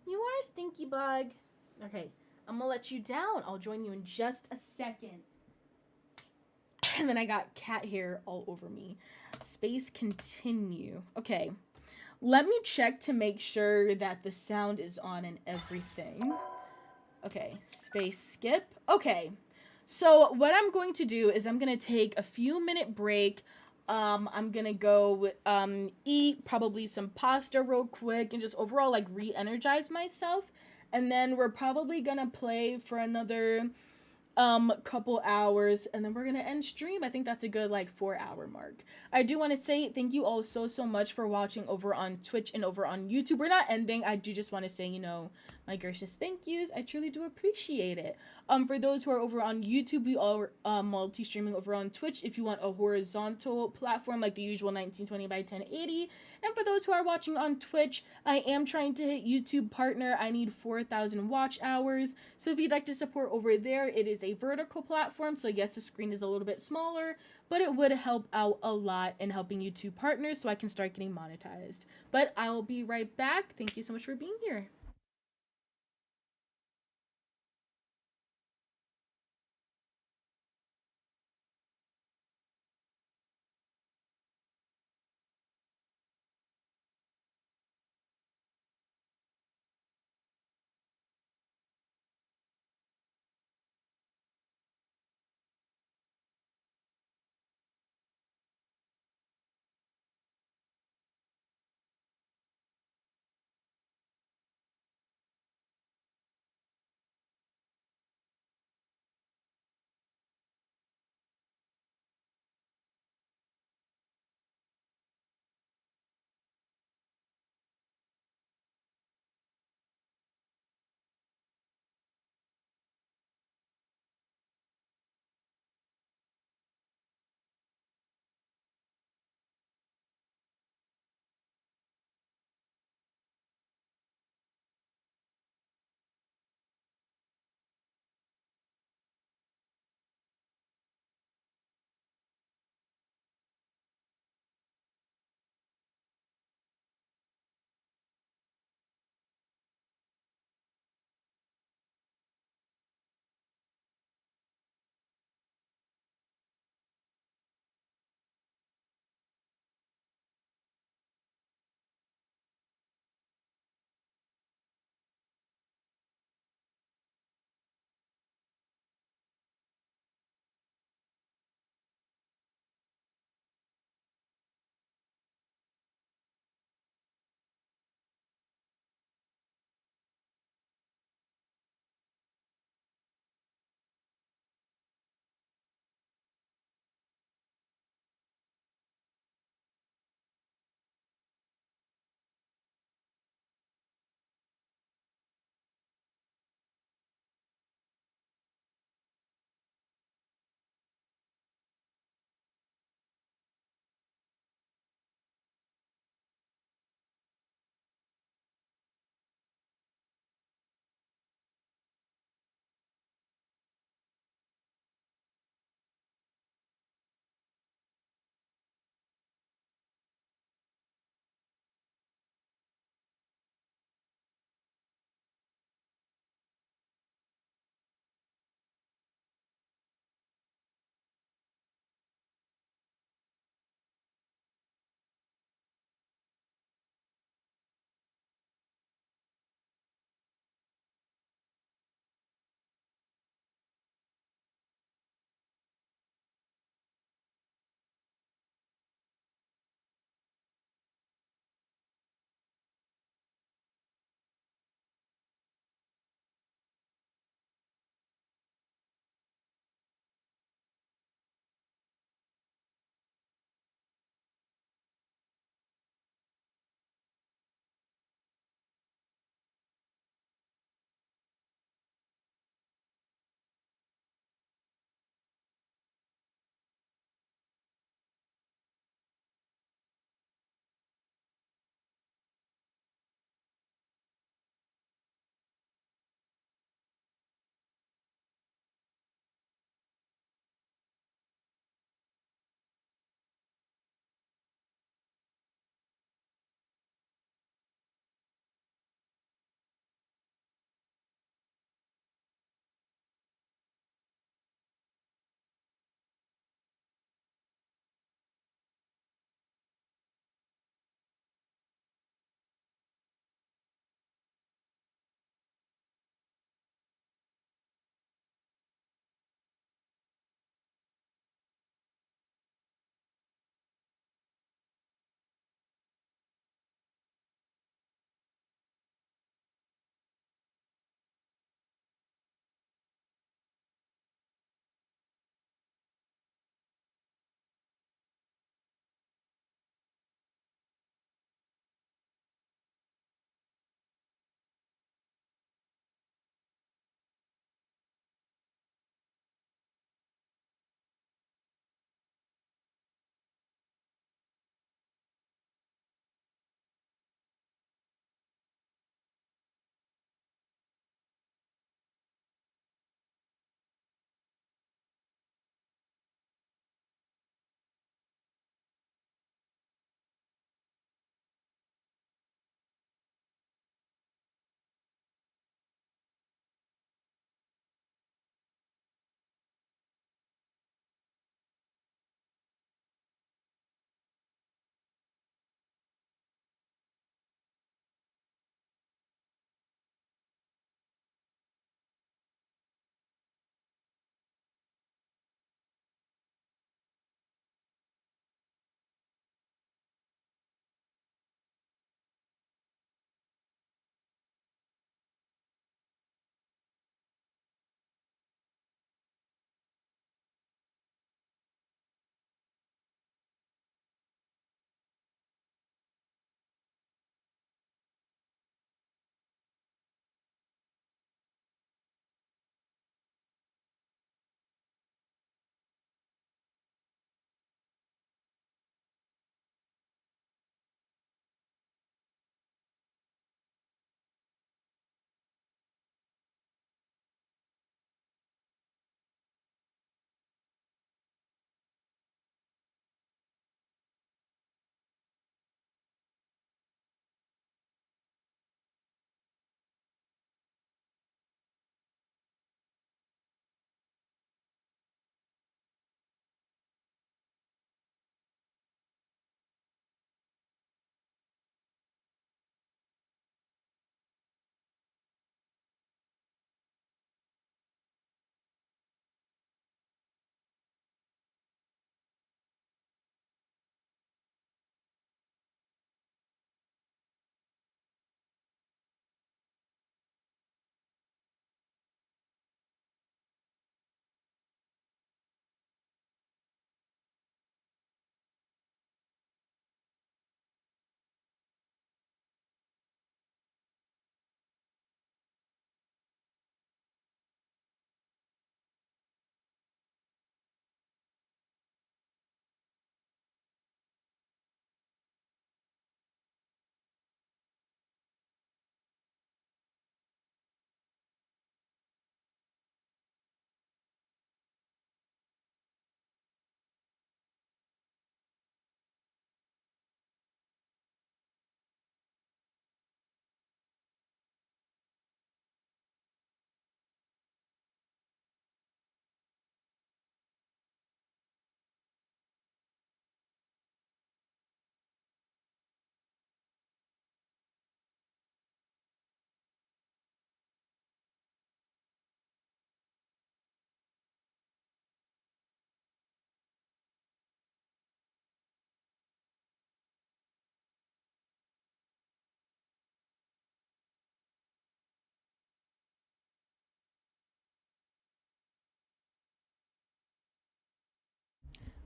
You are, Stinky Bug. Okay, I'm gonna let you down. I'll join you in just a second. And then I got cat hair all over me. Space continue. Okay. Let me check to make sure that the sound is on and everything. Okay, space skip. Okay. So what I'm going to do is I'm going to take a few minute break. I'm going to go eat probably some pasta real quick and just overall like re-energize myself. And then we're probably going to play for another couple hours, and then we're gonna end stream. I think that's a good like 4 hour mark. I do want to say thank you all so much for watching over on Twitch and over on YouTube. We're not ending. I do just want to say, you know, my gracious thank yous. I truly do appreciate it. For those who are over on YouTube, we all multi-streaming over on Twitch if you want a horizontal platform like the usual 1920 by 1080. And for those who are watching on Twitch, I am trying to hit YouTube partner. I need 4,000 watch hours. So if you'd like to support over there, it is a vertical platform. So yes, the screen is a little bit smaller, but it would help out a lot in helping YouTube partners so I can start getting monetized. But I'll be right back. Thank you so much for being here.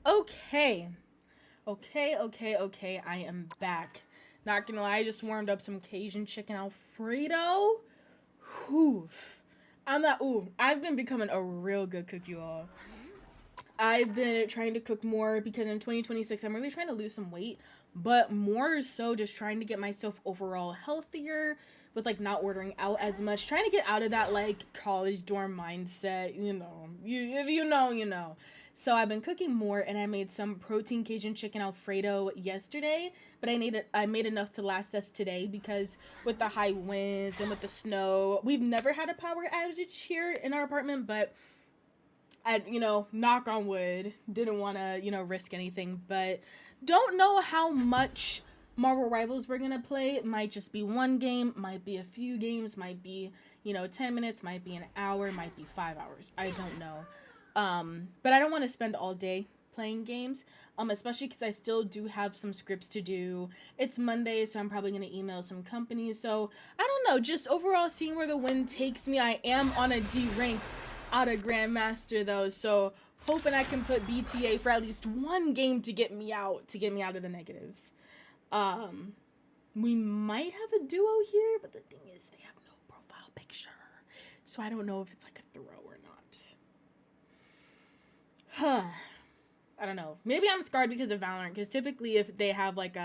Okay. Okay. I am back. Not gonna lie, I just warmed up some Cajun chicken Alfredo. Oof. I've been becoming a real good cook, you all. I've been trying to cook more because in 2026, I'm really trying to lose some weight, but more so just trying to get myself overall healthier with, like, not ordering out as much, trying to get out of that, like, college dorm mindset, you know. If you know, you know. So I've been cooking more, and I made some protein Cajun chicken Alfredo yesterday, but I made enough to last us today because with the high winds and with the snow, we've never had a power outage here in our apartment, but knock on wood, didn't want to, risk anything, but don't know how much Marvel Rivals we're going to play. It might just be one game, might be a few games, might be, 10 minutes, might be an hour, might be 5 hours. I don't know. But I don't want to spend all day playing games, especially because I still do have some scripts to do. It's Monday, so I'm probably going to email some companies. So, I don't know, just overall seeing where the wind takes me. I am on a D rank out of Grandmaster, though, so hoping I can put BTA for at least one game to get me out of the negatives. We might have a duo here, but the thing is they have no profile picture, so I don't know if it's like a throw or not. I don't know. Maybe I'm scarred because of Valorant, because typically if they have like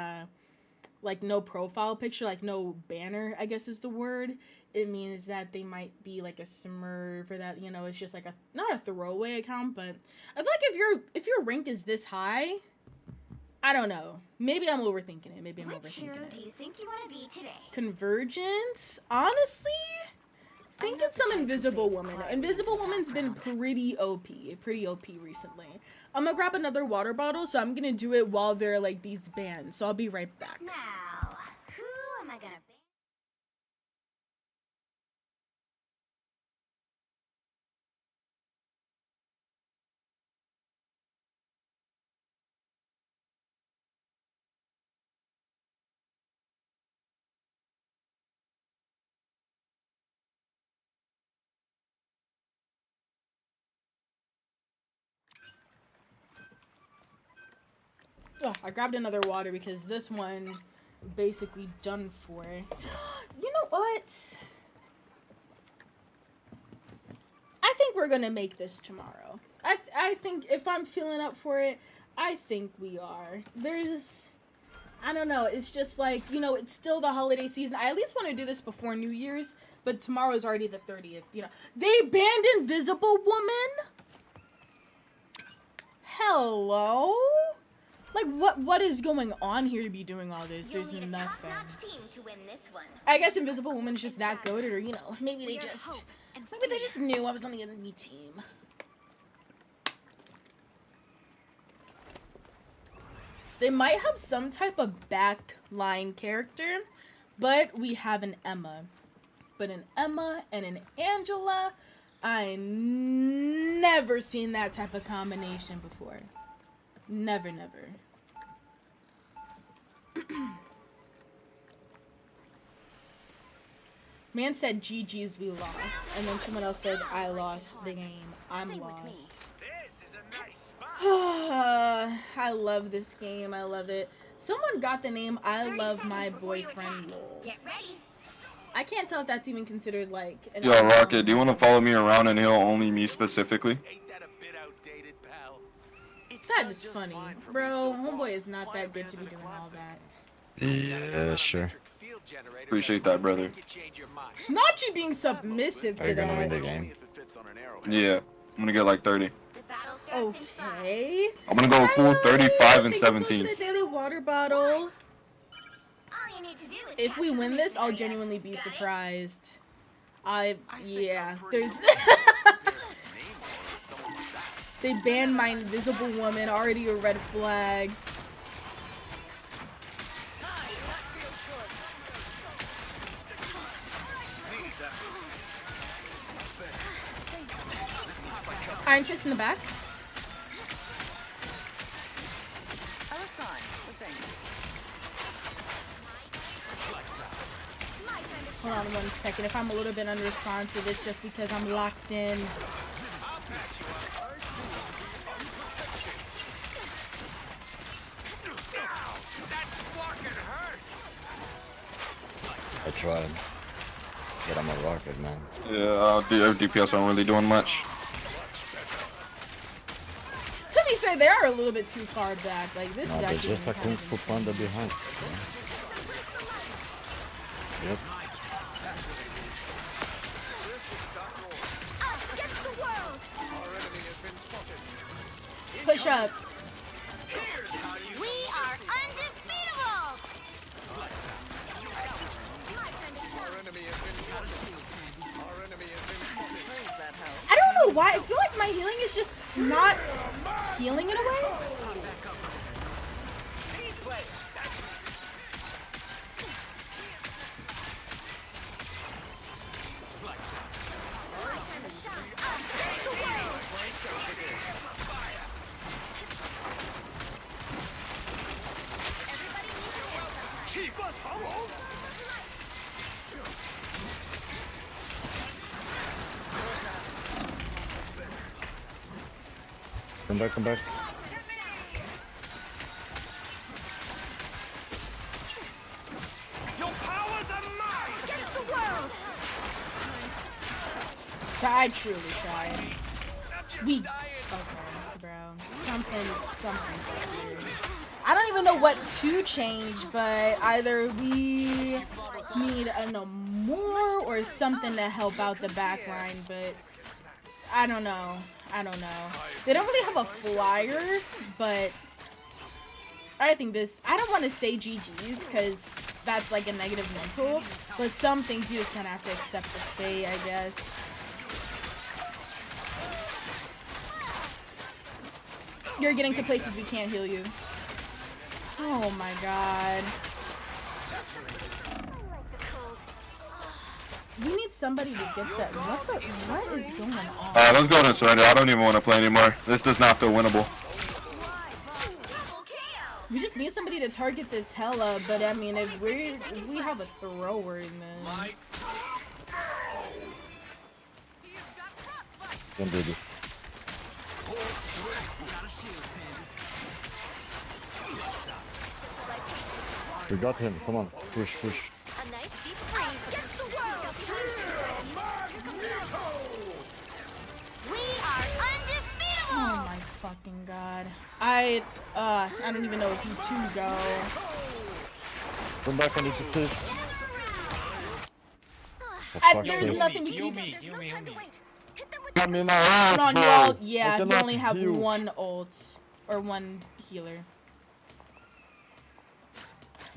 no profile picture, like no banner, I guess is the word, it means that they might be like a smurf or that, it's just like not a throwaway account, but I feel like if your rank is this high, I don't know. Maybe I'm overthinking it. Which hero do you think you want to be today? Convergence? Honestly, think it's some Invisible Woman. Invisible Woman's been pretty OP recently. I'm gonna grab another water bottle, so I'm gonna do it while there are like these bans. So I'll be right back. Now, who am I gonna be? Oh, I grabbed another water because this one basically done for. You know what? I think we're gonna make this tomorrow. I think if I'm feeling up for it, I think we are. I don't know, it's just like, it's still the holiday season. I at least want to do this before New Year's, but tomorrow's already the 30th, They banned Invisible Woman? Hello? Like, what is going on here to be doing all this? There's nothing. Team to win this one. I guess Invisible Woman is just that goated, or, maybe they just knew I was on the enemy team. They might have some type of backline character, but we have an Emma. But an Emma and an Angela, I never seen that type of combination before. Never. Man said GG's, we lost. And then someone else said I lost the game. I'm lost. This is a nice spot. I love this game. I love it. Someone got the name I Love My Boyfriend LOL. Get ready. I can't tell if that's even considered like an Yo, Rocket, do you want to follow me around and he'll only me specifically? Ain't that a bit outdated, pal? It's That done is just funny. fine for me Bro, so far. homeboy is not Why that good to be abandon a doing all classic? that. Yeah, sure. Electric field generator Appreciate that'll that, brother. make you change your mind. Not you being submissive Are to you gonna win that. the game? Only if it fits on an arrowhead. Yeah, I'm gonna get like 30. The battle starts in 5. Okay. I'm gonna go full 35 and Thank you so much 17. for the daily water bottle. All you need to do is If we capture win the this, mission I'll area. genuinely be Got it? surprised. think Yeah, I'm pretty there's... Name one with someone like that. They banned my Invisible Woman, already a red flag. Iron Fist in the back. I was fine, but thank you. Hold on 1 second. If I'm a little bit unresponsive, it's just because I'm locked in. I tried. But I'm a rocket, man. Yeah, DPS aren't really doing much. To be fair, they are a little bit too far back. Like this No, is there's actually just a kind Kung of Fu insane. Panda behind. Yep. Us against the world. Push up. We are undefeatable. I don't know why. I feel like my healing is just not healing in a way. Come back, come back. Your powers are mine. Against the world. I truly tried. We. Okay, bro. Something weird. I don't even know what to change, but either we need a more or something to help out the back line, but I don't know. They don't really have a flyer, but I think this, I don't want to say GG's because that's like a negative mental, but some things you just kind of have to accept the fate, I guess. You're getting to places we can't heal you. Oh my god. We need somebody to get that. What is going on? Alright, let's go and surrender. I don't even want to play anymore. This does not feel winnable. We just need somebody to target this hella, but I mean, if we have a thrower, then Don't do this. We got him. Come on, push. A nice deep freeze against the world. We are undefeatable. oh my fucking god. I don't even know if you two go. Come back, I need to save. There's nothing we can do. There's no time to wait. Hit them with Got me in my ass, Hold on, you bro. all, I yeah, you cannot only have heal. one ult or one healer.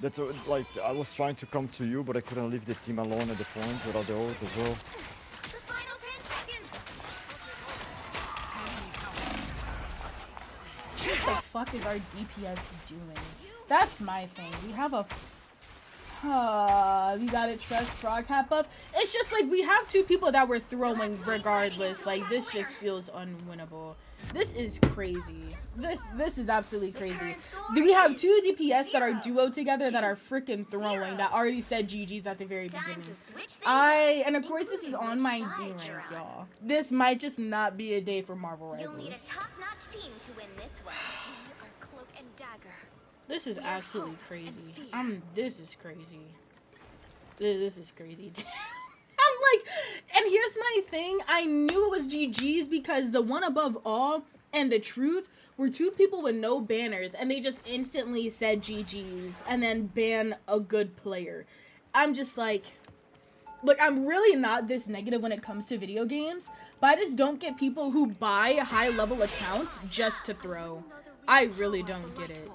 That's like I was trying to come to you, but I couldn't leave the team alone at the point without the ult as well. the final 10 seconds. What the fuck is our DPS doing? That's my thing. We have a we gotta trust frog hat buff. It's just like we have two people that we're throwing regardless. Like this just feels unwinnable. This is crazy. This is absolutely crazy. We have two DPS that are duo together that are freaking throwing that already said GG's at the very beginning. And of course this is on my D rank, y'all. This might just not be a day for Marvel You'll need a Rivals. top-notch team to win this one. Our cloak and dagger. This is absolutely crazy. This is crazy. This is crazy. I'm like, and here's my thing. I knew it was GG's because the one above all and the truth were two people with no banners, and they just instantly said GG's and then ban a good player. I'm just like, look, I'm really not this negative when it comes to video games, but I just don't get people who buy high-level accounts just to throw. I really don't get it.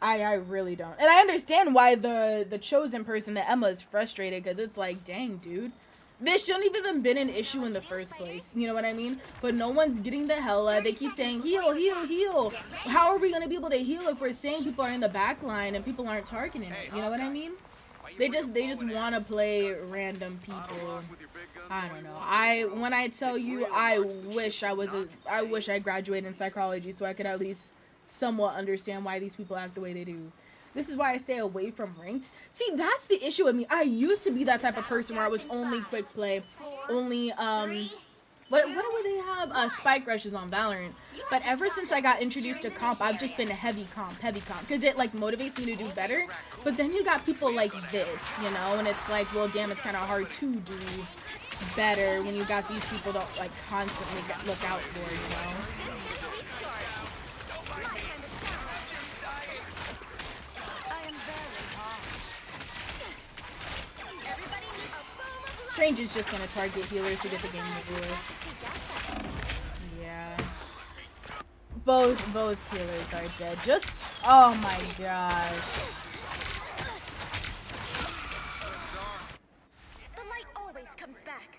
I really don't. And I understand why the chosen person, the Emma, is frustrated because it's like, dang, dude. This shouldn't have even been an issue in the first place. You know what I mean? But no one's getting the hella. They keep saying, heal, heal, heal. How are we going to be able to heal if we're saying people are in the back line and people aren't targeting it? You know what I mean? They just want to play random people. I don't know. When I tell you, I wish I graduated in psychology so I could at least somewhat understand why these people act the way they do. This is why I stay away from ranked. See, that's the issue with me. I used to be that type of person where I was only quick play, only What would they have? Spike rushes on Valorant. But ever since I got introduced to comp, I've just been a heavy comp, because it like motivates me to do better. But then you got people like this, you know, and it's like, well, damn, it's kind of hard to do better when you got these people that like constantly look out for, you know. Strange is just gonna target healers to get the game over. Yeah. Both healers are dead. Just, oh my gosh. The light always comes back.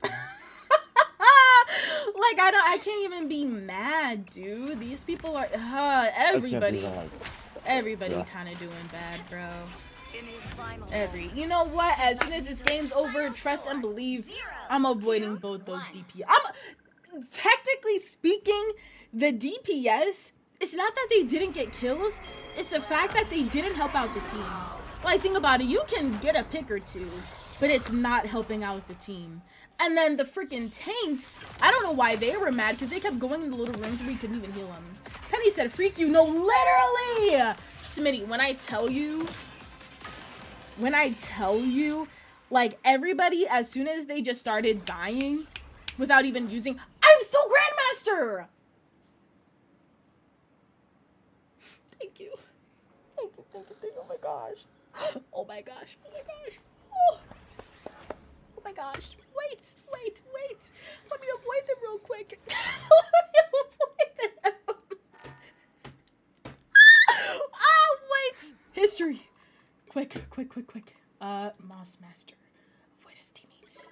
Like I can't even be mad, dude. These people are everybody kind of doing bad, bro. You know what? As soon as this game's over, trust and believe, I'm avoiding both those DPS. Technically speaking, the DPS, it's not that they didn't get kills, it's the fact that they didn't help out the team. Like, think about it, you can get a pick or two, but it's not helping out the team. And then the freaking tanks, I don't know why they were mad, because they kept going in the little rooms where we couldn't even heal them. Penny said, freak you. No, literally! Smitty, when I tell you, like, everybody, as soon as they just started dying, without even using, I'm still Grandmaster! Thank you. Thank you. Oh my gosh. Oh my gosh. Oh my gosh. Wait. Let me avoid them real quick. Wait. History. Quick. Moss Master. Avoid his teammates.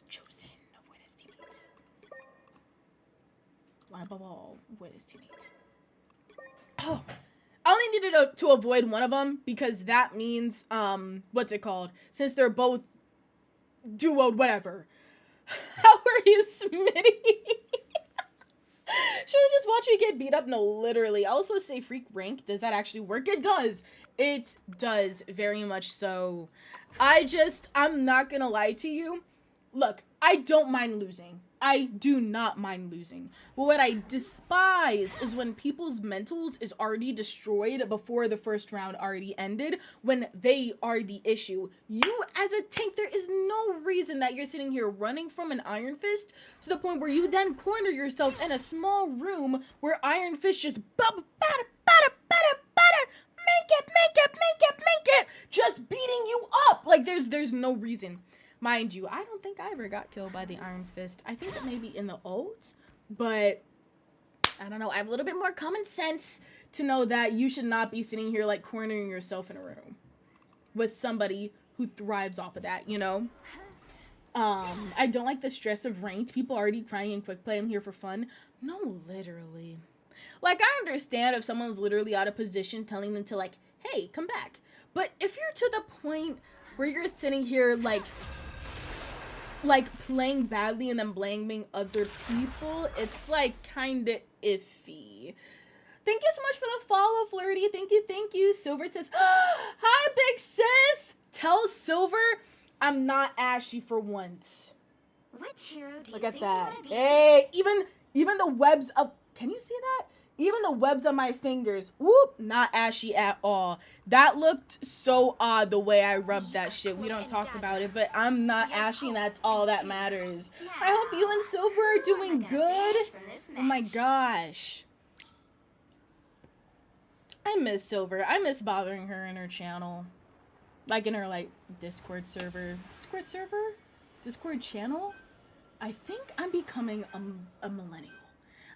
Chosen. Avoid his teammates. One above all. Avoid his teammates. Oh. I only needed to avoid one of them because that means, what's it called? Since they're both duoed, whatever. How are you, Smitty? Should I just watch you get beat up? No, literally. I also say freak rank. Does that actually work? It does. It does, very much so. I'm not gonna lie to you. Look, I don't mind losing. I do not mind losing. But what I despise is when people's mentals is already destroyed before the first round already ended, when they are the issue. You, as a tank, there is no reason that you're sitting here running from an Iron Fist to the point where you then corner yourself in a small room where Iron Fist just make it, just beating you up. Like, there's no reason. Mind you, I don't think I ever got killed by the Iron Fist. I think it may be in the ults, but I don't know. I have a little bit more common sense to know that you should not be sitting here like cornering yourself in a room with somebody who thrives off of that, you know? I don't like the stress of ranked. People already crying in quick play. I'm here for fun. No, literally. Like, I understand if someone's literally out of position telling them to, like, hey, come back. But if you're to the point where you're sitting here, like playing badly and then blaming other people, it's like kind of iffy. Thank you so much for the follow, Flirty. Thank you. Silver says, hi, big sis. Tell Silver I'm not ashy for once. Which hero do you Look at think that. you wanna be? Hey, even the webs of, can you see that? Even the webs on my fingers, whoop, not ashy at all. That looked so odd the way I rubbed that shit. We don't talk about it, but I'm not ashy and that's all that matters. I hope you and Silver are doing good. Oh my gosh. I miss Silver. I miss bothering her in her channel. Like in her like Discord server. Discord channel? I think I'm becoming a millennial.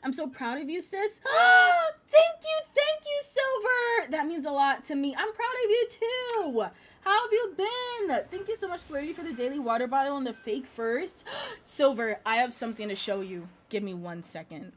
I'm so proud of you, sis. Thank you, Silver. That means a lot to me. I'm proud of you too. How have you been? Thank you so much, Flirty, for the daily water bottle and the fake first. Silver, I have something to show you. Give me 1 second.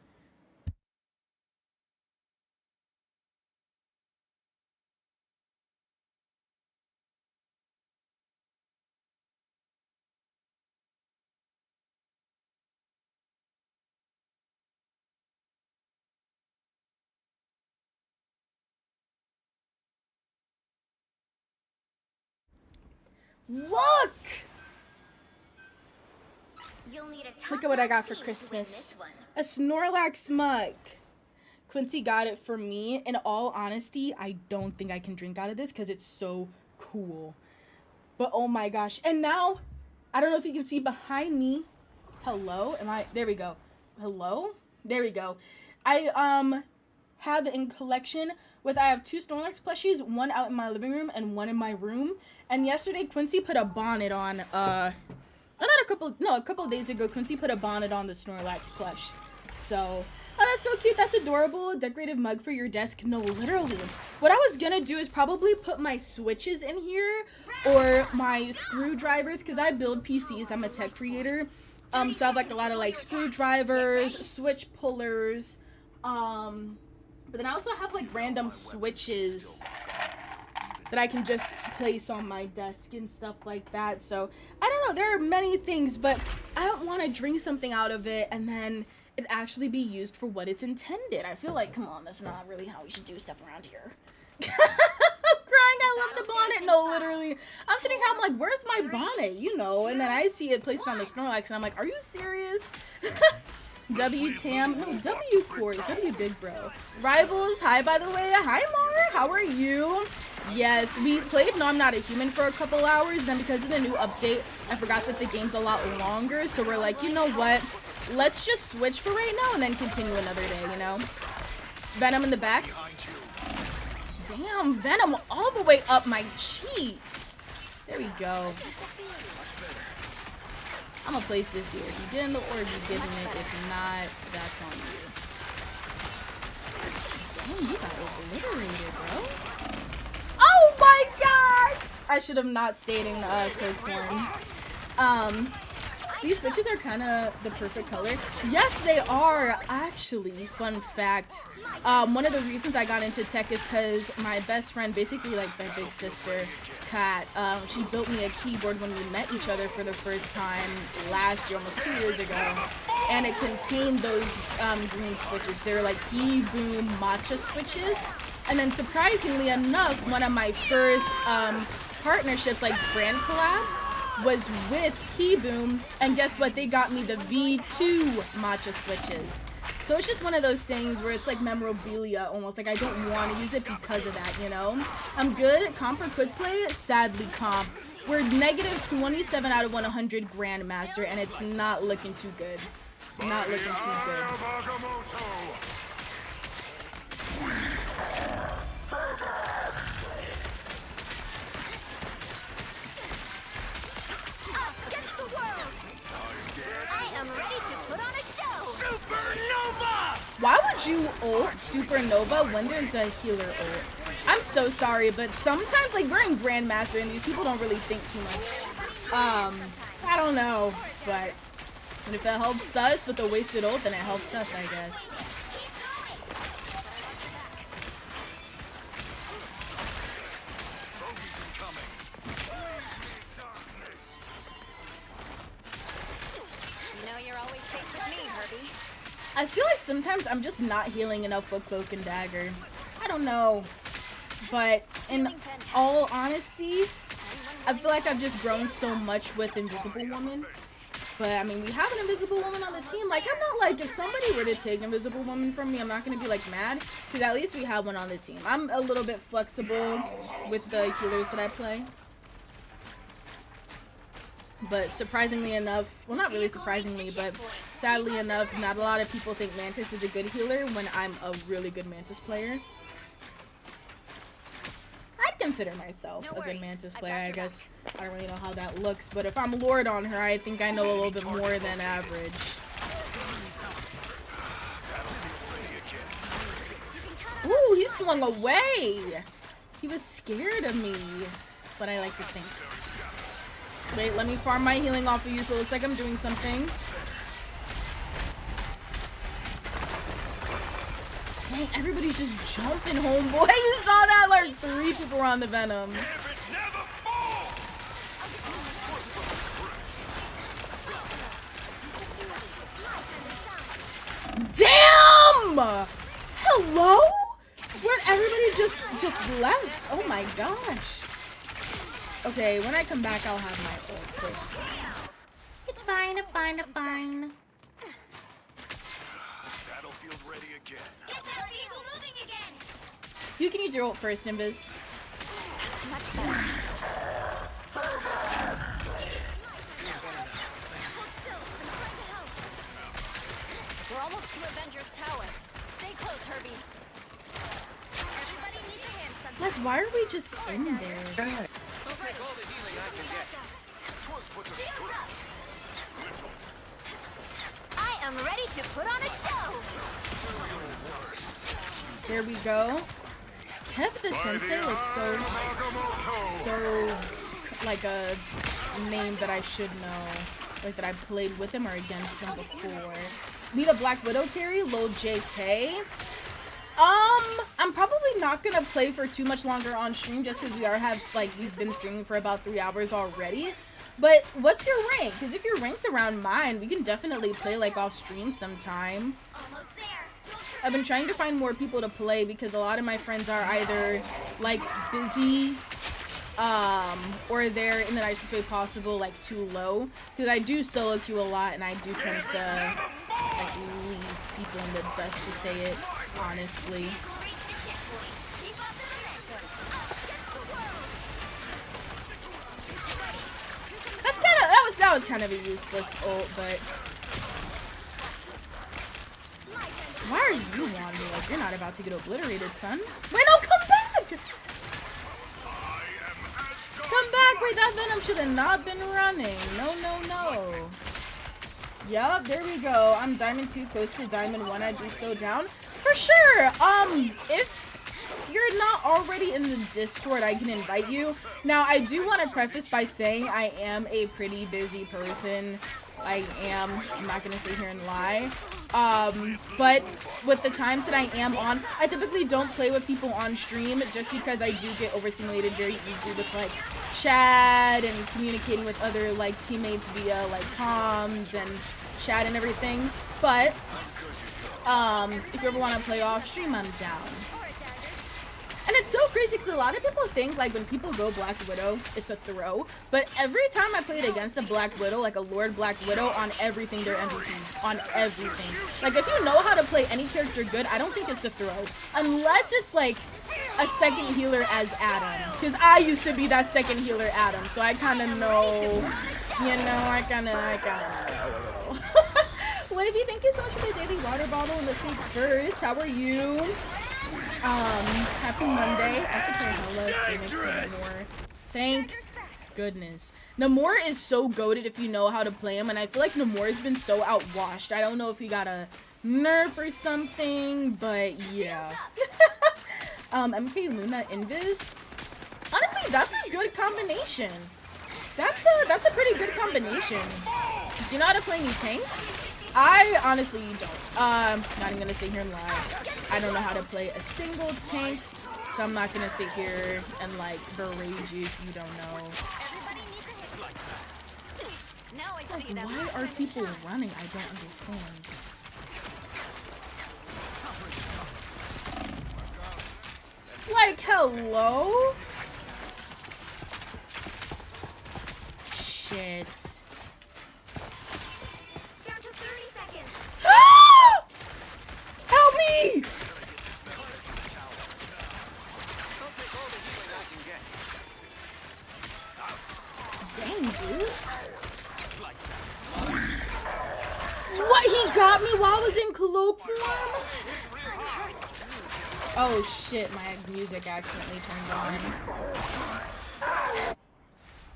Look! You'll need a Look at what I got for top-notch team to win Christmas. this one. A Snorlax mug. Quincy got it for me. In all honesty, I don't think I can drink out of this because it's so cool. But oh my gosh. And now, I don't know if you can see behind me. Hello? There we go. Hello? There we go. I have in collection I have 2 Snorlax plushies, one out in my living room and one in my room. And yesterday Quincy put a bonnet on, a couple of days ago, Quincy put a bonnet on the Snorlax plush. So, oh, that's so cute. That's adorable. Decorative mug for your desk. No, literally. What I was gonna do is probably put my switches in here or my screwdrivers because I build PCs. I'm a tech creator. So I have like a lot of like screwdrivers, switch pullers, but then I also have like random switches that I can just place on my desk and stuff like that. So I don't know, there are many things, but I don't want to drink something out of it and then it actually be used for what it's intended. I feel like, come on, that's not really how we should do stuff around here. I'm crying, I love the bonnet. No, literally. I'm sitting here, I'm like, where's my bonnet? You know, and then I see it placed on the Snorlax, and I'm like, are you serious? W Tam, no, W Course, W Big Bro. Rivals, hi by the way. Hi Mar, how are you? Yes, we played No I'm Not a Human for a couple hours, then because of the new update, I forgot that the game's a lot longer, so we're like, you know what? Let's just switch for right now and then continue another day, you know? Venom in the back. Damn, Venom all the way up my cheeks. There we go. I'm gonna place this here. If you get in the orb, you're getting it. If not, that's on you. Dang, you got obliterated, bro. Oh my gosh! I should have not stayed in code form. These switches are kind of the perfect color. Yes, they are, actually. Fun fact. One of the reasons I got into tech is because my best friend, basically like my big sister, Kat, she built me a keyboard when we met each other for the first time last year, almost 2 years ago. And it contained those green switches. They're like Key Boom matcha switches. And then surprisingly enough, one of my first partnerships, like brand collabs, was with Keyboom, and guess what? They got me the V2 matcha switches. So it's just one of those things where it's like memorabilia almost. Like I don't want to use it because of that, you know? I'm good at comp or quick play. Sadly, comp. We're negative 27 out of 100 Grandmaster, and it's not looking too good. Not looking too good. Why would you ult Supernova when there's a healer ult? I'm so sorry, but sometimes, like, we're in Grandmaster and these people don't really think too much. I don't know, but if it helps us with a wasted ult, then it helps us, I guess. I feel like sometimes I'm just not healing enough with Cloak and Dagger. I don't know. But in all honesty, I feel like I've just grown so much with Invisible Woman. But I mean, we have an Invisible Woman on the team. Like, I'm not like, if somebody were to take Invisible Woman from me, I'm not going to be like mad. Because at least we have one on the team. I'm a little bit flexible with the healers that I play. But surprisingly enough, well, not really surprisingly, but sadly enough, not a lot of people think Mantis is a good healer when I'm a really good Mantis player. I'd consider myself a good Mantis player, I guess. I don't really know how that looks, but if I'm Lord on her, I think I know a little bit more than average. Ooh, he swung away! He was scared of me. That's what I like to think. Wait, let me farm my healing off of you so it looks like I'm doing something. Dang, everybody's just jumping, homeboy. You saw that? Like 3 people were on the Venom. Damn! Hello? Where'd everybody just left? Oh my gosh. Okay, when I come back, I'll have my ult, so it's fine. It's fine, I'm fine, I'm fine. Battlefield ready again. Get that vehicle moving again. You can use your ult first, Nimbus. Much better. We're almost to Avengers Tower. Stay close, Herbie. Everybody needs a hand sometimes. Like, why are we just in there? I'll take all the healing I can get. Twas but a stretch. I am ready to put on a show. There we go. Kev the Sensei looks so like a name that I should know. Like that I played with him or against him before. Need a Black Widow carry? Lol JK. I'm probably not gonna play for too much longer on stream just because we've been streaming for about 3 hours already. But what's your rank? Because if your rank's around mine, we can definitely play like off stream sometime. Almost there. I've been trying to find more people to play because a lot of my friends are either like busy or they're in the nicest way possible like too low, because I do solo queue a lot and I do tend to like leave people in the dust to say it honestly. Reach the checkpoint. Keep up the momentum. Up against the world. That's that was kind of a useless ult, but why are you on me? Like, you're not about to get obliterated, son. Wait, no, come back! Come back! Wait, that Venom should have not been running. No. Yup, there we go. I'm Diamond 2, close to Diamond 1. I do so down. For sure! If you're not already in the Discord, I can invite you. Now, I do want to preface by saying I am a pretty busy person. I'm not gonna sit here and lie. But with the times that I am on, I typically don't play with people on stream just because I do get overstimulated very easily with like chat and communicating with other like teammates via like comms and chat and everything. But if you ever want to play off stream, I'm down. And it's so crazy because a lot of people think like when people go Black Widow, it's a throw. But every time I played against a Black Widow, like a Lord Black Widow, on everything they're MVP. On everything. Like if you know how to play any character good, I don't think it's a throw. Unless it's like a second healer as Adam. Because I used to be that second healer Adam. So I kind of know, you know, I kind of know. Wavy, thank you so much for the daily water bottle and the feet first. How are you? Happy Monday. I support Hella, Phoenix, and Namor. Thank goodness. Namor is so goated if you know how to play him, and I feel like Namor has been so outwashed. I don't know if he got a nerf or something, but yeah. MK Luna Invis. Honestly, that's a good combination. That's a pretty good combination. Do you know how to play any tanks? I honestly don't. Not even gonna sit here and lie. I don't know how to play a single tank, so I'm not gonna sit here and like berate you if you don't know. Like, why are people running? I don't understand. Like, hello? Shit. Down to 30 seconds. Ah! Help me! Dang, dude. What? He got me while I was in cloak form? Oh shit, my music accidentally turned on.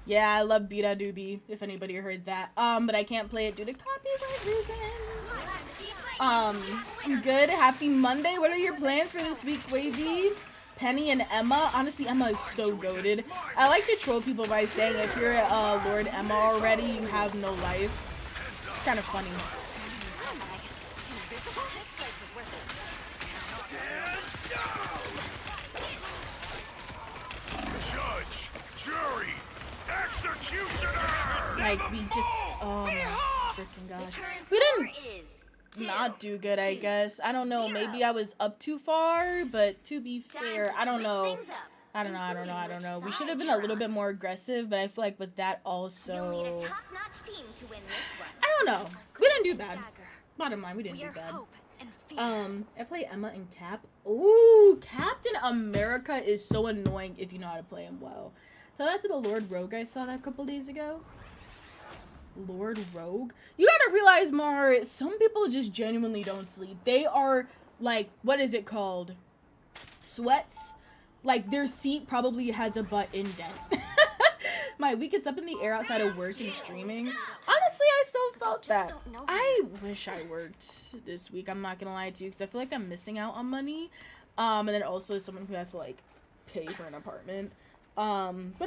Yeah, I love Beta Doobie, if anybody heard that. But I can't play it due to copyright reasons. I'm good. Happy Monday. What are your plans for this week, Wavy? Penny and Emma. Honestly, Emma is so goated. I like to troll people by saying if you're Lord Emma already, you have no life. It's kind of funny. Judge, jury, executioner. Like, we just, oh my freaking gosh. We didn't not do good, I guess. I don't know, maybe I was up too far, but to be fair, I don't know. I don't know. We should have been a little bit more aggressive, but I feel like with that You'll need also... a top-notch team to win this one. I don't know. We didn't do bad. Dagger. Bottom line, we didn't We do are bad. hope and fear. I play Emma and Cap. Ooh, Captain America is so annoying if you know how to play him well. Tell that to the Lord Rogue I saw that a couple days ago. Lord Rogue? You gotta realize, Mar, some people just genuinely don't sleep. They are, like, what is it called? Sweats? Like, their seat probably has a butt indent. My week gets up in the air outside of work and streaming. Honestly, I so felt that. I wish I worked this week. I'm not gonna lie to you, because I feel like I'm missing out on money. And then also as someone who has to, like, pay for an apartment. But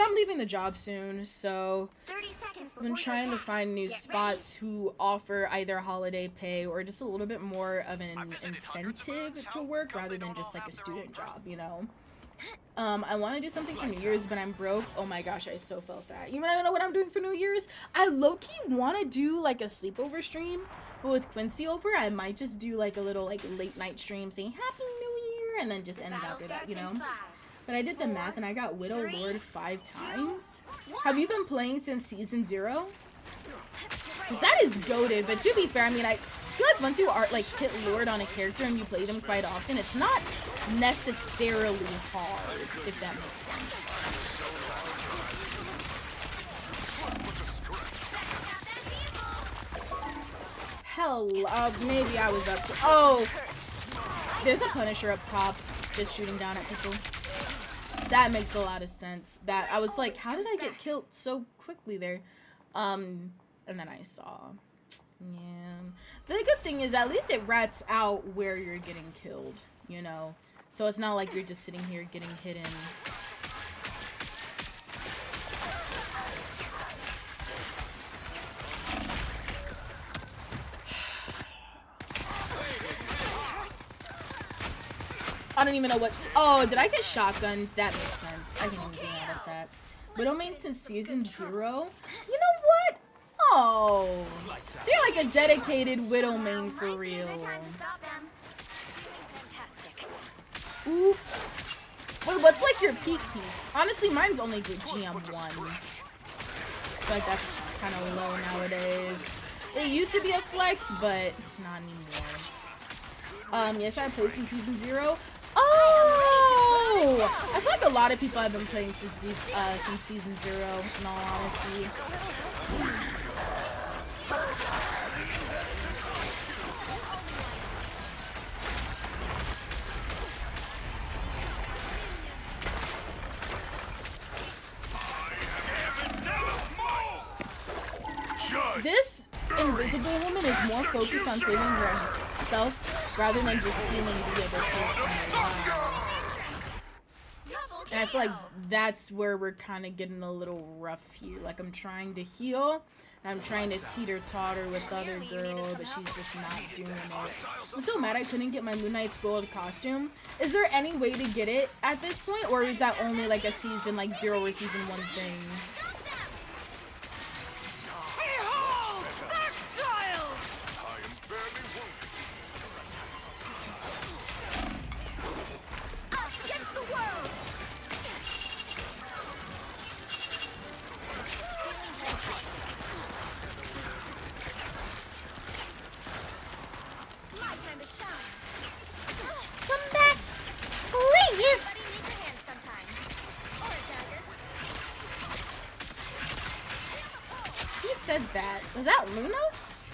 I'm leaving the job soon, so 30 seconds I've been before trying to your find new Get spots who offer either holiday pay or just a little bit more of an incentive to work rather than just like a student job, you know? I want to do something for New Year's, but I'm broke. Oh my gosh, I so felt that. You wanna know what I'm doing for New Year's? I low-key want to do like a sleepover stream, but with Quincy over, I might just do like a little like late night stream saying Happy New Year and then just end it battle after that, starts you in know? 5. But I did the math and I got Widow Lord 5 times. Have you been playing since season 0? Because that is goated, but to be fair, I mean, I feel like once you are like hit Lord on a character and you play them quite often, it's not necessarily hard, if that makes sense. Hell, maybe I was up to... Oh! There's a Punisher up top, just shooting down at people. That makes a lot of sense. That I was like, how did I get killed so quickly there? And then I saw. Yeah. The good thing is at least it rats out where you're getting killed, you know? So it's not like you're just sitting here getting hidden. I don't even know what... Oh, did I get shotgun? That makes sense. I can even do that with that. Widow main since season 0? You know what? Oh. So you're like a dedicated Widow main for real. Time to stop them. Fantastic. Ooh. Wait, what's like your peak? Honestly, mine's only good GM1. I feel like that's kind of low nowadays. It used to be a flex, but not anymore. Yes, I played since season 0. Oh! I feel like a lot of people have been playing since season 0, in all honesty. This invisible woman is more focused on saving herself rather than just healing the other person. And I feel like that's where we're kind of getting a little rough here. Like, I'm trying to heal, and I'm trying to teeter-totter with the other girl, but she's just not doing it. I'm so mad I couldn't get my Moon Knight's gold costume. Is there any way to get it at this point, or is that only like a season, like 0 or season 1 thing? Behold! That child! Us against the world! My time to shine. Come back, please. Somebody needs a hand sometimes. Or a dagger. Who said that? Was that Luna?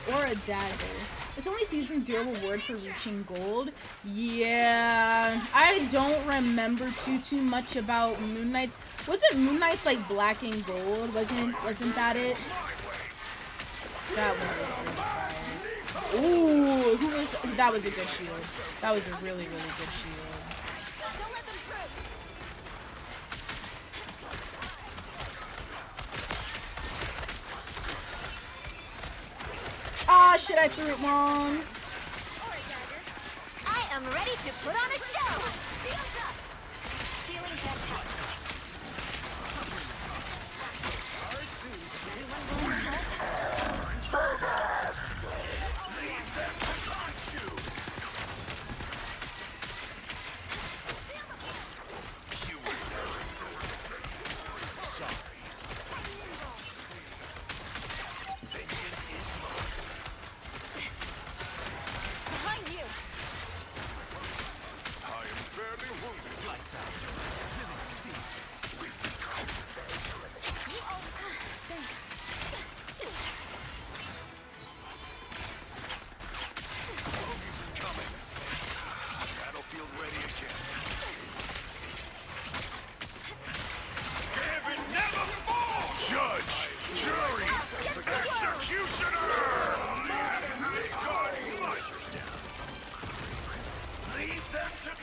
Or a dagger? It's only season 0 reward for reaching gold. Yeah, I don't remember too much about Moon Knight's. Wasn't Moon Knight's like black and gold? Wasn't that it? That one was really fire. Ooh, that was a good shield. That was a really good shield. Don't let them through! Ah, shit, I threw it wrong. I am ready to put on a show! Shields up! Feeling fantastic.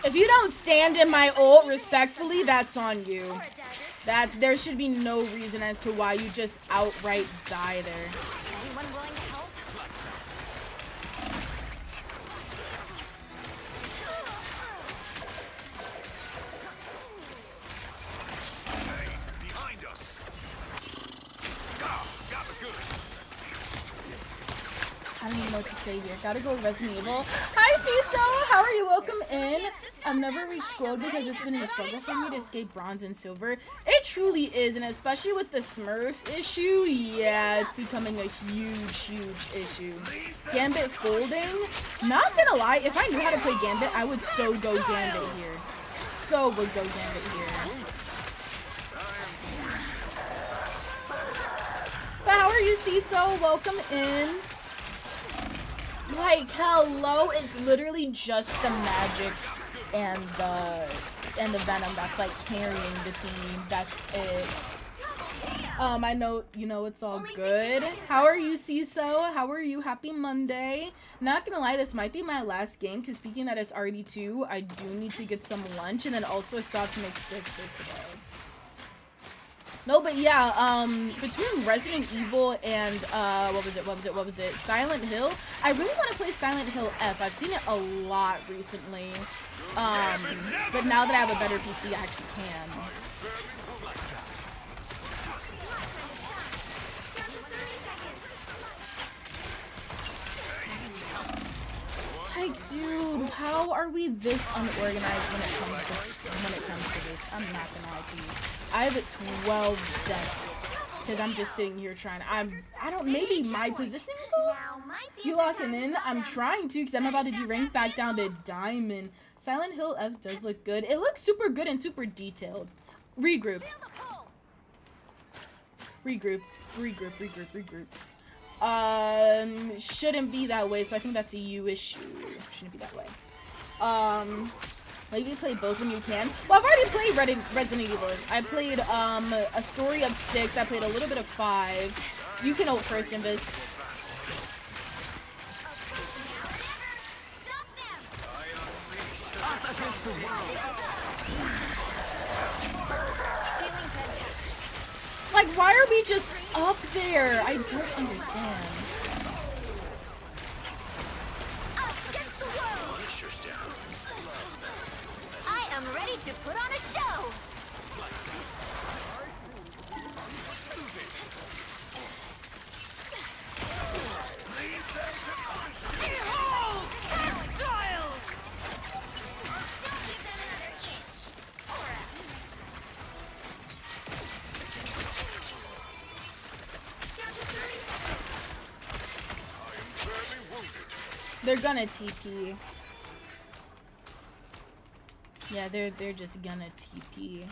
If you don't stand in my ult respectfully, that's on you. There should be no reason as to why you just outright die there. Anyone willing to help? Behind us. Got the good. I don't even know what to say here. Gotta go Resident Evil. Hi, Ciso! How are you? Welcome in. I've never reached gold because it's been a struggle for me to escape bronze and silver. It truly is, and especially with the Smurf issue, yeah, it's becoming a huge issue. Gambit folding? Not gonna lie, if I knew how to play Gambit, I would so go Gambit here. So would go Gambit here. But how are you, Ciso? Welcome in. Like, hello, it's literally just the magic and the venom that's like carrying the team. That's it. I know, you know, it's all good. How are you, Ciso? How are you? Happy Monday. Not gonna lie, this might be my last game, because speaking that it's already 2, I do need to get some lunch, and then also stop to make scripts for today. No, but yeah, between Resident Evil and, what was it? Silent Hill? I really want to play Silent Hill F. I've seen it a lot recently. But now that I have a better PC, I actually can. Like, dude, how are we this unorganized when it comes to this? I'm not gonna lie to you. I have 12 deaths because I'm just sitting here trying. I don't. Maybe my positioning is off. You locking in? I'm trying to because I'm about to de-rank back down to diamond. Silent Hill F does look good. It looks super good and super detailed. Regroup. Regroup. Shouldn't be that way, so I think that's a you issue. Shouldn't be that way. Maybe play both when you can. Well, I've already played Resident Evil. I played, a story of 6. I played a little bit of 5. You can ult first, Invis. Like, why are we just up there? I don't understand. I am ready to put on a show. Behold, child! They're gonna TP. Yeah, they're just gonna TP.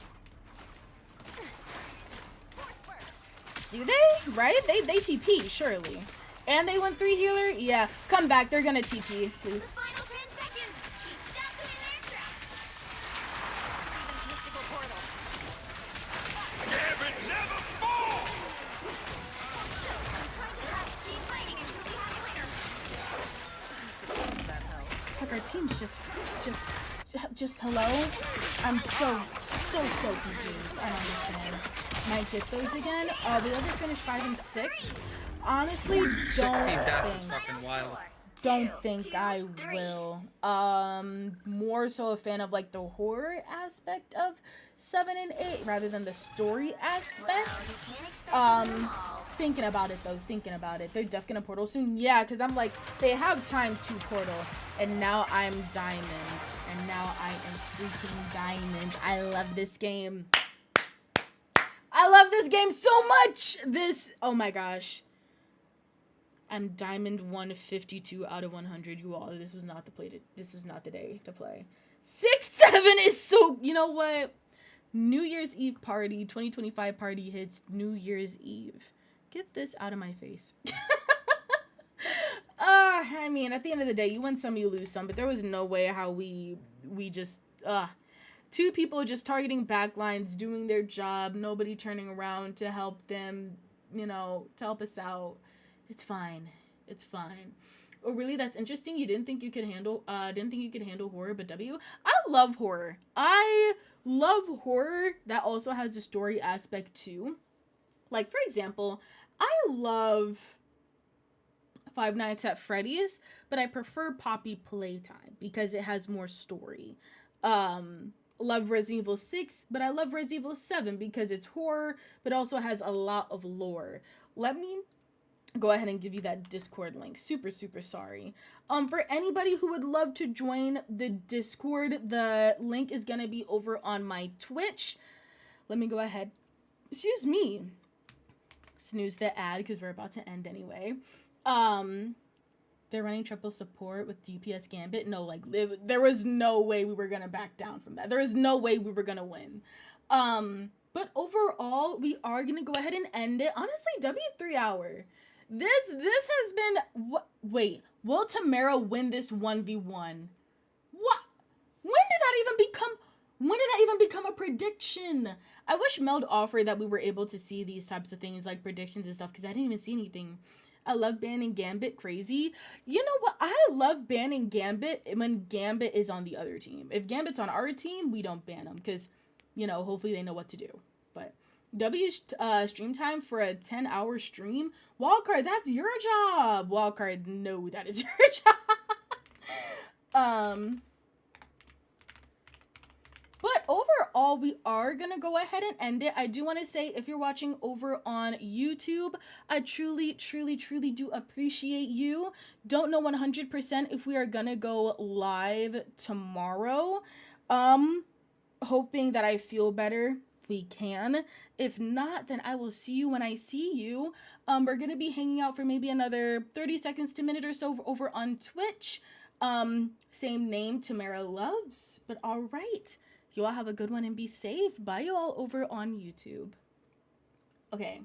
Do they? Right? They TP, surely. And they went 3 healer? Yeah. Come back, they're gonna TP, please. Final 10 seconds. He's stuck in their tracks. Mystical portal. Gambit never falls! Keep fighting until we have a winner. Like, our team's just hello? I'm so confused. I don't understand. Might get those again. The other finished 5 and 6. Honestly, 16 dash is fucking wild. don't think I will. More so a fan of like the horror aspect of 7 and 8 rather than the story aspect. Thinking about it though, They're definitely gonna portal soon. Yeah, because I'm like, they have time to portal. And now I'm diamond. And now I am freaking diamond. I love this game. I love this game so much! Oh my gosh. I'm diamond 152 out of 100, you all. This was not the day to play. 6-7 is so, you know what? New Year's Eve party, 2025 party hits New Year's Eve. Get this out of my face. I mean, at the end of the day, you win some, you lose some, but there was no way how we just, 2 people just targeting backlines, doing their job, nobody turning around to help them, you know, to help us out. It's fine. It's fine. Oh, really? That's interesting. You didn't think you could handle horror, but I love horror. I love horror that also has a story aspect too. Like, for example, I love Five Nights at Freddy's, but I prefer Poppy Playtime because it has more story. Love Resident Evil 6, but I love Resident Evil 7 because it's horror, but also has a lot of lore. Let me go ahead and give you that Discord link. Super sorry. For anybody who would love to join the Discord, the link is gonna be over on my Twitch. Let me go ahead. Excuse me. Snooze the ad because we're about to end anyway. They're running triple support with DPS Gambit. No, like, there was no way we were gonna back down from that. There is no way we were gonna win. But overall, we are gonna go ahead and end it. Honestly, W3 hour. This has been, wait, will Tamara win this 1v1? What? When did that even become a prediction? I wish Meld offered that we were able to see these types of things, like predictions and stuff, because I didn't even see anything. I love banning Gambit, crazy. You know what? I love banning Gambit when Gambit is on the other team. If Gambit's on our team, we don't ban them, because, you know, hopefully they know what to do. But stream time for a 10-hour stream? Wildcard, that's your job. Wildcard, no, that is your job. But overall, we are going to go ahead and end it. I do want to say, if you're watching over on YouTube, I truly do appreciate you. Don't know 100% if we are going to go live tomorrow. Hoping that I feel better. We can. If not, then I will see you when I see you. We're going to be hanging out for maybe another 30 seconds to a minute or so over on Twitch. Same name, TamaraLuvss. But all right. You all have a good one and be safe. Bye you all over on YouTube. Okay.